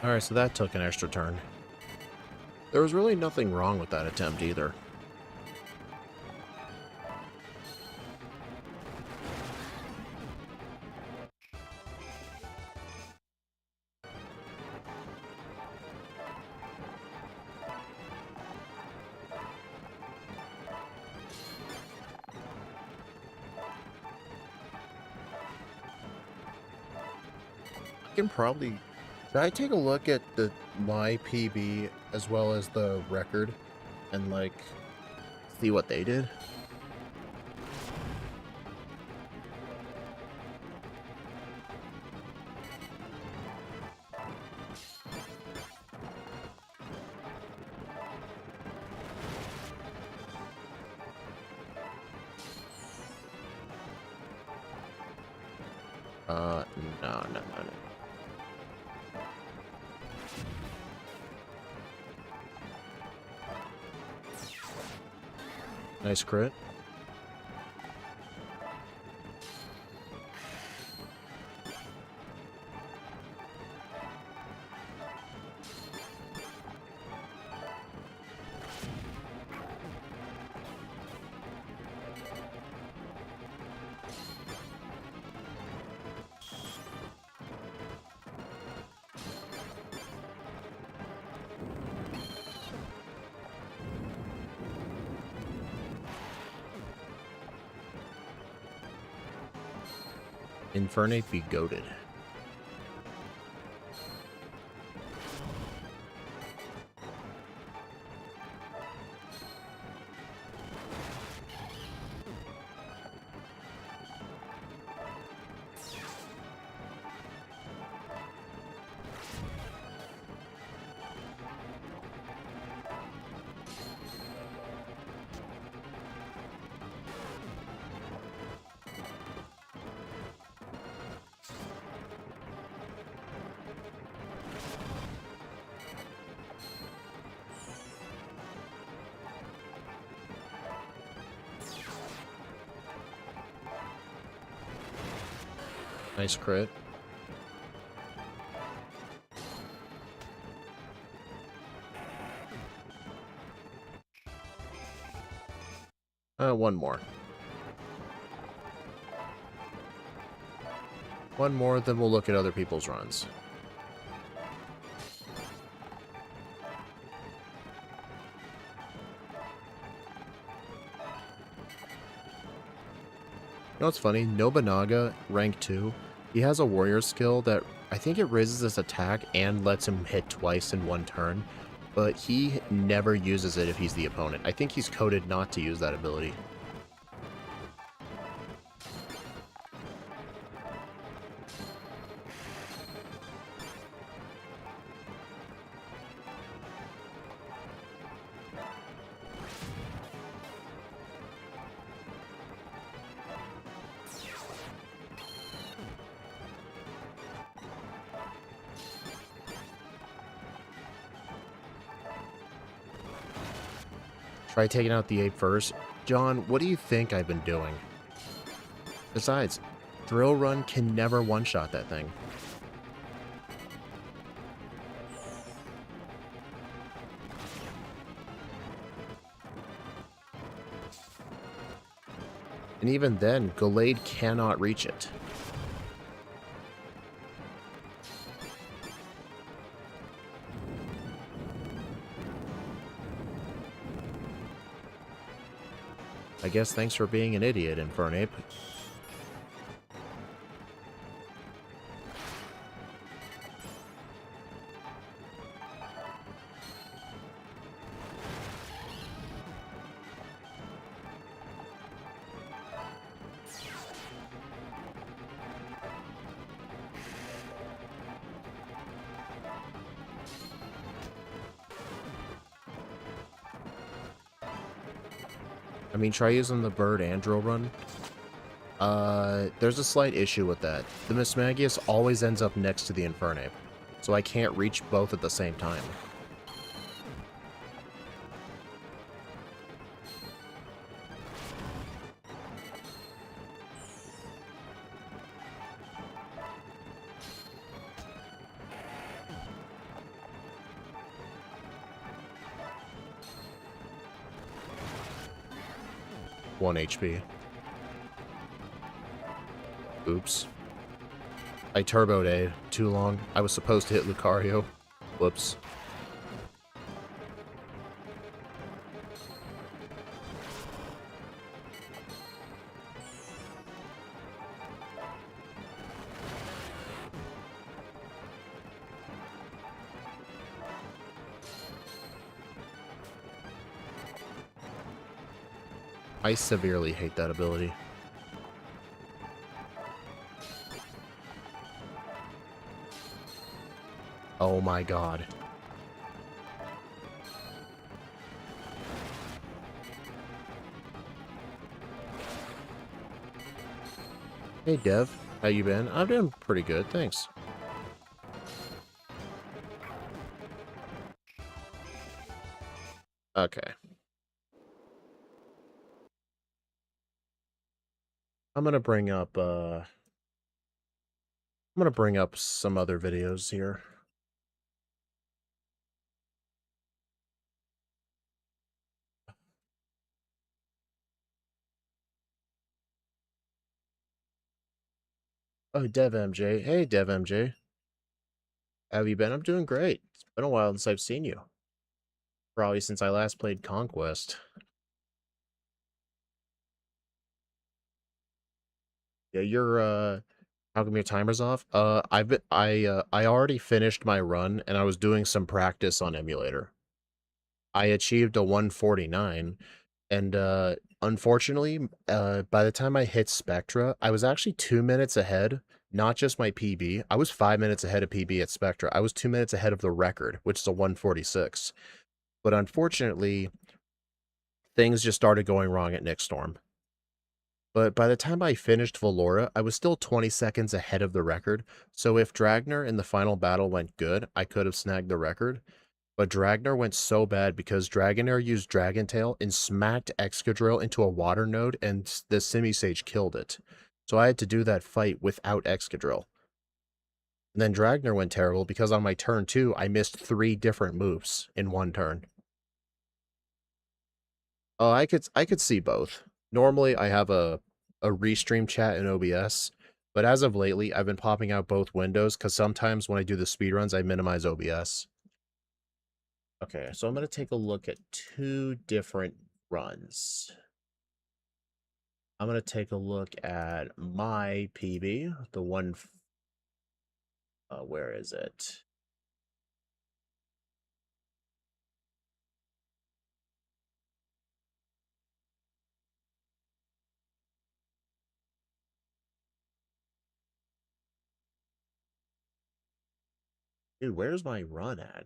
Alright, so that took an extra turn. There was really nothing wrong with that attempt either. I can probably... Should I take a look at my PB as well as the record and, like, see what they did? No. Nice crit. Infernate be goated. Nice crit. One more. One more, then we'll look at other people's runs. You know what's funny? Nobunaga, rank 2, he has a warrior skill that I think it raises his attack and lets him hit twice in one turn, but he never uses it if he's the opponent. I think he's coded not to use that ability. Try taking out the ape first. John, what do you think I've been doing? Besides, Thrill Run can never one-shot that thing. And even then, Gallade cannot reach it. I guess thanks for being an idiot, Infernape. I mean, try using the bird and drill run. There's a slight issue with that. The Mismagius always ends up next to the Infernape, so I can't reach both at the same time. One HP. Oops. I turboed A too long. I was supposed to hit Lucario. Whoops. I severely hate that ability. Oh my god. Hey Dev, how you been? I'm doing pretty good, thanks. Okay. I'm gonna bring up some other videos here. Oh, Dev MJ. Hey, Dev MJ. How have you been? I'm doing great. It's been a while since I've seen you. Probably since I last played Conquest. Yeah, you're how come your timer's off? I already finished my run and I was doing some practice on emulator. I achieved a 149 and unfortunately, by the time I hit Spectra, I was actually 2 minutes ahead, not just my PB. I was 5 minutes ahead of PB at Spectra. I was 2 minutes ahead of the record, which is a 146. But unfortunately, things just started going wrong at Nick Storm. But by the time I finished Valora, I was still 20 seconds ahead of the record, so if Dragner in the final battle went good, I could have snagged the record. But Dragner went so bad because Dragonair used Dragon Tail and smacked Excadrill into a water node, and the Simisage killed it. So I had to do that fight without Excadrill. And then Dragner went terrible because on my turn 2, I missed 3 different moves in one turn. Oh, I could see both. Normally, I have a restream chat in OBS, but as of lately, I've been popping out both windows because sometimes when I do the speedruns, I minimize OBS. Okay, so I'm going to take a look at 2 different runs. I'm going to take a look at my PB, the one... where is it? Dude, where's my run at?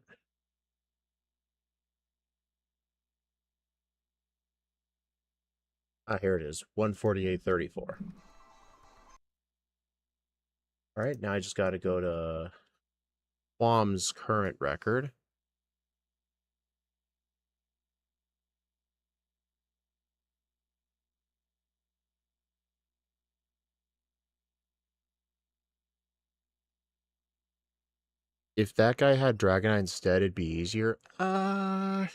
Ah, here it is, 148.34. All right, now I just got to go to Quam's current record. If that guy had Dragonite instead, it'd be easier. I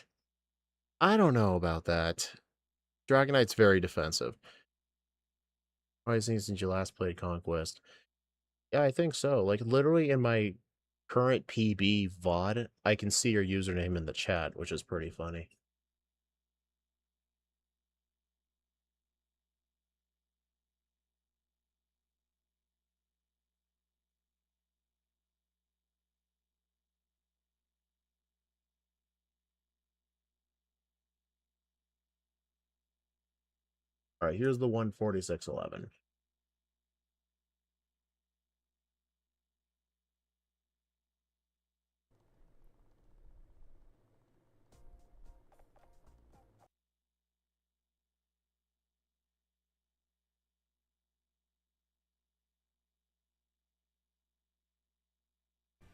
don't know about that. Dragonite's very defensive. Probably since you last played Conquest. Yeah, I think so. Like, literally in my current PB VOD, I can see your username in the chat, which is pretty funny. Alright, here's the 146.11.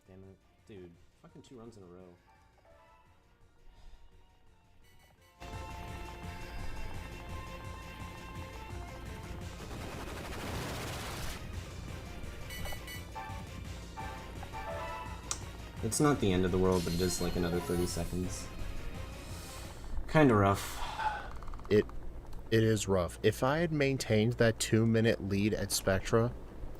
Damn it. Dude, fucking 2 runs in a row. It's not the end of the world, but it is like another 30 seconds. Kinda rough. It is rough. If I had maintained that 2-minute lead at Spectra,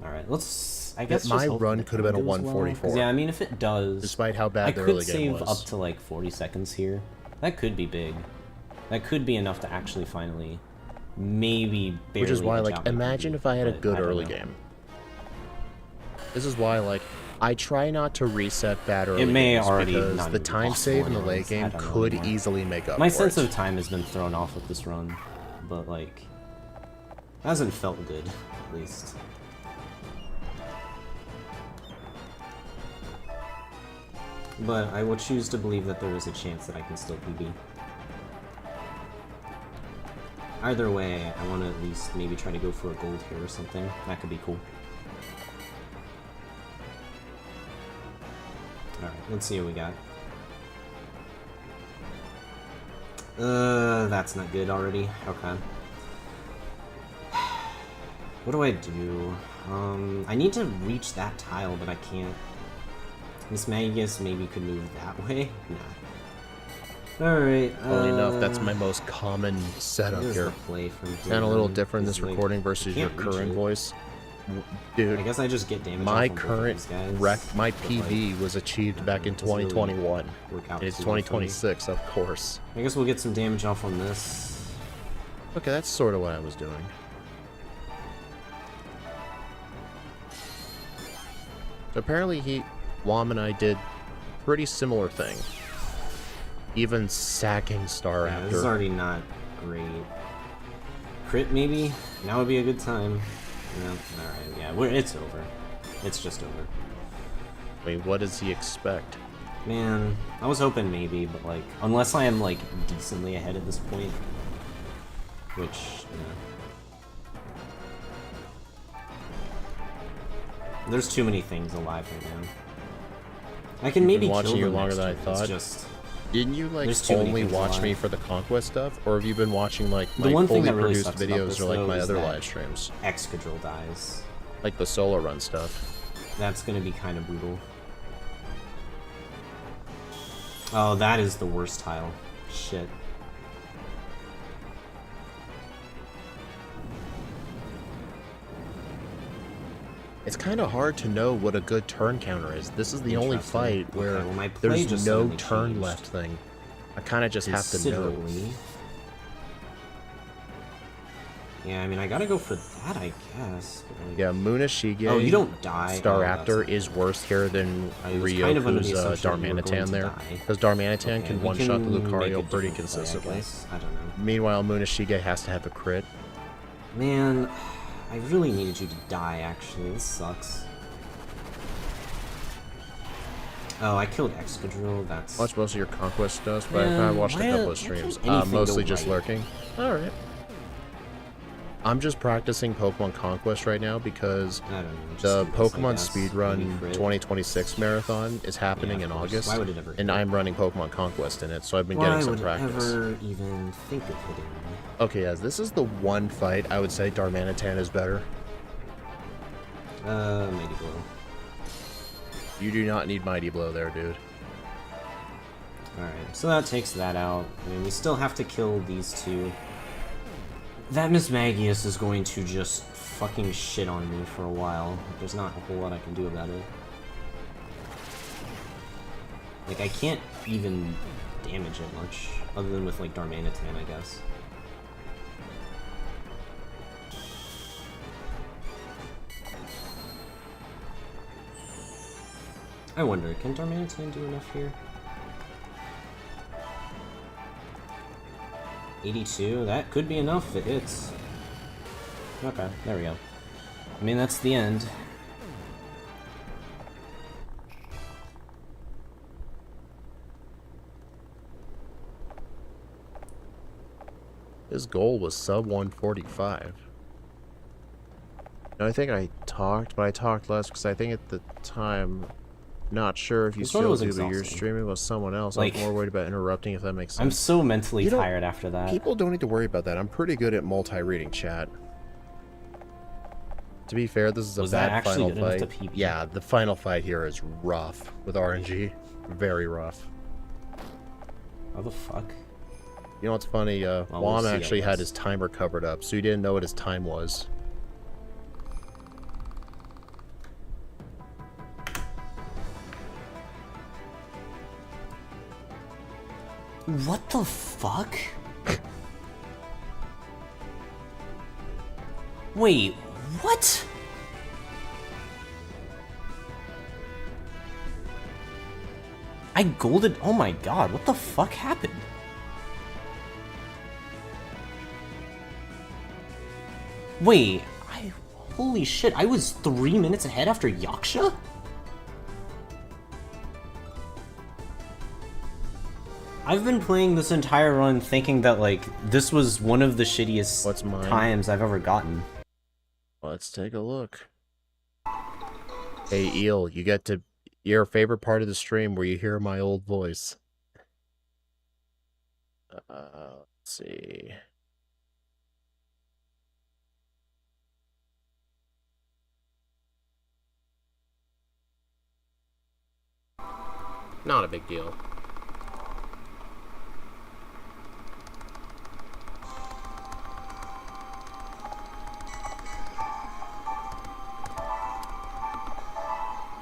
Alright, let's... I guess my run could have been a 144. Well. Yeah, I mean, if it does... Despite how bad the early game was. I could save up to like 40 seconds here. That could be big. That could be enough to actually finally... maybe barely... Which is why, like, imagine if I had a good early game. This is why, like, I try not to reset bad early games because the time save in the late game could easily make up for it. My sense of time has been thrown off with this run, but, like, hasn't felt good, at least. But I will choose to believe that there is a chance that I can still PB. Either way, I want to at least maybe try to go for a gold here or something. That could be cool. Alright, let's see what we got. That's not good already. Okay. What do I do? I need to reach that tile, but I can't. Miss Magus maybe could move that way? Nah. Alright, Funny enough, that's my most common setup here. And a little different this recording versus your current voice. Dude, I guess I just get damage. My current my PB was achieved back in 2021. It's 2026, of course. I guess we'll get some damage off on this. Okay, that's sort of what I was doing. So apparently Wom and I did pretty similar thing. Even sacking Star after. This is already not great. Crit maybe? Now would be a good time. No, alright, yeah, it's over. It's just over. Wait, what does he expect? Man, I was hoping maybe, but like, unless I am like decently ahead at this point, which, there's too many things alive right now. I can maybe kill them watching you longer than I thought. Didn't you like only watch me for the Conquest stuff, or have you been watching like my fully produced videos or like my other live streams? Excadrill dies. Like the solo run stuff. That's gonna be kind of brutal. Oh, that is the worst tile. Shit. It's kind of hard to know what a good turn counter is. This is the only fight where there's no turn left thing. I kind of just have to know. Yeah, I mean, I gotta go for that, I guess. Like... Yeah, Munashige. Oh, you don't die. Staraptor is worse here than Ryoku's Darmanitan there. Because Darmanitan can one-shot the Lucario pretty consistently. I don't know. Meanwhile, Munashige has to have a crit. Man, I really needed you to die, actually. This sucks. Oh, I killed Excadrill. That's... Watch most of your Conquest stuff, but I watched a couple of streams. Mostly just lurking. Alright. I'm just practicing Pokemon Conquest right now because the Pokemon Speedrun 2026 Marathon is happening in August, and I'm running Pokemon Conquest in it, so I've been getting some practice. Why would it ever even think of hitting me? Okay, yes, this is the one fight I would say Darmanitan is better. Maybe Glow. You do not need Mighty Blow there, dude. Alright, so that takes that out. I mean, we still have to kill these two. That Miss Magius is going to just fucking shit on me for a while. There's not a whole lot I can do about it. Like, I can't even damage it much, other than with, like, Darmanitan, I guess. I wonder, can Darmanitan do enough here? 82, that could be enough if it hits. Okay, there we go. I mean, that's the end. His goal was sub 145. No, I think I talked, but I talked less because I think at the time, not sure if you This one still was do, but you're exhausting. streaming with someone else. Like, I'm more worried about interrupting, if that makes sense. I'm so mentally You don't- tired after that. People don't need to worry about that. I'm pretty good at multi-reading chat. To be fair, this is a Was that bad actually final good enough fight. to PB? Yeah, the final fight here is rough with RNG. Very rough. How the fuck? You know what's funny? we'll Wom see, I actually had guess. his timer covered up, so he didn't know what his time was. What the fuck? Wait, what? I golded. Oh my god, what the fuck happened? Wait, holy shit, I was 3 minutes ahead after Yaksha? I've been playing this entire run thinking that, like, this was one of the shittiest What's mine? times I've ever gotten. Let's take a look. Hey, Eel, you get to your favorite part of the stream where you hear my old voice. Let's see. Not a big deal.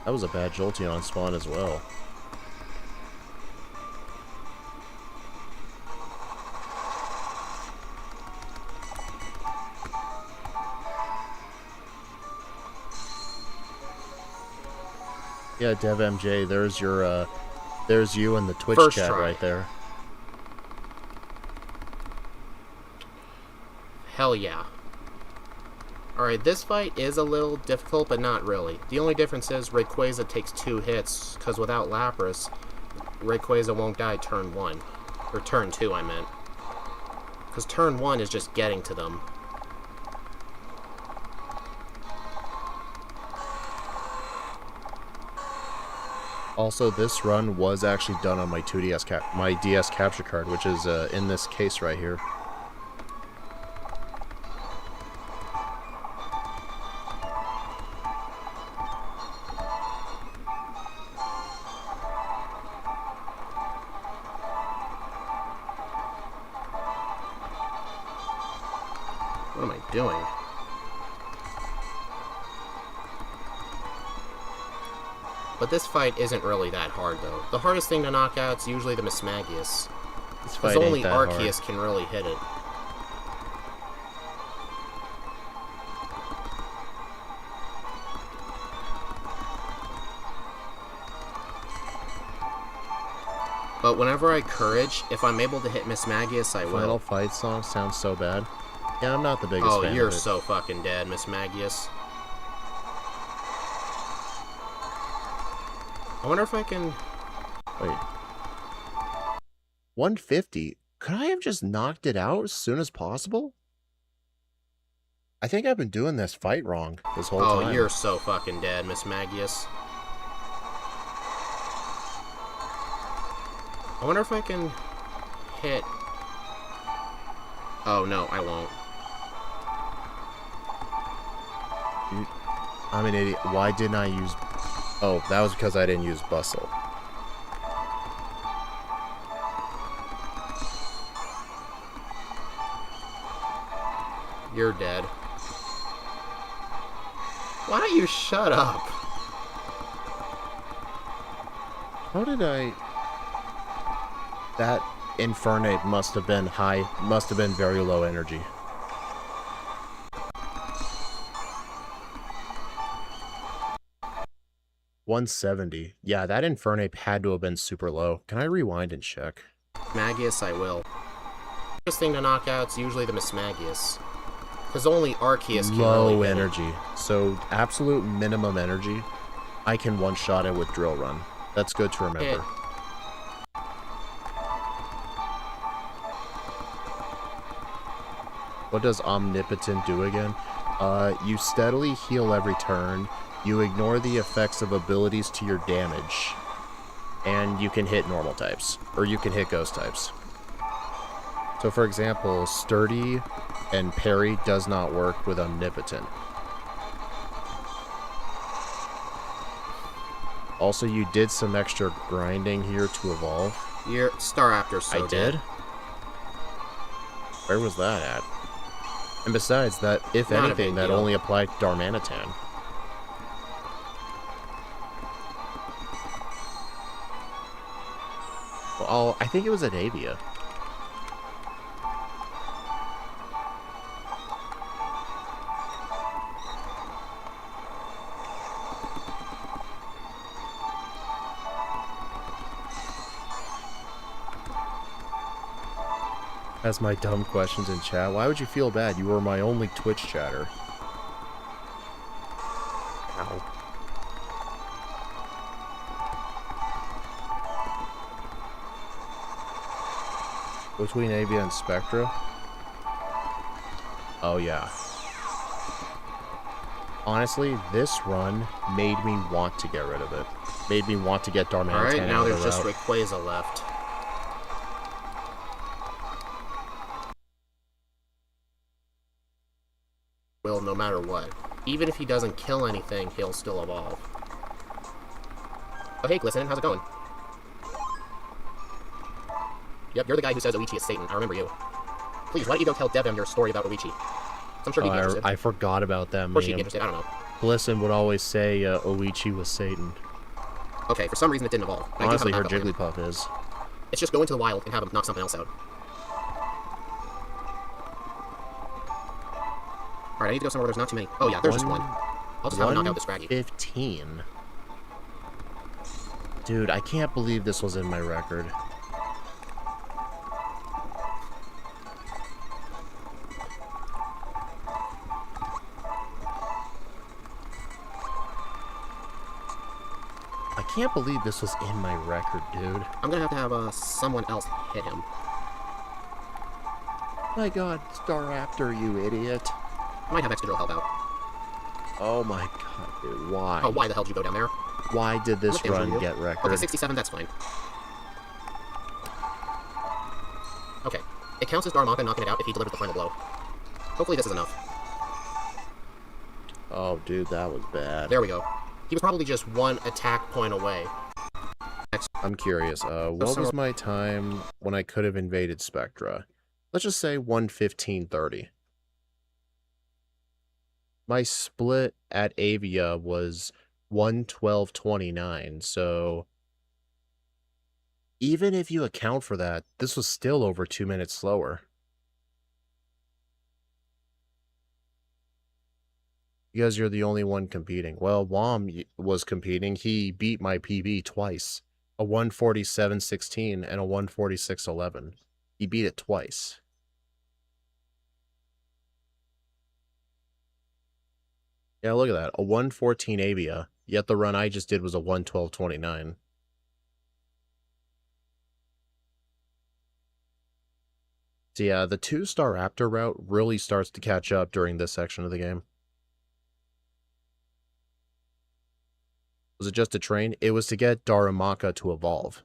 That was a bad Jolteon spawn as well. Yeah, Dev MJ, there's your there's you in the Twitch First chat try. right there. Hell yeah. Alright, this fight is a little difficult, but not really. The only difference is Rayquaza takes 2 hits, because without Lapras, Rayquaza won't die turn 1. Or turn 2, I meant. Because turn 1 is just getting to them. Also, this run was actually done on my 2DS my DS capture card, which is in this case right here. What am I doing? But this fight isn't really that hard, though. The hardest thing to knock out is usually the Mismagius. This Because fight ain't only that hard. Arceus can really hit it. But whenever I Courage, if I'm able to hit Mismagius, I Final will. fight song sounds so bad. Yeah, I'm not the biggest Oh, fan you're of it. so fucking dead, Mismagius. I wonder if I can... Wait. 150? Could I have just knocked it out as soon as possible? I think I've been doing this fight wrong this whole Oh, time. you're so fucking dead, Mismagius. I wonder if I can hit... Oh, no, I won't. I'm an idiot. Why didn't I use... Oh, that was because I didn't use Bustle. You're dead. Why don't you shut up? How did I... That Infernate must have been high, must have been very low energy. $170. Yeah, that Infernate had to have been super low. Can I rewind and check? Magius, I will. First thing to knock out's usually the Mismagius. Because only Arceus can Low really hit it. energy. So, absolute minimum energy. I can one-shot it with Drill Run. That's good to remember. Hit. What does Omnipotent do again? You steadily heal every turn. You ignore the effects of abilities to your damage. And you can hit normal types. Or you can hit ghost types. So for example, Sturdy and Parry does not work with Omnipotent. Also, you did some extra grinding here to evolve. Your Staraptor's so I did? Where was that at? And besides that, if Not a anything, big that deal. only applied to Darmanitan. Well, I think it was at Avia. As my dumb questions in chat. Why would you feel bad? You were my only Twitch chatter. Ow. Between Avia and Spectra? Oh yeah. Honestly, this run made me want to get rid of it. Made me want to get Darmanitan Alright, now out of there's the just route. Rayquaza left. Will no matter what. Even if he doesn't kill anything, he'll still evolve. Oh hey, Glisten, how's it going? Yep, you're the guy who says Oichi is Satan. I remember you. Please, why don't you go tell Devim your story about Oichi? I'm sure he'd be interested. I forgot about that Of course he'd be meme. interested, I don't know. Glisten would always say Oichi was Satan. Okay, for some reason it didn't evolve. I do have a Honestly, her backup plan. Jigglypuff is. It's just go into the wild and have him knock something else out. Alright, I need to go somewhere where there's not too many. Oh yeah, there's just one. I'll just have him knock out this Scraggy. 115. Dude, I can't believe this was in my record. I can't believe this was in my record, dude. I'm gonna have to have someone else hit him. My god, Staraptor, you idiot. I might have Excadrill help out. Oh my god, dude, why? Oh, why the hell did you go down there? Why did this Look, Andrew, run get record? Okay, 67, that's fine. Okay, it counts as Darmanitan knocking it out if he delivers the final blow. Hopefully this is enough. Oh, dude, that was bad. There we go. He was probably just one attack point away. I'm curious, what was my time when I could have invaded Spectra? Let's just say 1:15:30. My split at Avia was 1:12:29, so even if you account for that, this was still over 2 minutes slower. Because you're the only one competing. Well, Wom was competing. He beat my PB twice. A 1:47:16 and a 1:46:11. He beat it twice. Yeah, look at that. A 1:14 Avia, yet the run I just did was a 1:12:29. So yeah, the 2-star Raptor route really starts to catch up during this section of the game. Was it just to train? It was to get Darumaka to evolve.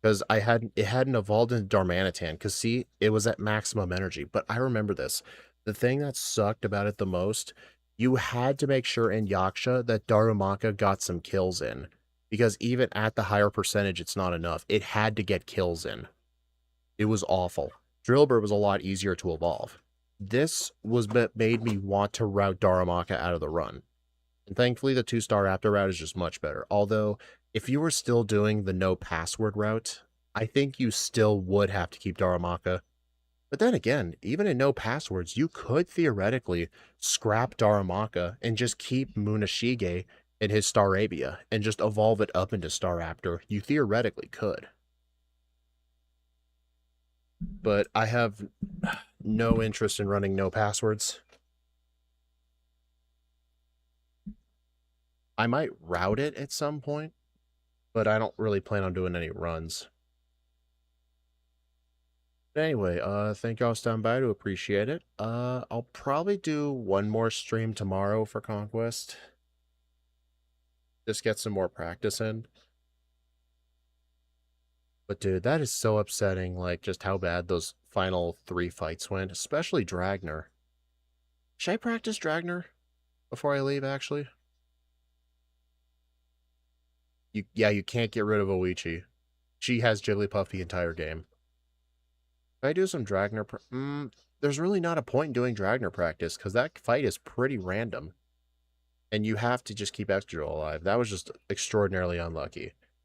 Because it hadn't evolved into Darmanitan. Because see, it was at maximum energy. But I remember this. The thing that sucked about it the most, you had to make sure in Yaksha that Darumaka got some kills in. because even at the higher percentage, it's not enough. It had to get kills in. It was awful. Drillbur was a lot easier to evolve. This was what made me want to route Darumaka out of the run. And thankfully, the 2-star Raptor route is just much better. Although, if you were still doing the no password route, I think you still would have to keep Darumaka. But then again, even in no passwords, you could theoretically scrap Darumaka and just keep Munashige in his Starabia and just evolve it up into Staraptor. You theoretically could. But I have no interest in running no passwords. I might route it at some point, but I don't really plan on doing any runs. But anyway, thank y'all for stopping by, to appreciate it. I'll probably do one more stream tomorrow for Conquest. Just get some more practice in. But dude, that is so upsetting, like, just how bad those final 3 fights went, especially Dragner. Should I practice Dragner before I leave, actually? Yeah, you can't get rid of Oichi. She has Jigglypuff the entire game. If I do some Dragner... there's really not a point in doing Dragner practice, because that fight is pretty random. And you have to just keep Excadrill alive. That was just extraordinarily unlucky.